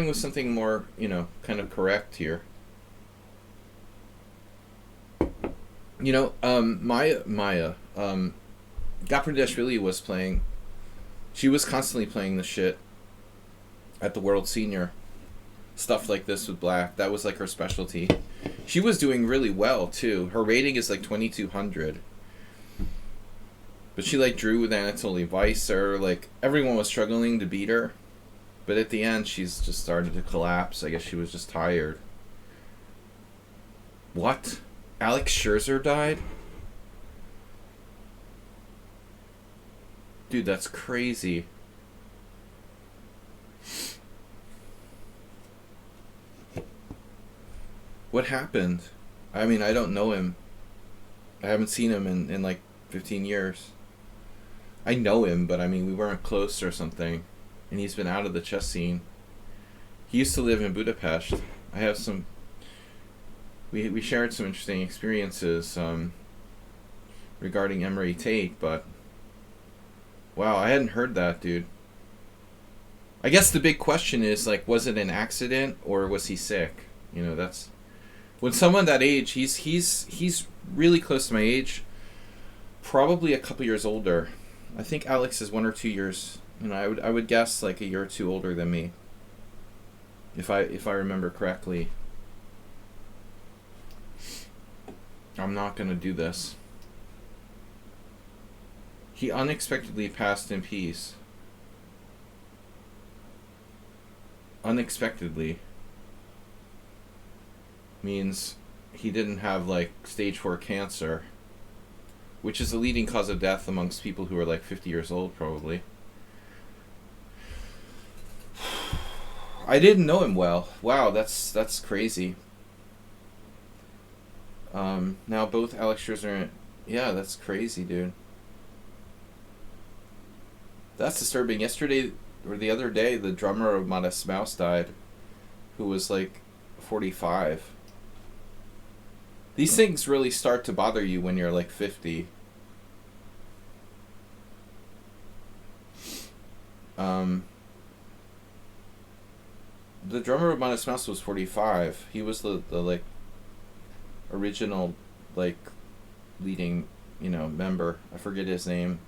with something more, you know, kind of correct here. You know, Maya, Gapardashvili was playing. She was constantly playing the shit at the World Senior. Stuff like this with black. That was like her specialty. She was doing really well too. Her rating is like 2200. But she like drew with Anatoly Weiser. Like everyone was struggling to beat her. But at the end she's just started to collapse. I guess she was just tired. What? Alex Scherzer died? Dude, that's crazy. What happened? I mean, I don't know him. I haven't seen him in like 15 years. I know him, but I mean, we weren't close or something. And he's been out of the chess scene. He used to live in Budapest. I have some... We shared some interesting experiences regarding Emery Tate, but... Wow, I hadn't heard that, dude. I guess the big question is, like, was it an accident or was he sick? You know, that's... When someone that age, he's really close to my age. Probably a couple years older. I think Alex is 1 or 2 years. You know, I would guess like a year or two older than me. If I remember correctly. I'm not gonna do this. He unexpectedly passed in peace. Unexpectedly means he didn't have like stage 4 cancer, which is the leading cause of death amongst people who are like 50 years old probably. I didn't know him well. Wow, that's crazy. Now both Alex Scherzer, yeah, that's crazy, dude. That's disturbing. Yesterday or the other day, the drummer of Modest Mouse died, who was like 45. These things really start to bother you when you're like 50. The drummer of Modest Mouse was 45. He was the like original like leading, you know, member. I forget his name.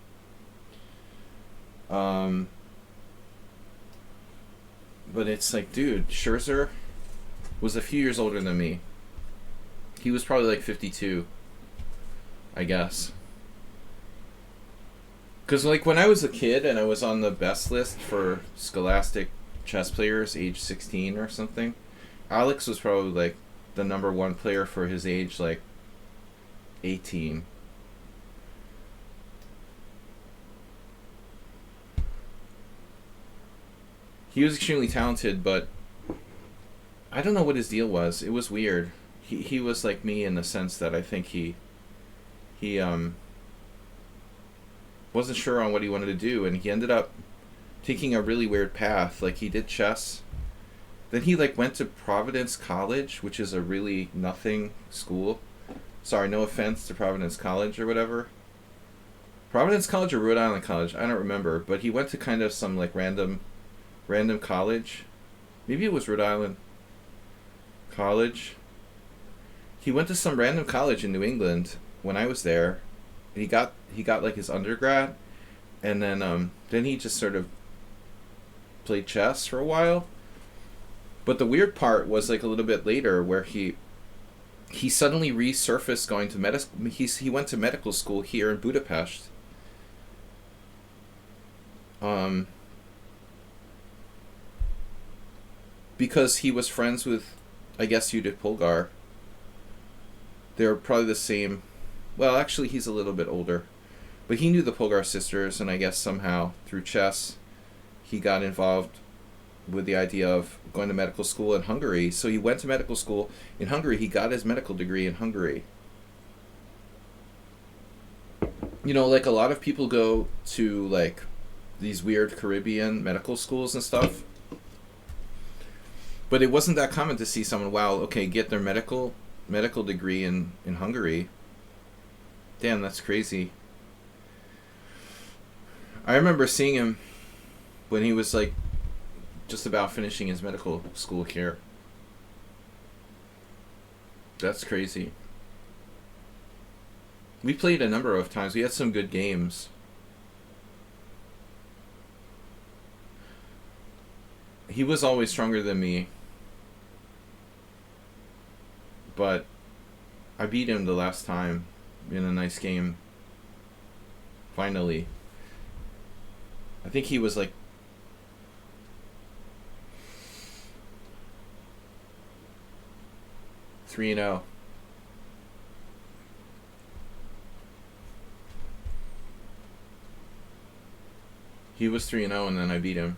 But it's like, dude, Scherzer was a few years older than me. He was probably like 52, I guess. Because like when I was a kid and I was on the best list for Scholastic chess players age 16 or something, Alex was probably like the number 1 player for his age, like 18. He was extremely talented, but I don't know what his deal was. It was weird. He was like me in the sense that I think he wasn't sure on what he wanted to do, and he ended up taking a really weird path. Like he did chess, then he like went to Providence College, which is a really nothing school. Sorry, no offense to Providence College or whatever. Providence College or Rhode Island College, I don't remember, but he went to kind of some like random college. Maybe it was Rhode Island College. He went to some random college in New England when I was there. He got like his undergrad, and then he just sort of played chess for a while. But the weird part was like a little bit later where he suddenly resurfaced going to he went to medical school here in Budapest. Um, because he was friends with, I guess, Judith Polgar. They're probably the same. Well, actually, he's a little bit older. But he knew the Polgar sisters, and I guess somehow, through chess, he got involved with the idea of going to medical school in Hungary. So he went to medical school in Hungary. He got his medical degree in Hungary. You know, like a lot of people go to, like, these weird Caribbean medical schools and stuff. But it wasn't that common to see someone, wow, okay, get their medical degree in Hungary. Damn, that's crazy. I remember seeing him when he was like just about finishing his medical school here. That's crazy. We played a number of times. We had some good games. He was always stronger than me. But I beat him the last time in a nice game. Finally. I think he was like 3-0. He was 3-0 and then I beat him.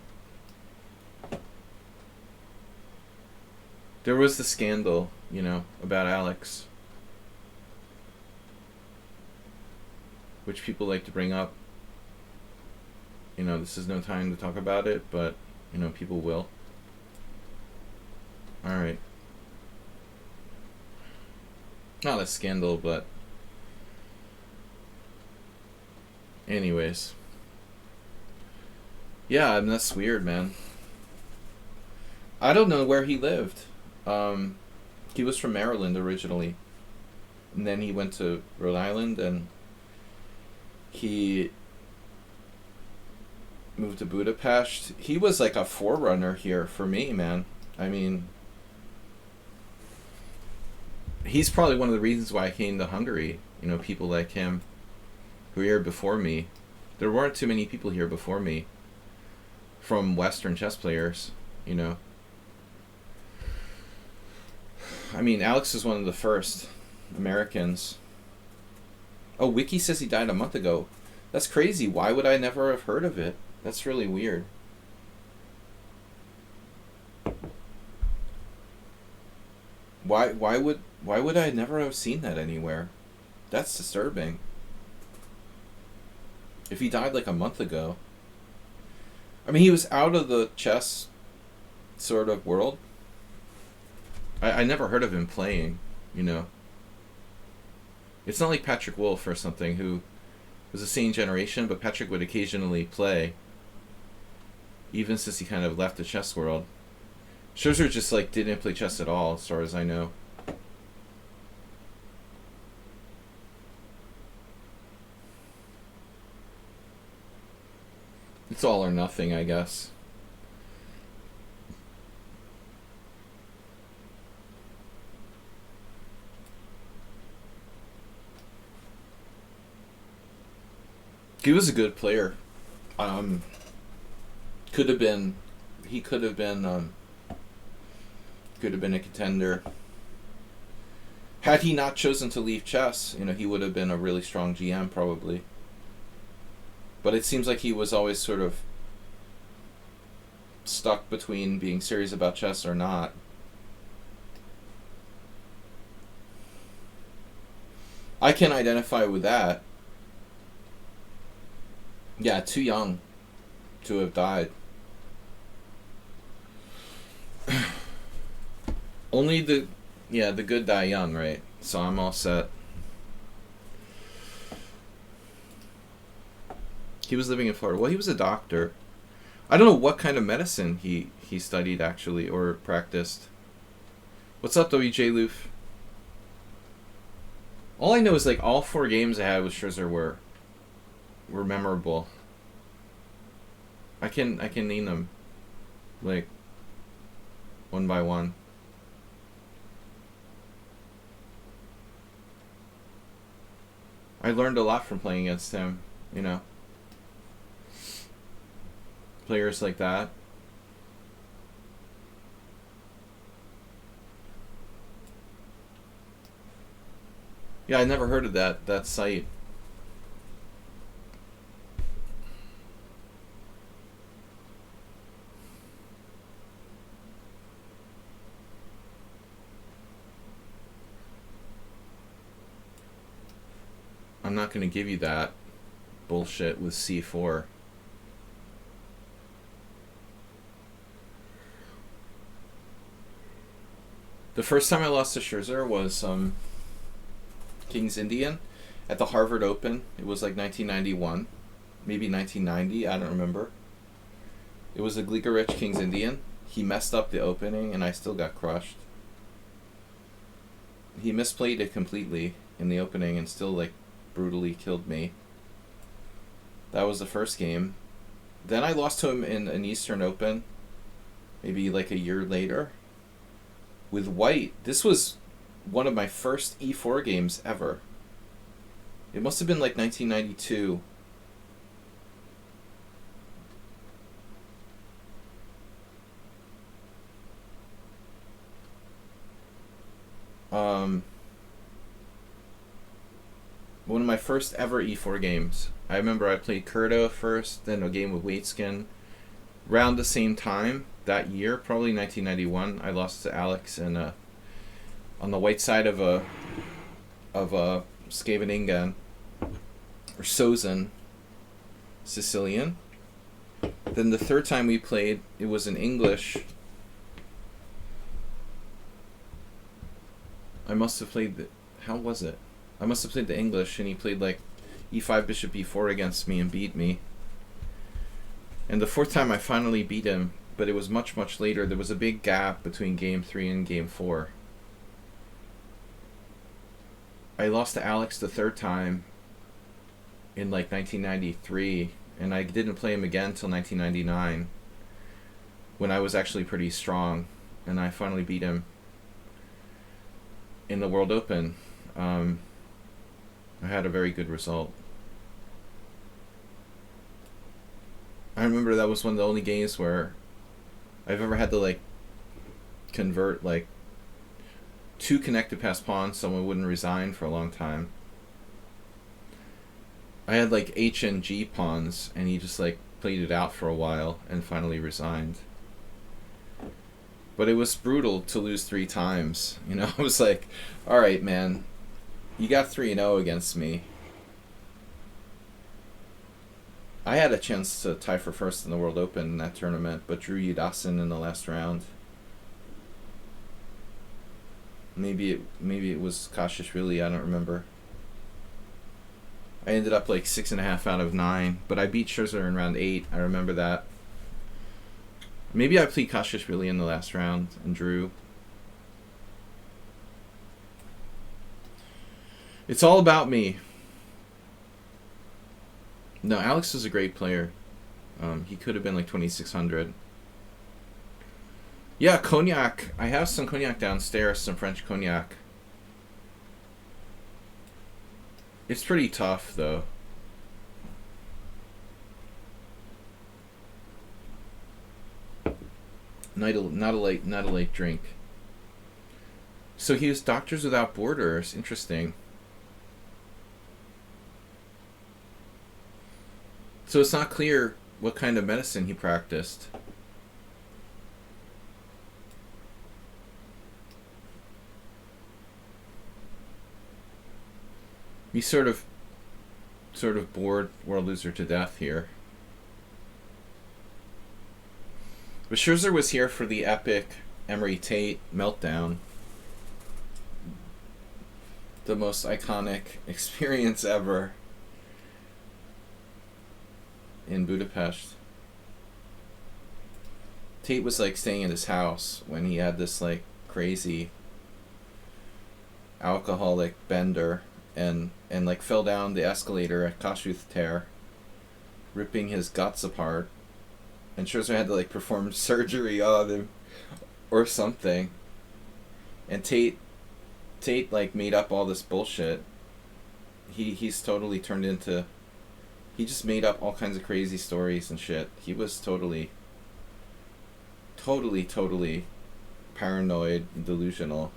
There was the scandal, you know, about Alex, which people like to bring up. You know, this is no time to talk about it, but, you know, people will. Alright. Not a scandal, but... anyways. Yeah, and that's weird, man. I don't know where he lived. He was from Maryland originally. And then he went to Rhode Island, and he moved to Budapest. He was like a forerunner here for me, man. I mean, he's probably one of the reasons why I came to Hungary. You know, people like him who were here before me. There weren't too many people here before me from Western chess players, you know. I mean, Alex is one of the first Americans. Oh, Wiki says he died a month ago. That's crazy. Why would I never have heard of it? That's really weird. Why would I never have seen that anywhere? That's disturbing. If he died like a month ago. I mean, he was out of the chess sort of world. I never heard of him playing, you know. It's not like Patrick Wolf or something, who was the same generation, but Patrick would occasionally play, even since he kind of left the chess world. Scherzer just like didn't play chess at all, as far as I know. It's all or nothing, I guess. He was a good player. Could have been a contender. Had he not chosen to leave chess, you know, he would have been a really strong GM probably. But it seems like he was always sort of stuck between being serious about chess or not. I can identify with that. Yeah, too young to have died. Only the good die young, right? So I'm all set. He was living in Florida. Well, he was a doctor. I don't know what kind of medicine he studied, actually, or practiced. What's up, WJ Loof? All I know is, like, all 4 games I had with Scherzer were memorable. I can name them, like, one by one. I learned a lot from playing against him, you know. Players like that. Yeah, I never heard of that site. I'm not going to give you that bullshit with C4. The first time I lost to Scherzer was King's Indian at the Harvard Open. It was like 1991, maybe 1990, I don't remember. It was a Gligorich King's Indian. He messed up the opening and I still got crushed. He misplayed it completely in the opening and still like brutally killed me. That was the first game. Then I lost to him in an Eastern Open, maybe like a year later, with White. This was one of my first E4 games ever. It must have been like 1992. One of my first ever E4 games. I remember I played Kurdo first, then a game with Waitskin. Around the same time, that year, probably 1991, I lost to Alex and on the white side of a Skaveningen or Sozin Sicilian. Then the third time we played, it was in English. I must have played the... How was it? I must have played the English, and he played like e5, bishop e4 against me and beat me. And the fourth time I finally beat him, but it was much, much later. There was a big gap between game 3 and game 4. I lost to Alex the third time in like 1993, and I didn't play him again until 1999, when I was actually pretty strong, and I finally beat him in the World Open. I had a very good result. I remember that was one of the only games where I've ever had to like convert like 2 connected pass pawns. Someone wouldn't resign for a long time. I had like H and G pawns, and he just like played it out for a while and finally resigned. But it was brutal to lose 3 times. You know, I was like, all right, man, you got 3-0 against me. I had a chance to tie for first in the World Open in that tournament, but drew Yudasin in the last round. Maybe it was Kashishvili, I don't remember. I ended up like 6.5 out of 9, but I beat Scherzer in round 8. I remember that. Maybe I played Kashishvili in the last round and drew. It's all about me. No, Alex was a great player. He could have been like 2600. Yeah, cognac. I have some cognac downstairs, some French cognac. It's pretty tough, though. Not a light drink. So he was Doctors Without Borders. Interesting. So it's not clear what kind of medicine he practiced. He sort of bored World Loser to death here. But Scherzer was here for the epic Emery Tate meltdown. The most iconic experience ever in Budapest. Tate was like staying in his house when he had this like crazy alcoholic bender and like fell down the escalator at Kossuth Ter, ripping his guts apart. And Scherzer had to like perform surgery on him or something. And Tate like made up all this bullshit. He's totally turned into He just made up all kinds of crazy stories and shit. He was totally paranoid and delusional.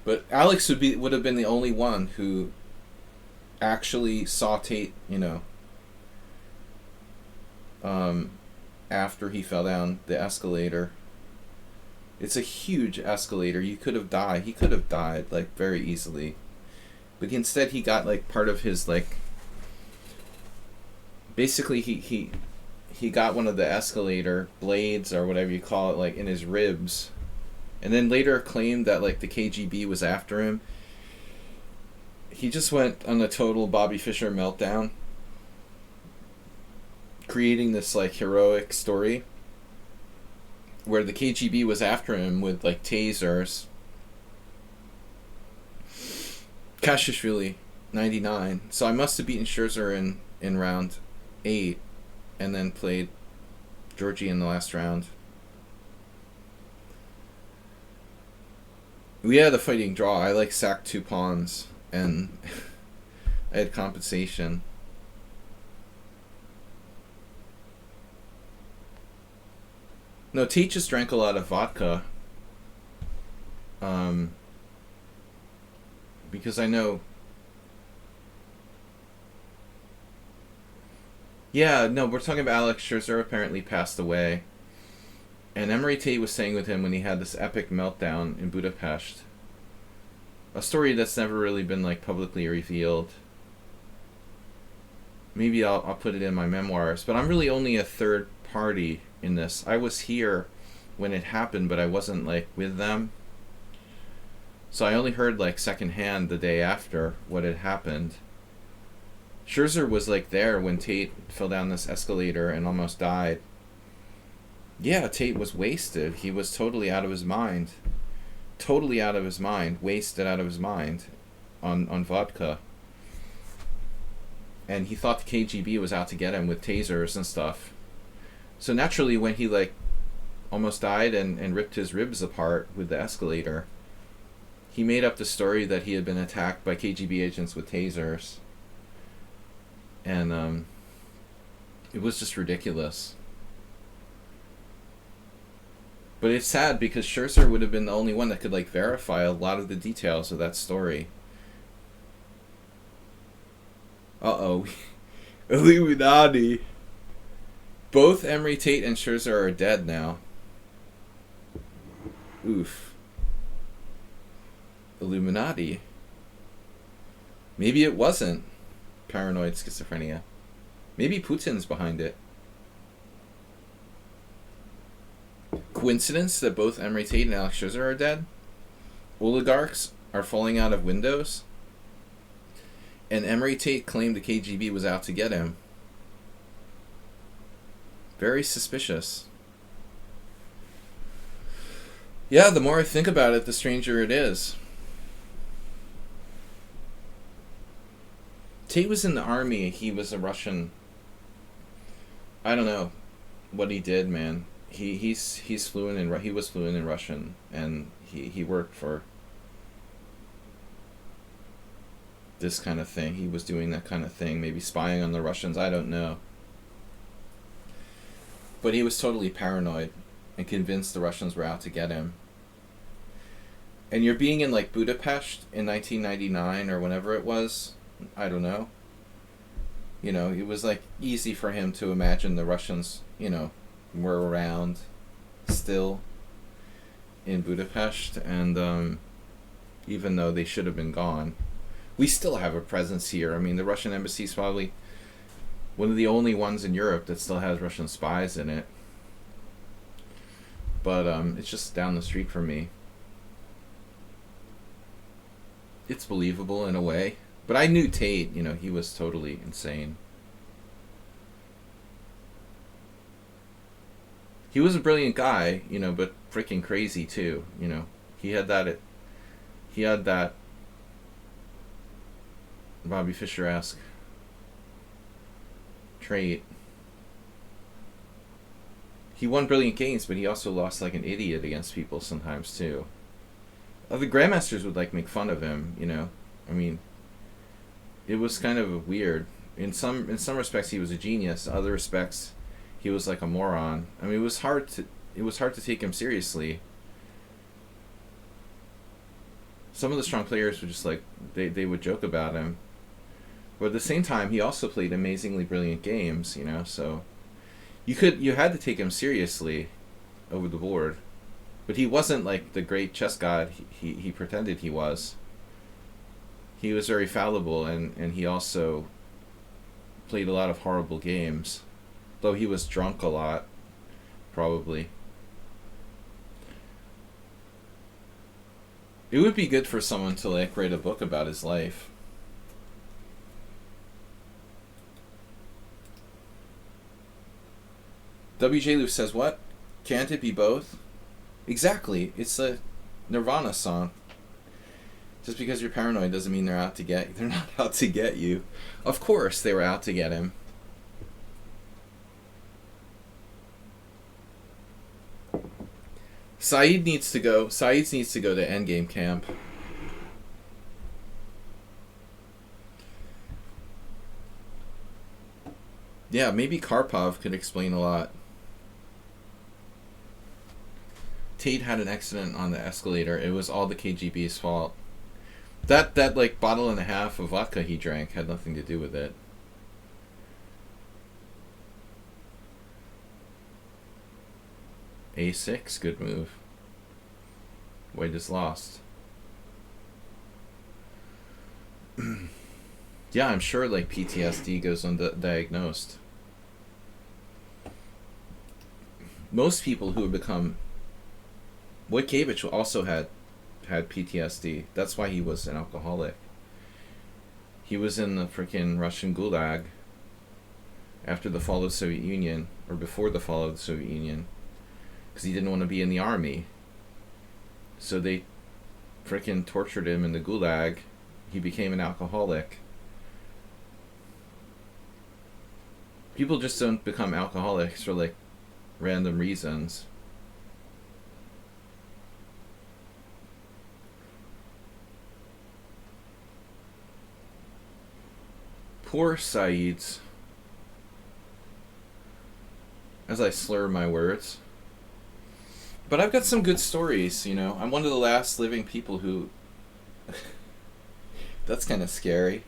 But Alex would have been the only one who actually saw Tate, after he fell down the escalator. It's a huge escalator. He could have died, like, very easily. But instead he got, like, part of his, like... Basically, he got one of the escalator blades, or whatever you call it, like, in his ribs. And then later claimed that, like, the KGB was after him. He just went on a total Bobby Fischer meltdown, creating this, like, heroic story where the KGB was after him with, like, tasers. Kashishvili, 99. So I must have beaten Scherzer in round 8 and then played Georgie in the last round. We had a fighting draw. I, like, sacked 2 pawns and I had compensation. No, Tate just drank a lot of vodka. Because I know... Yeah, no, we're talking about Alex Scherzer apparently passed away. And Emery Tate was staying with him when he had this epic meltdown in Budapest. A story that's never really been, like, publicly revealed. Maybe I'll put it in my memoirs. But I'm really only a third party in this. I was here when it happened, but I wasn't, like, with them. So I only heard, like, secondhand the day after what had happened. Scherzer was, like, there when Tate fell down this escalator and almost died. Yeah, Tate was wasted. He was totally out of his mind. Totally out of his mind. Wasted out of his mind on vodka. And he thought the KGB was out to get him with tasers and stuff. So naturally, when he, like, almost died and ripped his ribs apart with the escalator, he made up the story that he had been attacked by KGB agents with tasers. And it was just ridiculous. But it's sad because Scherzer would have been the only one that could, like, verify a lot of the details of that story. Uh-oh. Illuminati. Both Emery Tate and Scherzer are dead now. Oof. Illuminati. Maybe it wasn't paranoid schizophrenia. Maybe Putin's behind it. Coincidence that both Emery Tate and Alex Scherzer are dead? Oligarchs are falling out of windows? And Emery Tate claimed the KGB was out to get him. Very suspicious. Yeah, the more I think about it, the stranger it is. Tate was in the army. He was a Russian. I don't know what he did, man. He's fluent in he was fluent in Russian, and he worked for this kind of thing. He was doing that kind of thing, maybe spying on the Russians. I don't know. But he was totally paranoid and convinced the Russians were out to get him. And you're being in, like, Budapest in 1999 or whenever it was. I don't know. You know, it was, like, easy for him to imagine the Russians, you know, were around still in Budapest. And even though they should have been gone, we still have a presence here. I mean, the Russian embassy is probably one of the only ones in Europe that still has Russian spies in it. But it's just down the street from me. It's believable in a way. But I knew Tate, you know, he was totally insane. He was a brilliant guy, you know, but freaking crazy too, you know. He had that Bobby Fischer-esque trait. He won brilliant games, but he also lost like an idiot against people sometimes too. The grandmasters would, like, make fun of him, you know. I mean, it was kind of weird. In some respects, he was a genius. In other respects, he was like a moron. I mean, it was hard to take him seriously. Some of the strong players were just like they would joke about him, but at the same time, he also played amazingly brilliant games. So you had to take him seriously over the board, but he wasn't like the great chess god he pretended he was. He was very fallible, and he also played a lot of horrible games, though he was drunk a lot, probably. It would be good for someone to like write a book about his life. WJ Lou says, what? Can't it be both? Exactly. It's a Nirvana song. Just because you're paranoid doesn't mean they're out to get you. They're not out to get you. Of course they were out to get him. Saeed needs to go. Saeed needs to go to endgame camp. Yeah, maybe Karpov could explain a lot. Tate had an accident on the escalator. It was all the KGB's fault. That like bottle and a half of vodka he drank had nothing to do with it. A6, good move. White is lost. Yeah, I'm sure like PTSD goes undiagnosed. Most people who have become... Wojtkiewicz also had PTSD. That's why he was an alcoholic. He was in the freaking Russian Gulag after the fall of the Soviet Union, or before the fall of the Soviet Union, because he didn't want to be in the army. So they freaking tortured him in the Gulag. He became an alcoholic. People just don't become alcoholics for like random reasons. Poor Saeeds. As I slur my words. But I've got some good stories, I'm one of the last living people who... That's kind of scary.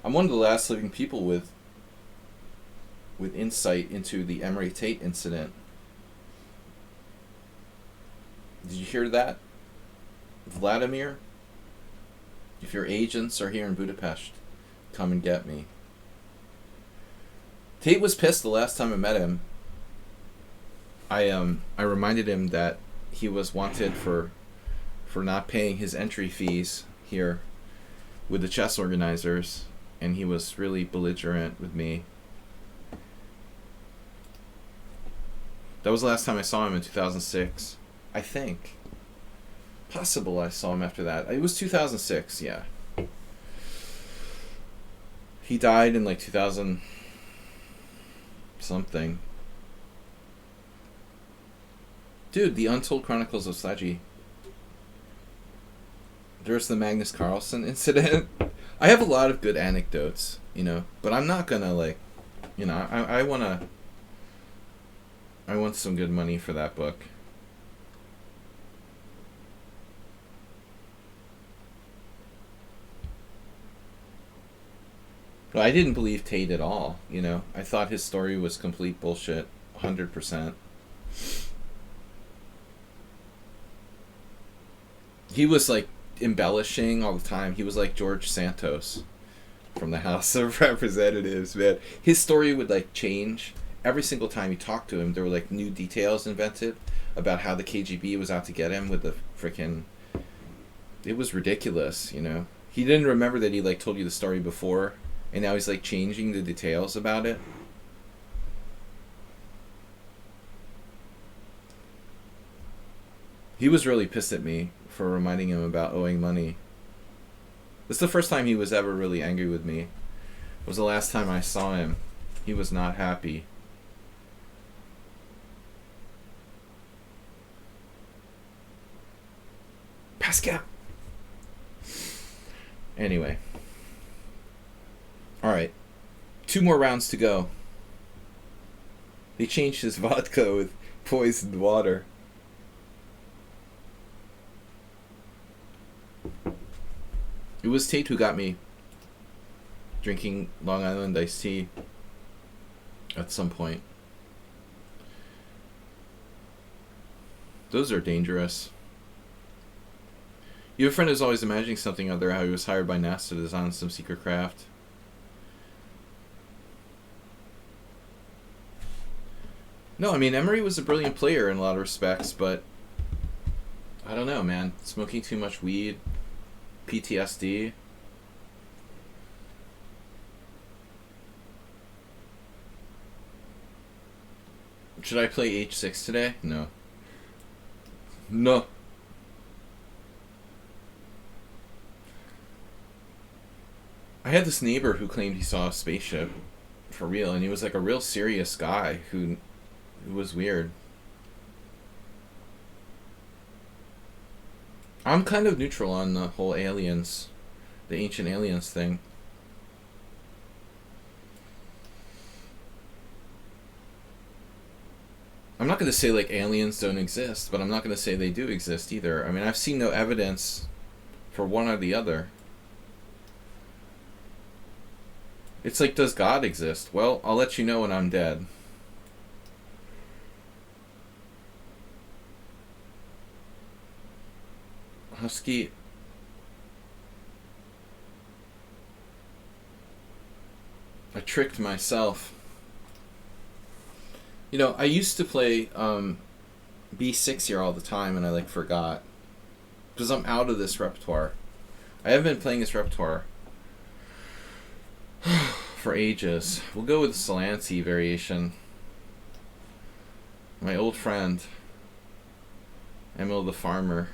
I'm one of the last living people with insight into the Emery Tate incident. Did you hear that? Vladimir? If your agents are here in Budapest, come and get me. Tate was pissed the last time I met him. I reminded him that he was wanted for not paying his entry fees here with the chess organizers, and he was really belligerent with me. That was the last time I saw him, in 2006, I think. Possible I saw him after that. It was 2006, yeah. He died in like 2000 something. Dude, the Untold Chronicles of SLADGIE. There's the Magnus Carlsen incident. I have a lot of good anecdotes, but I'm not gonna like, I want some good money for that book. But I didn't believe Tate at all, I thought his story was complete bullshit, 100%. He was like embellishing all the time. He was like George Santos from the House of Representatives, man. His story would like change every single time you talked to him. There were like new details invented about how the KGB was out to get him with the freaking... It was ridiculous, He didn't remember that he like told you the story before, and now he's like changing the details about it. He was really pissed at me for reminding him about owing money. This is the first time he was ever really angry with me. It was the last time I saw him. He was not happy. Pascal! Anyway. Alright. 2 more rounds to go. They changed his vodka with poisoned water. It was Tate who got me drinking Long Island iced tea at some point. Those are dangerous. You have a friend who's always imagining something out there, how he was hired by NASA to design some secret craft. No, I mean, Emery was a brilliant player in a lot of respects, but I don't know, man. Smoking too much weed, PTSD. Should I play H6 today? No. No. I had this neighbor who claimed he saw a spaceship for real, and he was like a real serious guy who was weird. I'm kind of neutral on the whole aliens, the ancient aliens thing. I'm not going to say like aliens don't exist, but I'm not going to say they do exist either. I mean, I've seen no evidence for one or the other. It's like, does God exist? Well, I'll let you know when I'm dead. Husky. I tricked myself. You know, I used to play B6 here all the time, and I like forgot. Because I'm out of this repertoire. I haven't been playing this repertoire for ages. We'll go with the SLADGIE variation. My old friend, Emil the Farmer.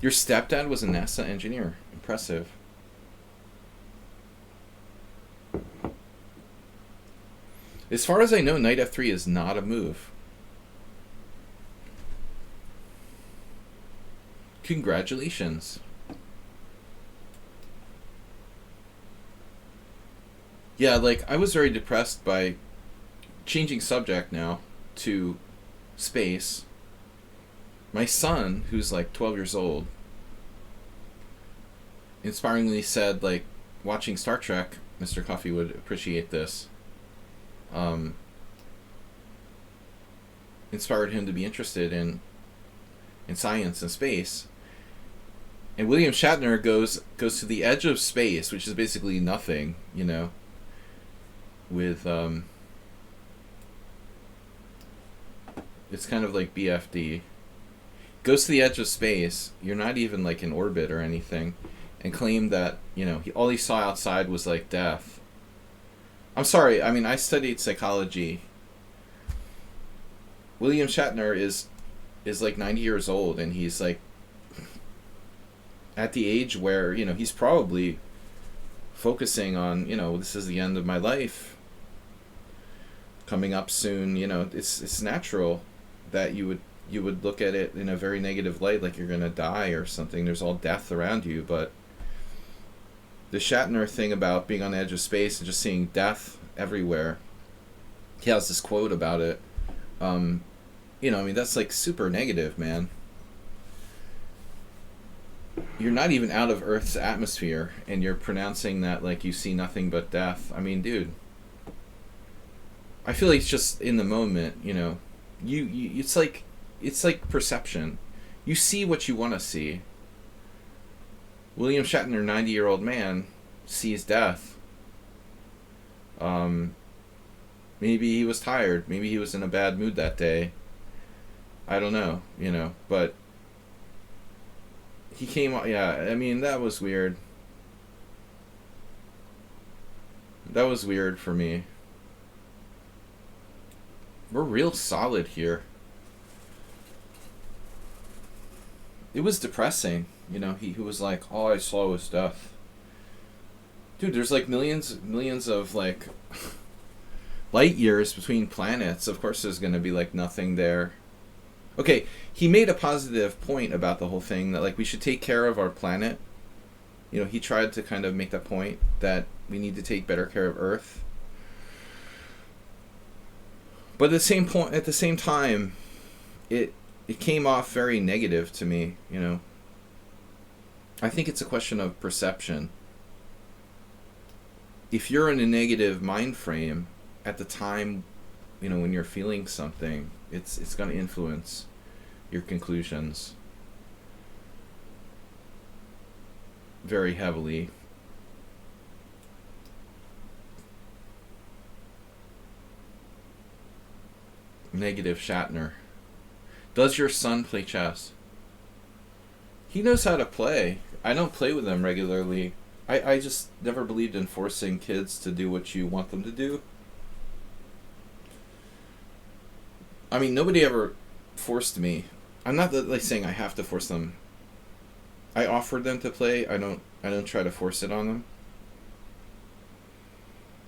Your stepdad was a NASA engineer. Impressive. As far as I know, knight f3 is not a move. Congratulations. Yeah, like, I was very depressed by changing subject now to space. My son, who's like 12 years old, inspiringly said, like, watching Star Trek, Mr. Coffee would appreciate this, inspired him to be interested in science and space. And William Shatner goes to the edge of space, which is basically nothing, you know, with it's kind of like BFD. Goes to the edge of space, you're not even like in orbit or anything, and claimed that, you know, all he saw outside was like death. I'm sorry, I mean, I studied psychology. William Shatner is like 90 years old, and he's like at the age where, you know, he's probably focusing on, you know, this is the end of my life coming up soon. You know, it's natural that you would look at it in a very negative light, like you're gonna die or something. There's all death around you. But the Shatner thing about being on the edge of space and just seeing death everywhere, he has this quote about it. You know, I mean, that's like super negative, man. You're not even out of Earth's atmosphere, and you're pronouncing that like you see nothing but death. I mean, dude, I feel like it's just in the moment, you know. You it's like perception. You see what you want to see. William Shatner, 90-year-old man, sees death. Maybe he was tired. Maybe he was in a bad mood that day. I don't know, you know, but he came out, yeah, I mean, that was weird. That was weird for me. We're real solid here. It was depressing, you know. He was like, all I saw was death. Dude, there's like millions of like light years between planets. Of course there's gonna be like nothing there. Okay, he made a positive point about the whole thing, that like we should take care of our planet, he tried to kind of make that point that we need to take better care of Earth. But at the same time, it came off very negative to me, I think it's a question of perception. If you're in a negative mind frame at the time, when you're feeling something, it's going to influence your conclusions very heavily. Negative Shatner. Does your son play chess? He knows how to play. I don't play with him regularly. I just never believed in forcing kids to do what you want them to do. I mean, nobody ever forced me. I'm not saying I have to force them. I offered them to play. I don't try to force it on them.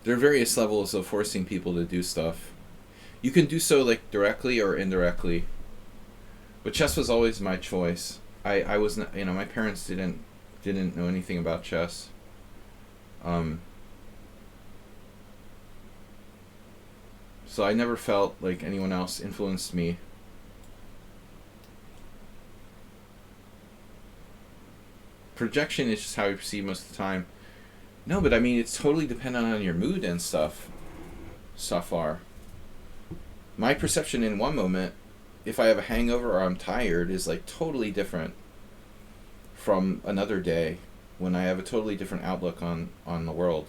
There are various levels of forcing people to do stuff. You can do so directly or indirectly. But chess was always my choice. I was not, my parents didn't know anything about chess. So I never felt like anyone else influenced me. Projection is just how you perceive most of the time. No, but I mean, it's totally dependent on your mood and stuff. So far. My perception in one moment, if I have a hangover or I'm tired, is totally different from another day when I have a totally different outlook on the world.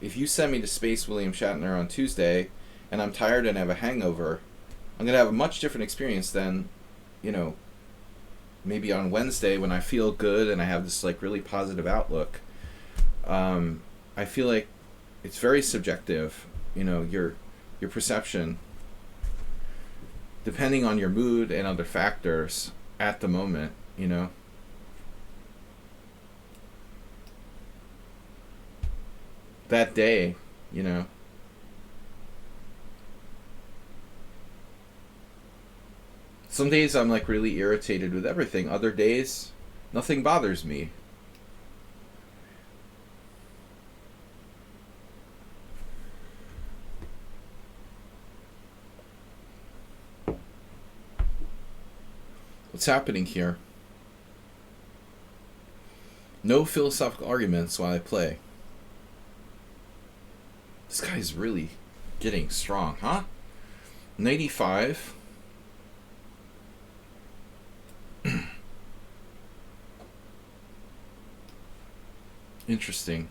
If you send me to Space William Shatner on Tuesday and I'm tired and have a hangover, I'm going to have a much different experience than, maybe on Wednesday when I feel good and I have this really positive outlook. I feel like it's very subjective, your perception, depending on your mood and other factors at the moment, that day, Some days I'm really irritated with everything. Other days, nothing bothers me. What's happening here? No philosophical arguments while I play. This guy's really getting strong, huh? 95. Interesting.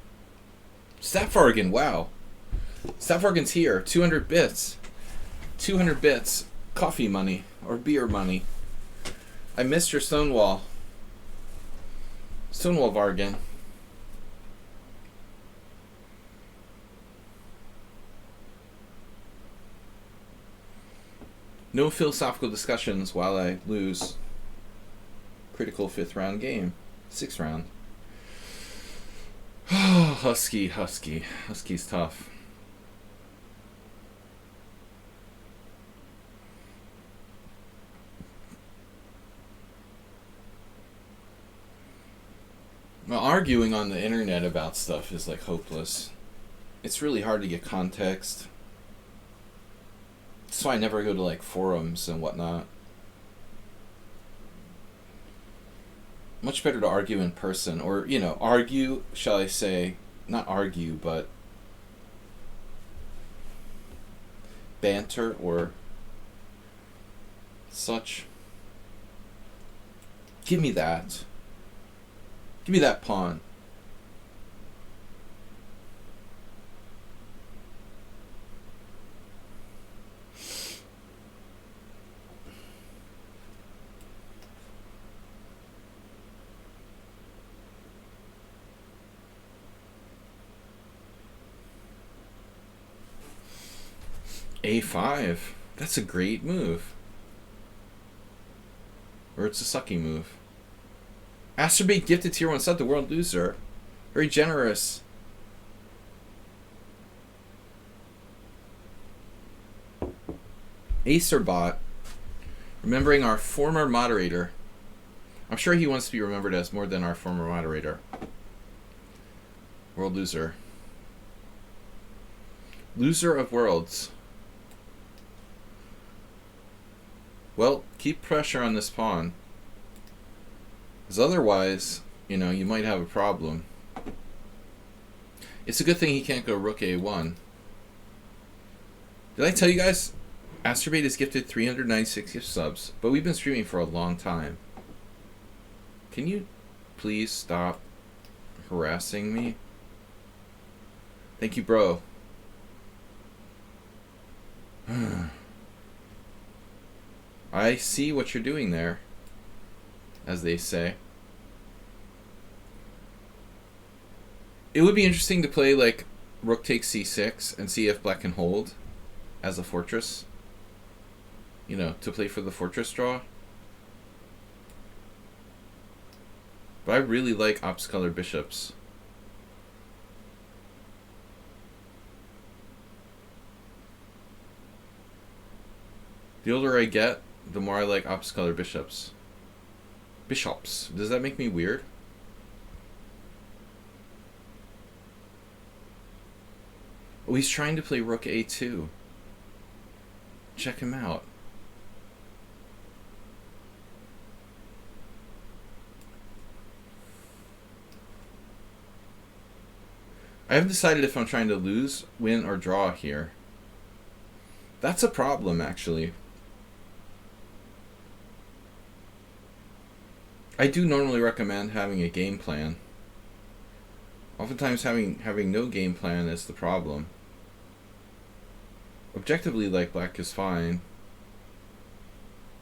Staffvargan, wow. Staffvargan's here. 200 bits. 200 bits. Coffee money. Or beer money. I missed your Stonewall. Stonewall Vargan. No philosophical discussions while I lose. Critical 5th round game. 6th round. Husky. Husky's tough. Well, arguing on the internet about stuff is hopeless. It's really hard to get context. That's why I never go to forums and whatnot. Much better to argue in person, or argue, shall I say, not argue, but banter or such. Give me that. Give me that pawn. A5. That's a great move. Or it's a sucky move. Asterbait gifted tier 1 sub to World Loser. Very generous. Acerbot. Remembering our former moderator. I'm sure he wants to be remembered as more than our former moderator. World loser. Loser of worlds. Well, keep pressure on this pawn. Because otherwise, you know, you might have a problem. It's a good thing he can't go rook a1. Did I tell you guys? Astrobate is gifted 396 gift subs, but we've been streaming for a long time. Can you please stop harassing me? Thank you, bro. I see what you're doing there, as they say. It would be interesting to play like rook takes c6 and see if black can hold as a fortress. You know, to play for the fortress draw. But I really like ops-colored bishops. The older I get, the more I like ops-colored bishops. Bishops. Does that make me weird? Oh, he's trying to play rook a2. Check him out. I haven't decided if I'm trying to lose, win, or draw here. That's a problem, actually. I do normally recommend having a game plan. Oftentimes having no game plan is the problem. Objectively, like, black is fine.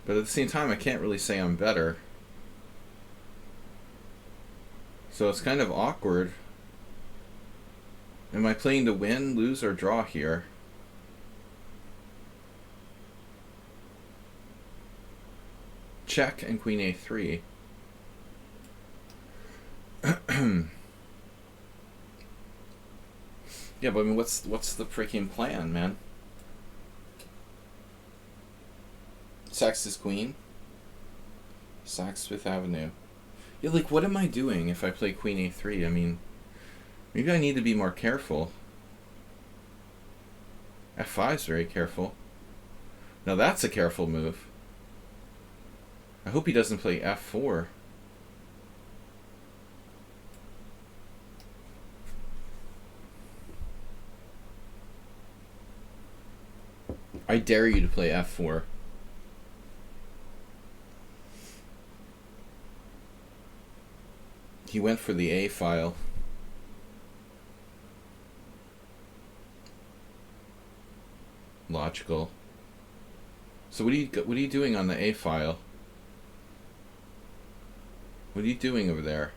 But at the same time, I can't really say I'm better. So it's kind of awkward. Am I playing to win, lose, or draw here? Check and queen a3. Yeah, but I mean, what's the freaking plan, man? Sacks his queen. Sacks Fifth Avenue. Yeah, like, what am I doing if I play queen a3? I mean, maybe I need to be more careful. f5 is very careful. Now that's a careful move. I hope he doesn't play f4. I dare you to play f4. He went for the A file. Logical. So what are you doing on the A file? What are you doing over there?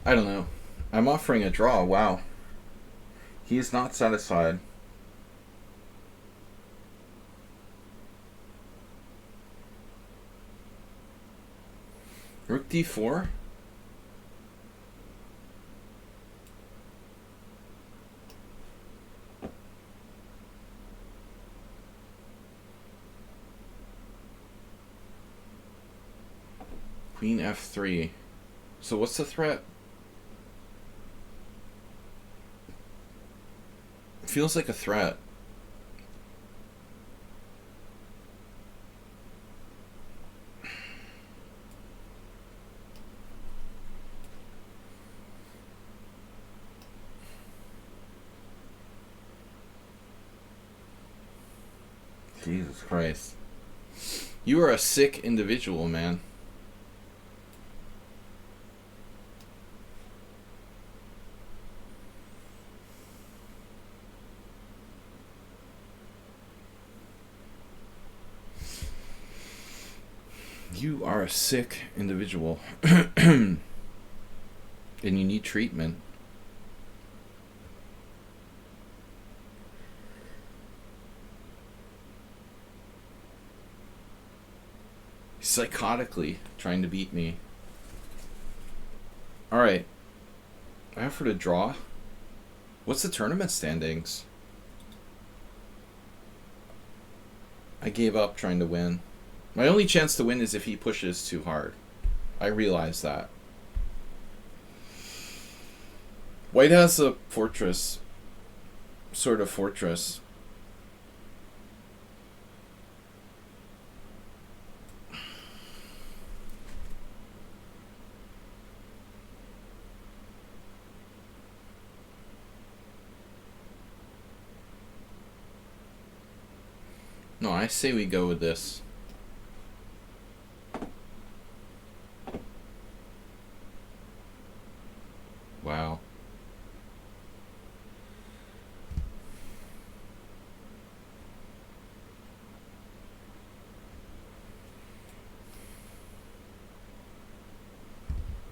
I don't know. I'm offering a draw. Wow. He is not satisfied. Rook d4? Queen f3. So what's the threat? Feels like a threat. Jesus Christ. You are a sick individual, man. You are a sick individual. And you need treatment. psychotically trying to beat me. Alright. I offered a draw. What's the tournament standings? I gave up trying to win. My only chance to win is if he pushes too hard. I realize that. White has a fortress. Sort of fortress. No, I say we go with this. Wow.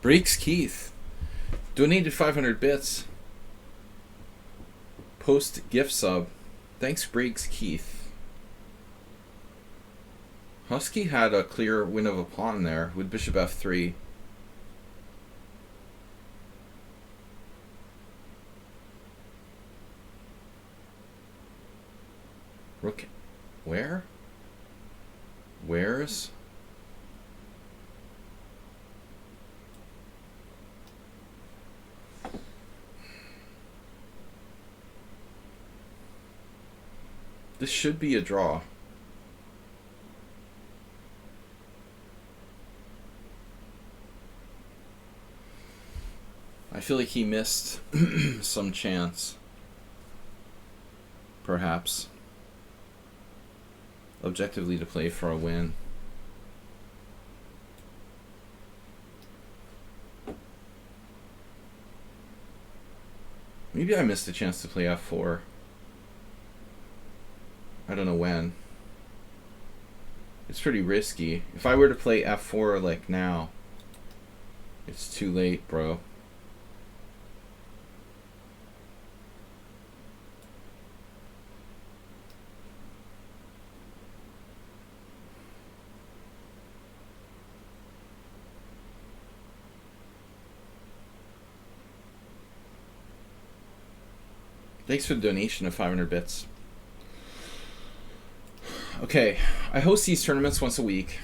Breaks Keith. Donated 500 bits. Post gift sub. Thanks, Breaks Keith. Husky had a clear win of a pawn there with bishop f3. Rook. Where? Where's? This should be a draw. I feel like he missed some chance. Perhaps. Objectively to play for a win. Maybe I missed a chance to play f4. I don't know when. It's pretty risky. If I were to play f4 like now, it's too late, bro. Thanks for the donation of 500 bits. Okay, I host these tournaments once a week.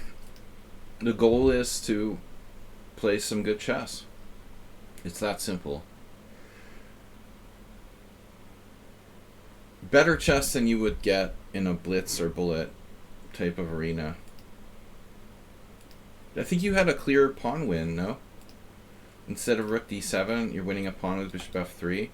The goal is to play some good chess. It's that simple. Better chess than you would get in a blitz or bullet type of arena. I think you had a clear pawn win, no? Instead of rook d7, you're winning a pawn with bishop f3.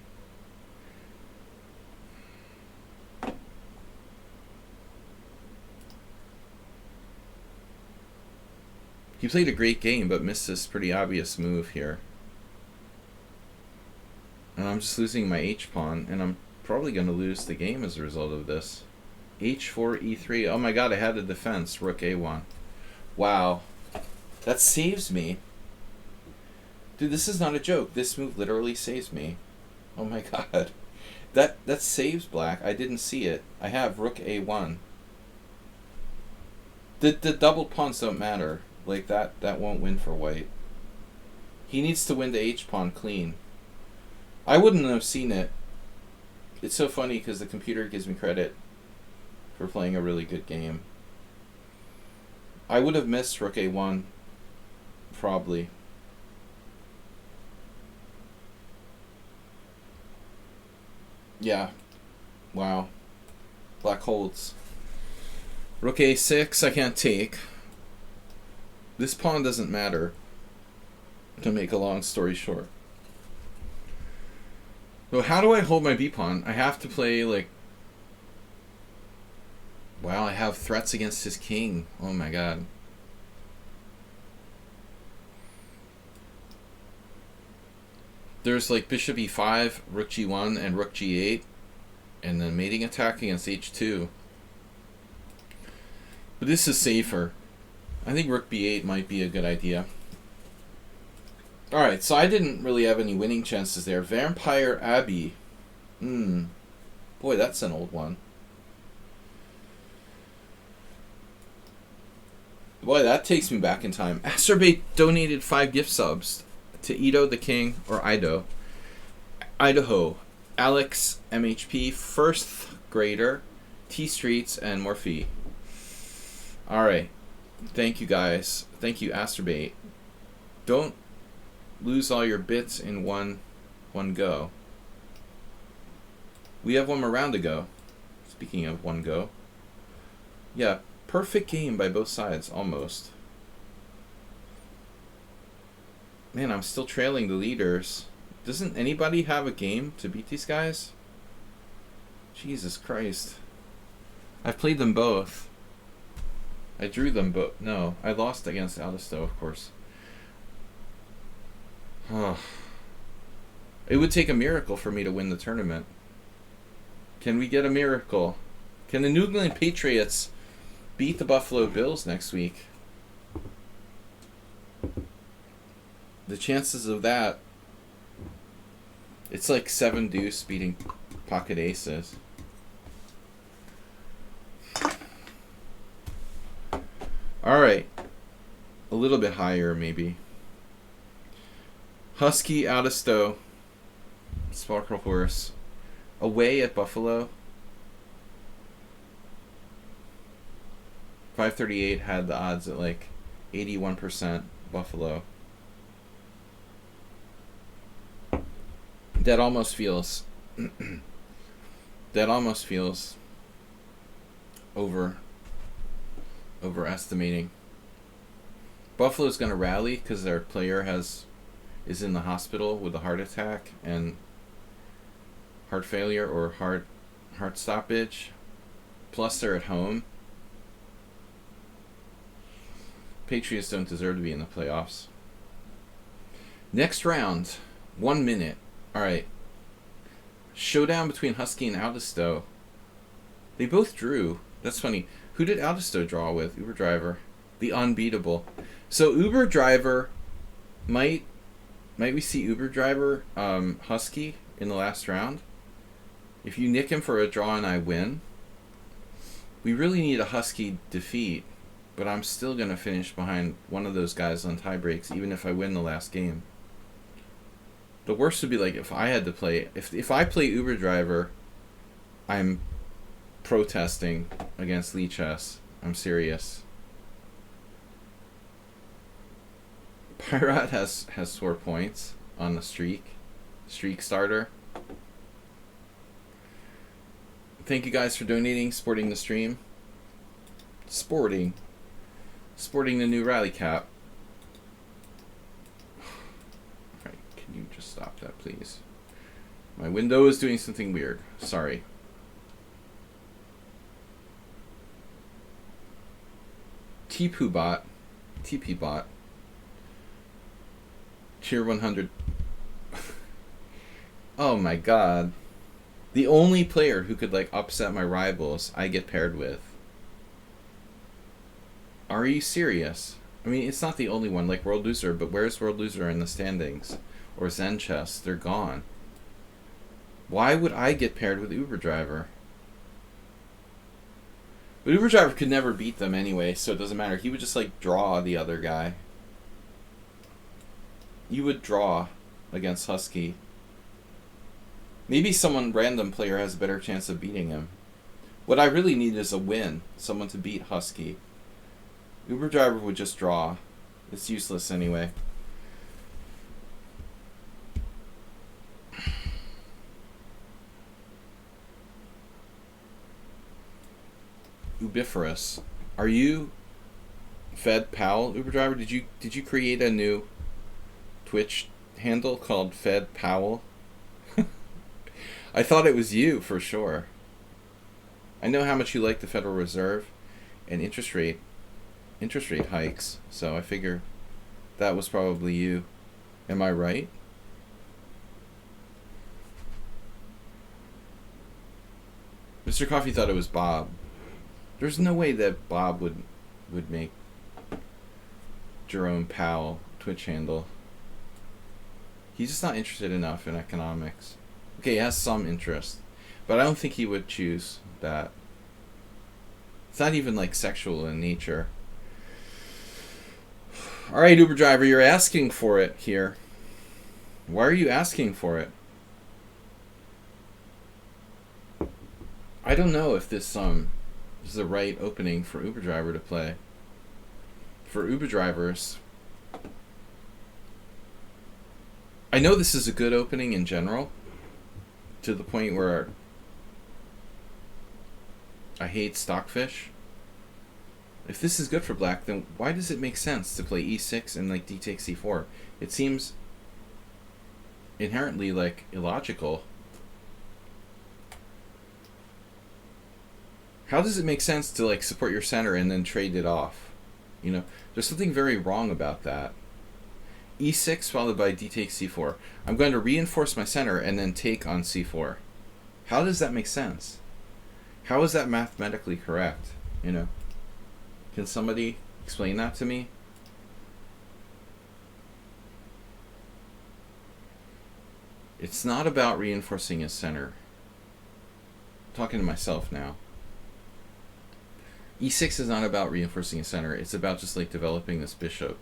He played a great game, but missed this pretty obvious move here. And I'm just losing my h-pawn, and I'm probably going to lose the game as a result of this. h4, e3. Oh my god, I had a defense. Rook a1. Wow. That saves me. Dude, this is not a joke. This move literally saves me. Oh my god. That saves black. I didn't see it. I have rook a1. The double pawns don't matter. Like, that won't win for white. He needs to win the h-pawn clean. I wouldn't have seen it. It's so funny because the computer gives me credit for playing a really good game. I would have missed rook a1. Probably. Yeah. Wow. Black holds. Rook a6, I can't take. This pawn doesn't matter, to make a long story short. So how do I hold my b-pawn? I have to play, like... Wow, I have threats against his king. Oh my god. There's like bishop e5, rook g1, and rook g8. And then mating attack against h2. But this is safer. I think rook b8 might be a good idea. Alright, so I didn't really have any winning chances there. Vampire Abbey. Boy, that's an old one. Boy, that takes me back in time. Asterbate donated 5 gift subs to Ito the King, or Idaho, Alex MHP, First Grader, T Streets, and Morphe. Alright. Thank you guys. Thank you, Asterbate. Don't lose all your bits in one go. We have one more round to go. Speaking of one go. Yeah, perfect game by both sides, almost. Man, I'm still trailing the leaders. Doesn't anybody have a game to beat these guys? Jesus Christ. I've played them both. I drew them both. No, I lost against Aldisto, of course. It would take a miracle for me to win the tournament. Can we get a miracle? Can the New England Patriots beat the Buffalo Bills next week? The chances of that, it's like 7 deuce beating pocket aces. Alright. A little bit higher, maybe. Husky Aldisto. Sparkle Horse. Away at Buffalo. 538 had the odds at like 81% Buffalo. That almost feels overestimating. Buffalo's going to rally because their player is in the hospital with a heart attack and heart failure or heart stoppage. Plus they're at home. Patriots don't deserve to be in the playoffs. Next round, 1 minute. Alright. Showdown between Husky and Aldisto. They both drew. That's funny. Who did Aldisto draw with? Uber Driver. The unbeatable. So Uber Driver might we see Uber Driver Husky in the last round? If you nick him for a draw and I win, we really need a Husky defeat, but I'm still going to finish behind one of those guys on tie breaks even if I win the last game. The worst would be like if I had to play, if I play Uber Driver, I'm protesting against Lichess. I'm serious. Pyrat has 4 points on the streak starter. Thank you guys for donating, supporting the stream. Sporting the new rally cap. Alright, can you just stop that, please? My window is doing something weird. Sorry. TP bot. Tier 100. Oh my god. The only player who could like upset my rivals I get paired with. Are you serious? I mean, it's not the only one, like World Loser, but where's World Loser in the standings? Or Zen Chess? They're gone. Why would I get paired with Uber Driver? But Uber Driver could never beat them anyway, so it doesn't matter. He would just like draw the other guy. You would draw against Husky. Maybe someone random player has a better chance of beating him. What I really need is a win. Someone to beat Husky. Uber Driver would just draw. It's useless anyway. Ubiferous. Are you Fed Powell, Uber Driver? Did you create a new Twitch handle called Fed Powell? I thought it was you for sure. I know how much you like the Federal Reserve and interest rate hikes, so I figure that was probably you. Am I right? Mr. Coffee thought it was Bob. There's no way that Bob would make Jerome Powell Twitch handle. He's just not interested enough in economics. Okay, he has some interest, but I don't think he would choose that. It's not even like sexual in nature. All right, Uber driver, you're asking for it here. Why are you asking for it? I don't know if this is the right opening for Uber driver to play. For Uber drivers, I know this is a good opening in general, to the point where I hate stockfish. If this is good for black, then why does it make sense to play e6 and like d takes c4? It seems inherently like illogical. How does it make sense to like support your center and then trade it off? You know, there's something very wrong about that. e6 followed by d takes c4. I'm going to reinforce my center and then take on c4. How does that make sense? How is that mathematically correct? You know, can somebody explain that to me? It's not about reinforcing his center. I'm talking to myself now. e6 is not about reinforcing his center. It's about just like developing this bishop.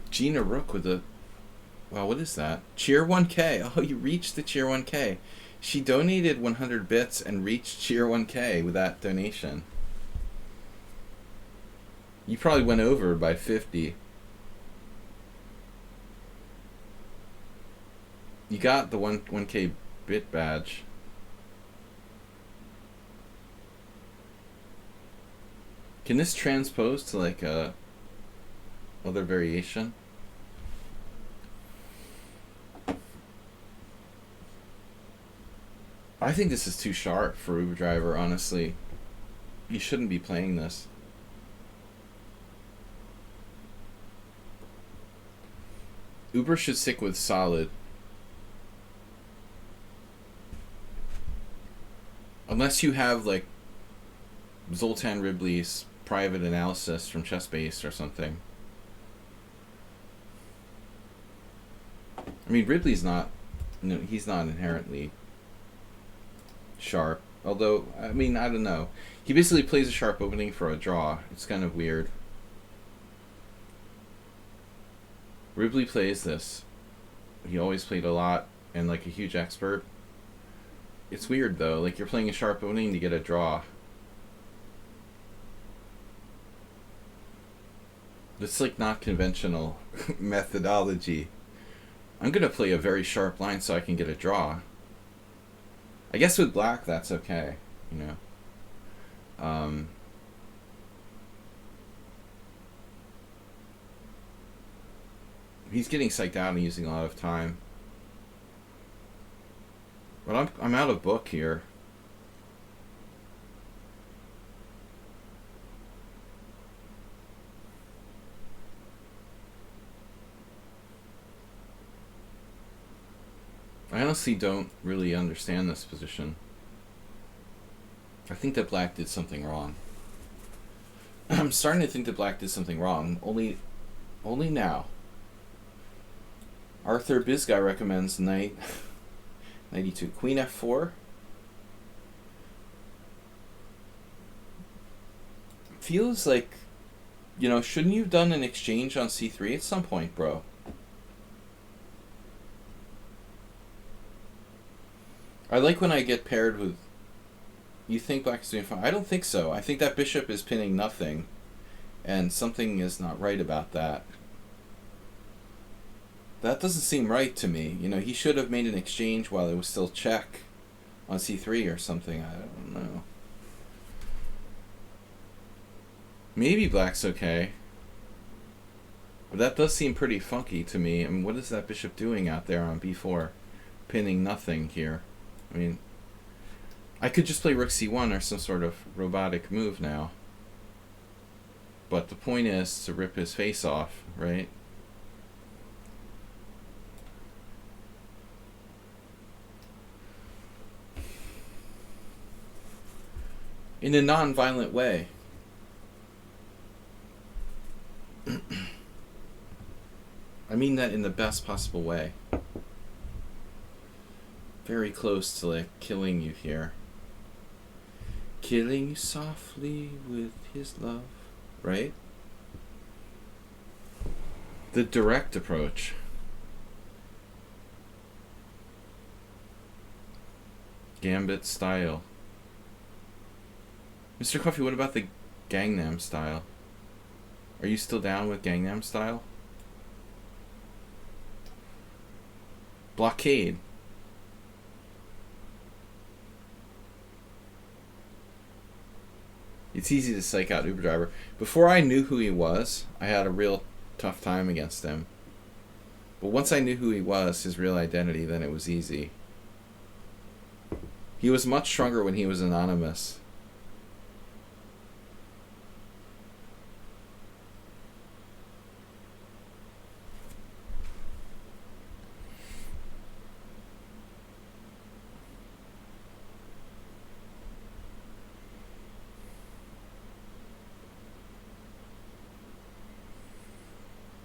Gina Rook with a... Wow, what is that? Cheer 1K. Oh, you reached the Cheer 1K. She donated 100 bits and reached Cheer 1K with that donation. You probably went over by 50. You got the 1K bit badge. Can this transpose to like a other variation? I think this is too sharp for Uber driver, honestly. You shouldn't be playing this. Uber should stick with solid. Unless you have like Zoltan Ribley's private analysis from ChessBase or something. I mean, Ribley's not, you know, he's not inherently sharp. Although, I mean, I don't know. He basically plays a sharp opening for a draw. It's kind of weird. Ribley plays this. He always played a lot and like a huge expert. It's weird though. Like you're playing a sharp opening to get a draw. It's like not conventional methodology. I'm gonna play a very sharp line so I can get a draw. I guess with black that's okay, you know. He's getting psyched out and using a lot of time. But I'm out of book here. I honestly don't really understand this position. I think that black did something wrong. I'm starting to think that black did something wrong. Only now. Arthur Bisguy recommends knight 92. Queen f4. Feels like, you know, shouldn't you have done an exchange on c3 at some point, bro? I like when I get paired with... You think black is doing fine? I don't think so. I think that bishop is pinning nothing. And something is not right about that. That doesn't seem right to me. You know, he should have made an exchange while it was still check on c3 or something. I don't know. Maybe black's okay. But that does seem pretty funky to me. I mean, what is that bishop doing out there on b4? Pinning nothing here. I mean, I could just play rook c1 or some sort of robotic move now. But the point is to rip his face off, right? In a non-violent way. I mean that in the best possible way. Very close to like killing you here. Killing you softly with his love, right? The direct approach. Gambit style. Mr. Coffee, what about the Gangnam style? Are you still down with Gangnam style? Blockade. It's easy to psych out Uber driver. Before I knew who he was, I had a real tough time against him. But once I knew who he was, his real identity, then it was easy. He was much stronger when he was anonymous.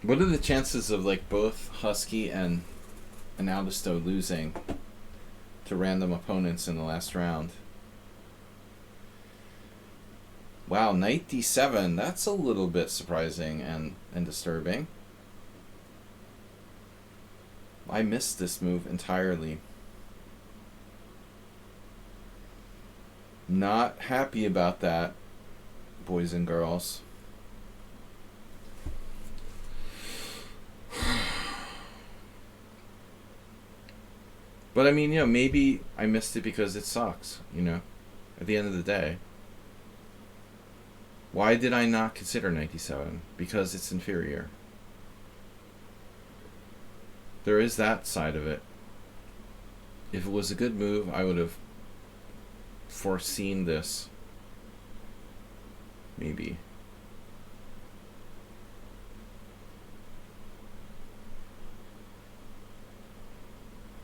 What are the chances of like both Husky and Aldisto losing to random opponents in the last round? Wow, knight d7. That's a little bit surprising and disturbing. I missed this move entirely. Not happy about that, boys and girls. But I mean, you know, maybe I missed it because it sucks, you know, at the end of the day. Why did I not consider 97? Because it's inferior. There is that side of it. If it was a good move, I would have foreseen this. Maybe.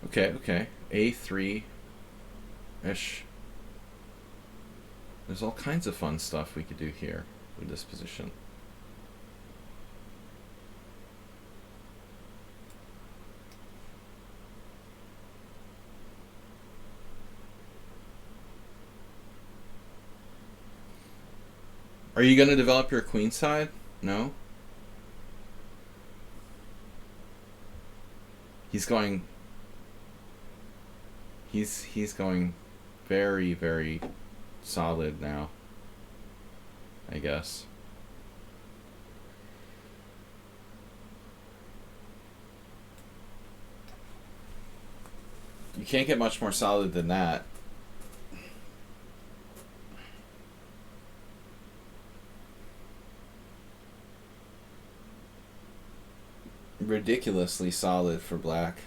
Okay. A3-ish. There's all kinds of fun stuff we could do here with this position. Are you going to develop your queen side? No? He's going very, very solid now, I guess. You can't get much more solid than that. Ridiculously solid for black.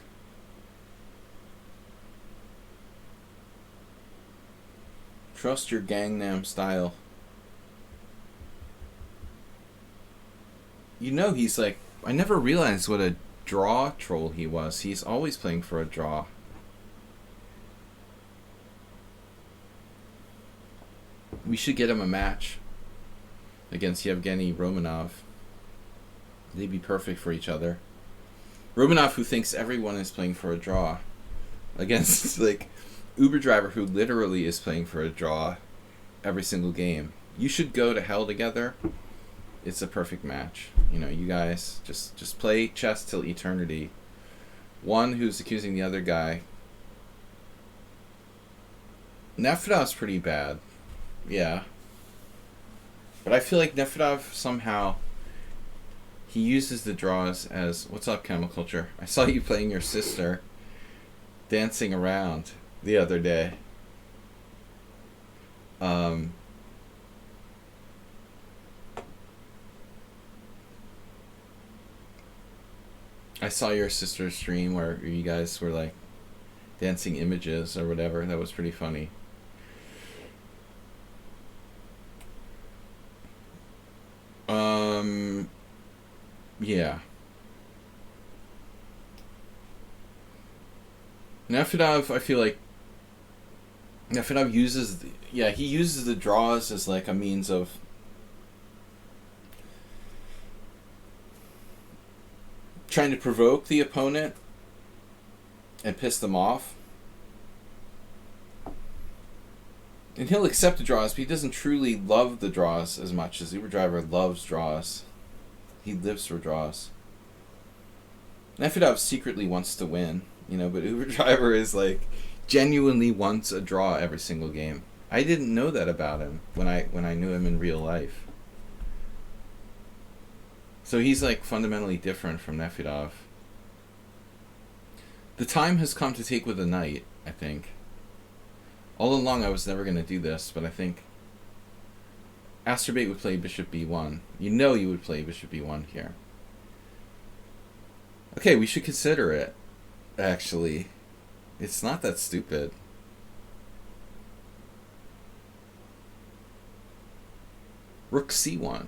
Trust your Gangnam style. You know, he's like, I never realized what a draw troll he was. He's always playing for a draw. We should get him a match against Yevgeny Romanov. They'd be perfect for each other. Romanov, who thinks everyone is playing for a draw, against like Uber driver, who literally is playing for a draw every single game. You should go to hell together. It's a perfect match. You know, you guys just play chess till eternity. One who's accusing the other guy. Nefedov's pretty bad. Yeah. But I feel like Nefedov somehow, he uses the draws as, what's up, Chemical Culture? I saw you playing your sister dancing around the other day. I saw your sister's stream where you guys were like dancing images or whatever. That was pretty funny. Yeah. Nefedov, I feel like Nefedov uses, he uses the draws as like a means of trying to provoke the opponent and piss them off. And he'll accept the draws, but he doesn't truly love the draws as much as Uber Driver loves draws. He lives for draws. Nefedov secretly wants to win, you know, but Uber Driver is like genuinely wants a draw every single game. I didn't know that about him when I knew him in real life. So he's like fundamentally different from Nefedov. The time has come to take with the knight, I think. All along I was never going to do this, but I think Asterbait would play bishop b1. You know you would play bishop b1 here. Okay, we should consider it, actually. It's not that stupid. Rook c1.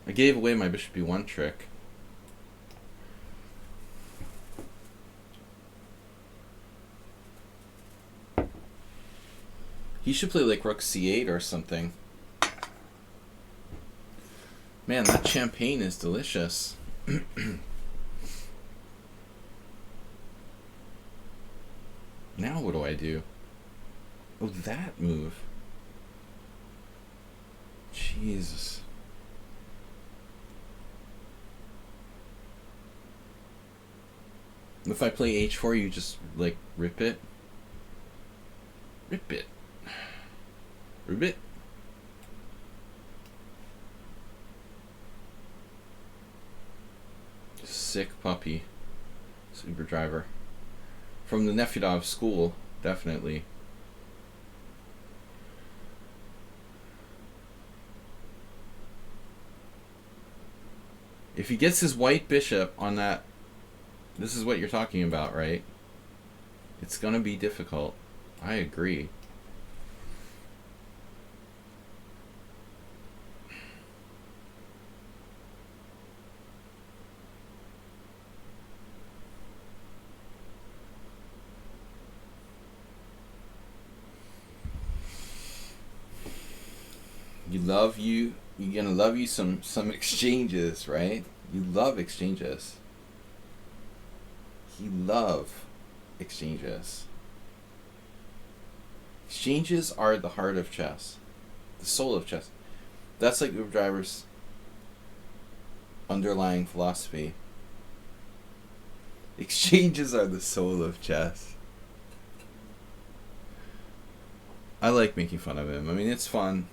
I gave away my bishop b1 trick. He should play like rook c8 or something. Man, that champagne is delicious. Now what do I do? Oh, that move. Jesus. If I play h4, you just, like, rip it? Rip it. Rip it. Sick puppy. Super driver. From the Nefedov school, definitely. If he gets his white bishop on that, this is what you're talking about, right? It's gonna be difficult. I agree. You're gonna love you some exchanges, right? You love exchanges. You love exchanges. Exchanges are the heart of chess, the soul of chess. That's like Uber Driver's underlying philosophy. Exchanges are the soul of chess. I like making fun of him. I mean, it's fun,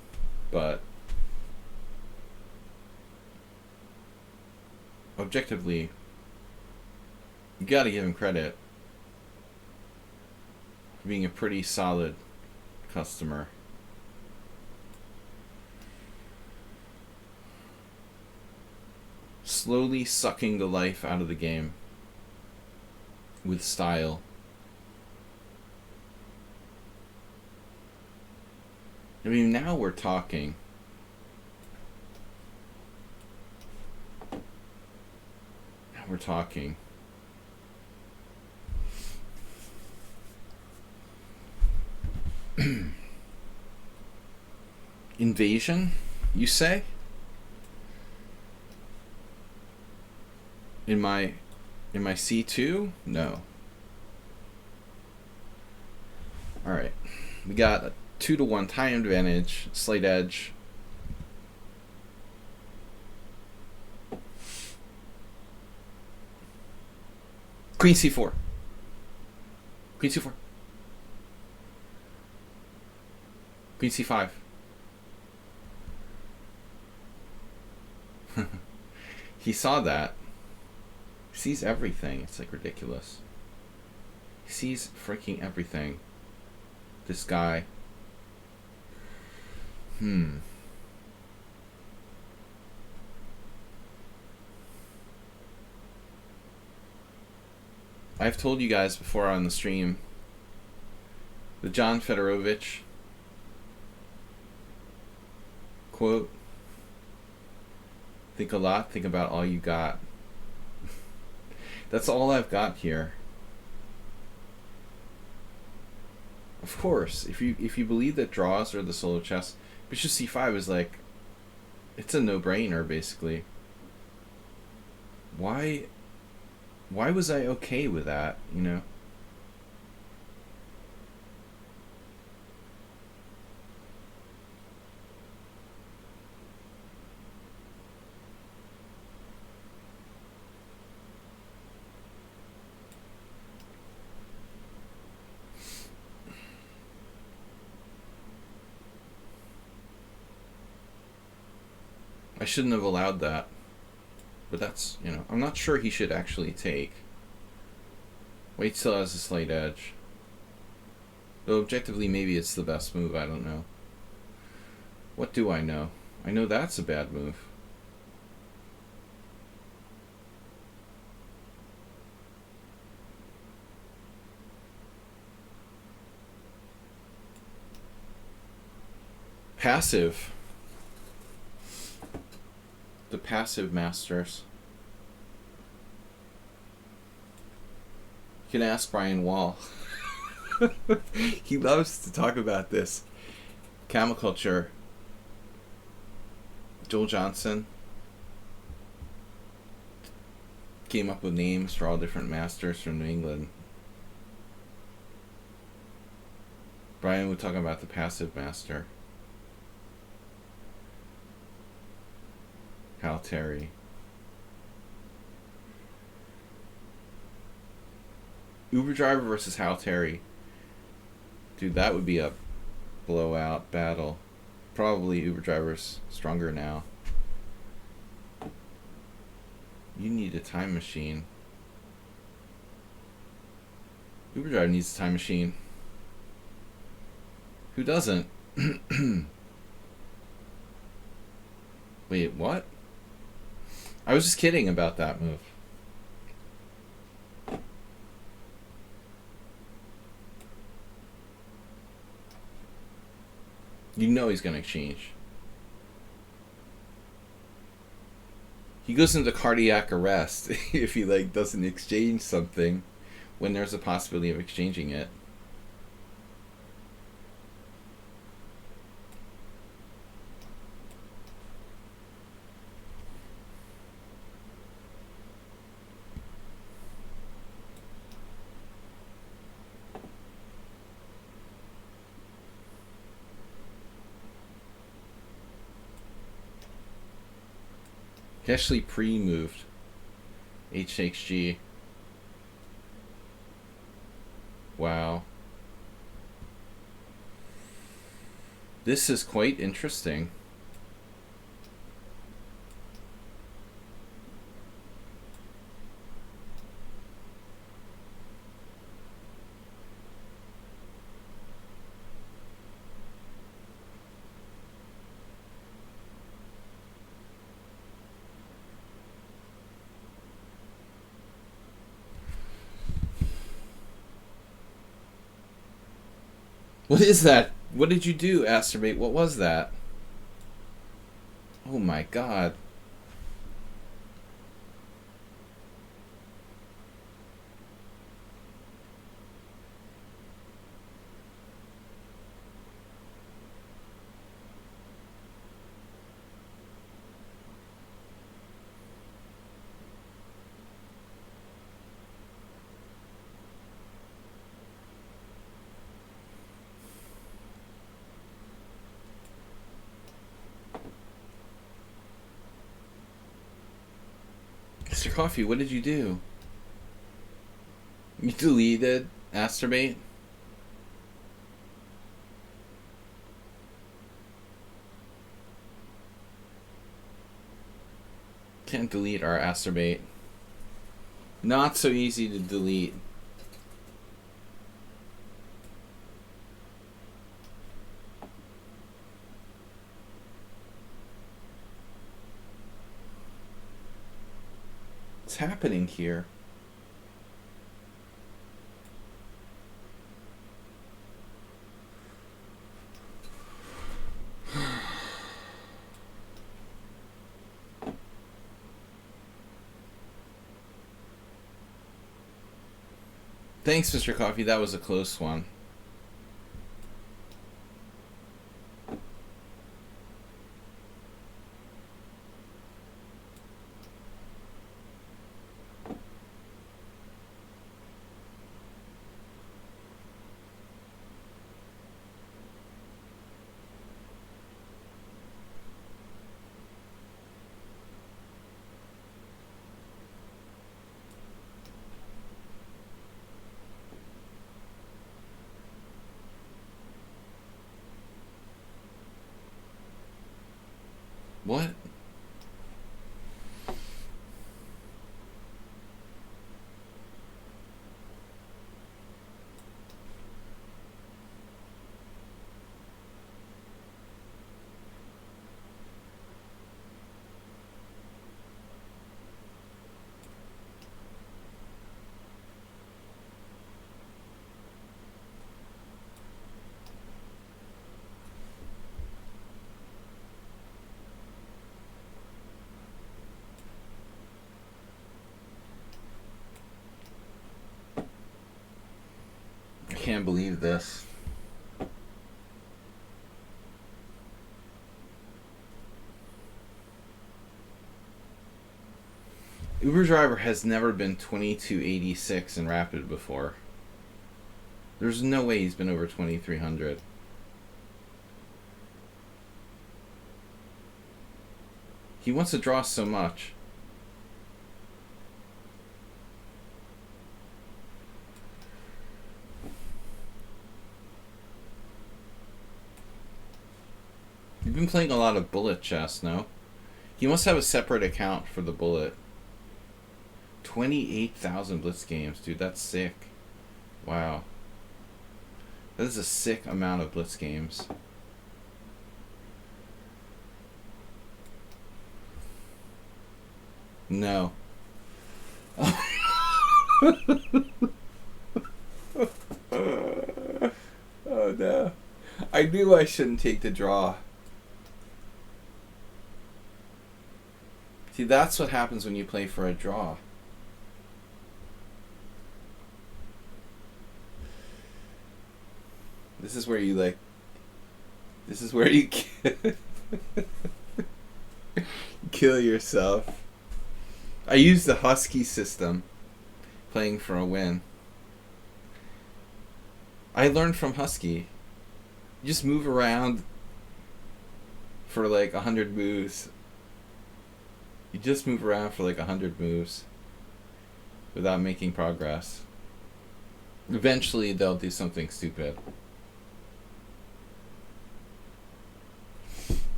but objectively, you gotta give him credit for being a pretty solid customer. Slowly sucking the life out of the game with style. I mean, now we're talking. Now we're talking. Invasion, you say? In my C2? No. Alright. We got a 2-to-1 time advantage, slight edge. Queen C4. Queen C4. Queen C5. He saw that. He sees everything. It's like ridiculous. He sees freaking everything. This guy. I've told you guys before on the stream, the John Fedorovich quote, think a lot, think about all you got. That's all I've got here. Of course, if you believe that draws are the soul of chess, bishop c5 is like, it's a no-brainer basically. Why was I okay with that, you know? I shouldn't have allowed that. But that's, you know, I'm not sure he should actually take. Wait till has a slight edge. Though objectively, maybe it's the best move, I don't know. What do I know? I know that's a bad move. Passive. The passive masters. You can ask Brian Wall. He loves to talk about this. Camel culture. Joel Johnson came up with names for all different masters from New England. Brian would talk about the passive master. Hal Terry. Uber Driver versus Hal Terry. Dude, that would be a blowout battle. Probably Uber Driver's stronger now. You need a time machine. Uber Driver needs a time machine. Who doesn't? Wait, what? I was just kidding about that move. You know he's going to exchange. He goes into cardiac arrest if he doesn't exchange something when there's a possibility of exchanging it. He actually pre-moved. H takes G. Wow. This is quite interesting. What is that? What did you do, Asterbate? What was that? Oh my god. Mr. Coffee, what did you do? You deleted Asterbate? Can't delete our Asterbate. Not so easy to delete. What's happening here? Thanks, Mr. Coffee. That was a close one. What? I can't believe this. Uber Driver has never been 2286 in Rapid before. There's no way he's been over 2300. He wants to draw so much. You've been playing a lot of bullet chess, no? He must have a separate account for the bullet. 28,000 blitz games, dude. That's sick. Wow. That is a sick amount of blitz games. No. Oh no. I knew I shouldn't take the draw. See, that's what happens when you play for a draw. This is where you like. This is where you kill yourself. I use the Husky system, playing for a win. I learned from Husky. You just move around for like 100 moves. You just move around for like 100 moves without making progress. Eventually, they'll do something stupid.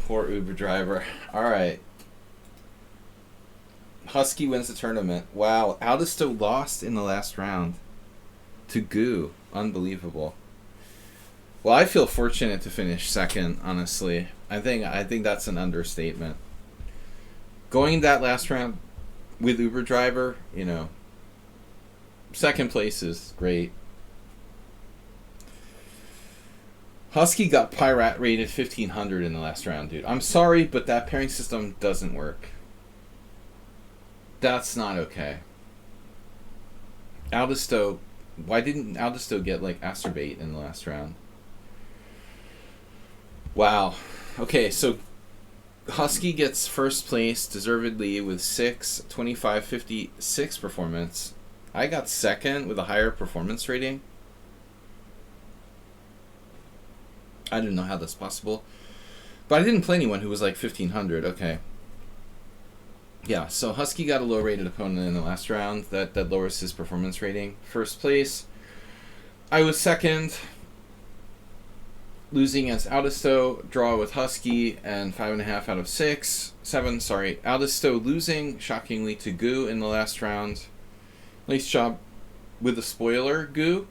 Poor Uber Driver. Alright. Husky wins the tournament. Wow. Aldisto lost in the last round to Goo. Unbelievable. Well, I feel fortunate to finish second, honestly. I think that's an understatement. Going that last round with Uber Driver, you know, second place is great. Husky got Pirate rated 1500 in the last round, dude. I'm sorry, but that pairing system doesn't work. That's not okay. Aldisto, why didn't Aldisto get like Astrobate in the last round? Wow. Okay, so Husky gets first place deservedly with 2556 performance. I got second with a higher performance rating. I didn't know how that's possible. But I didn't play anyone who was like 1500. Okay. Yeah, so Husky got a low rated opponent in the last round. That lowers his performance rating. First place. I was second, losing against Aldisto, draw with Husky, and 5.5 out of 7. Sorry, Aldisto losing shockingly to Goo in the last round. Nice job with the spoiler, Goo.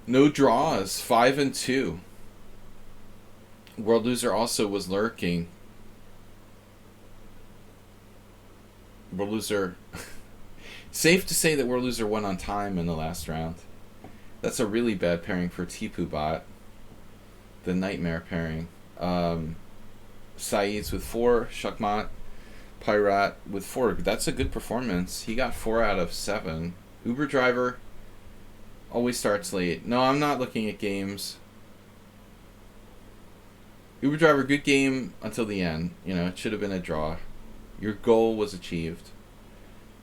No draws, 5 and 2. World Loser also was lurking. World Loser. Safe to say that World Loser won on time in the last round. That's a really bad pairing for Tipu Bot. The nightmare pairing. Saeed's with 4. Shakmat. Pirate with 4. That's a good performance. He got 4 out of 7. Uber Driver always starts late. No, I'm not looking at games. Uber Driver, good game until the end. You know, it should have been a draw. Your goal was achieved.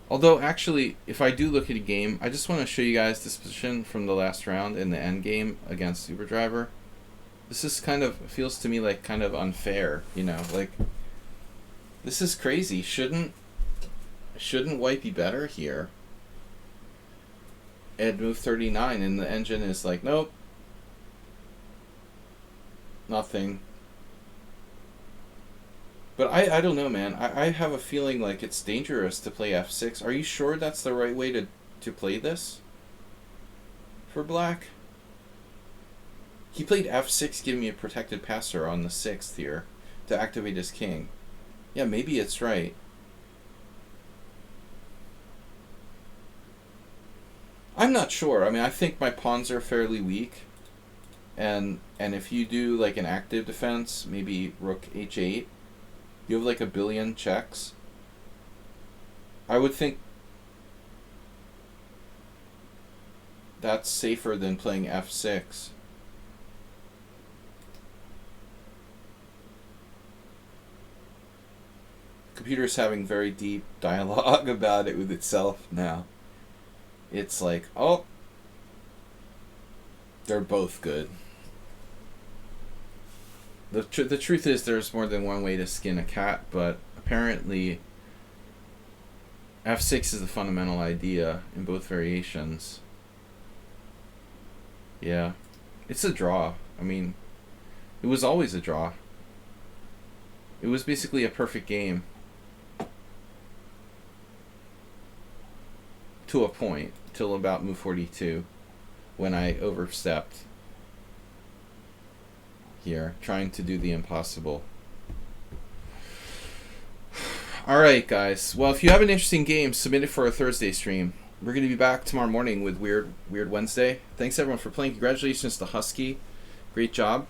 Although, actually, if I do look at a game, I just want to show you guys this position from the last round in the end game against Uber Driver. This is kind of, feels to me like kind of unfair, you know, like, this is crazy. Shouldn't white be better here? Ed move 39, and the engine is like, nope. Nothing. But I don't know, man. I have a feeling like it's dangerous to play f6. Are you sure that's the right way to play this? For black? He played f6, giving me a protected passer on the 6th here to activate his king. Yeah, maybe it's right. I'm not sure. I mean, I think my pawns are fairly weak. And if you do like an active defense, maybe rook h8, you have like a billion checks. I would think that's safer than playing f6. Computer's having very deep dialogue about it with itself now. It's like, oh, they're both good. The truth is there's more than one way to skin a cat, but apparently f6 is the fundamental idea in both variations. Yeah, it's a draw. I mean, it was always a draw. It was basically a perfect game. To a point, till about move 42, when I overstepped here, trying to do the impossible. Alright, guys. Well, if you have an interesting game, submit it for a Thursday stream. We're going to be back tomorrow morning with Weird Wednesday. Thanks, everyone, for playing. Congratulations to Husky. Great job.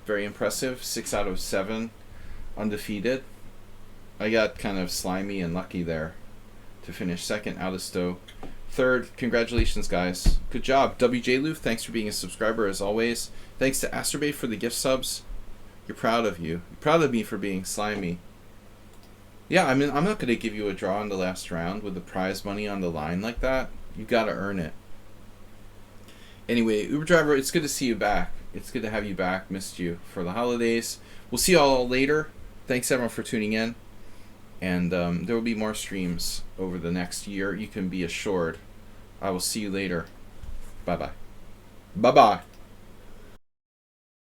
Very impressive. 6 out of 7. Undefeated. I got kind of slimy and lucky there to finish second. Out of Stowe. Third, congratulations, guys. Good job. WJ Loof, thanks for being a subscriber as always. Thanks to Asterbate for the gift subs. You're proud of you. You're proud of me for being slimy. Yeah, I mean, I'm not going to give you a draw in the last round with the prize money on the line like that. You got to earn it. Anyway, Uber Driver, it's good to see you back. It's good to have you back. Missed you for the holidays. We'll see you all later. Thanks, everyone, for tuning in. And there will be more streams over the next year. You can be assured. I will see you later. Bye-bye. Bye-bye.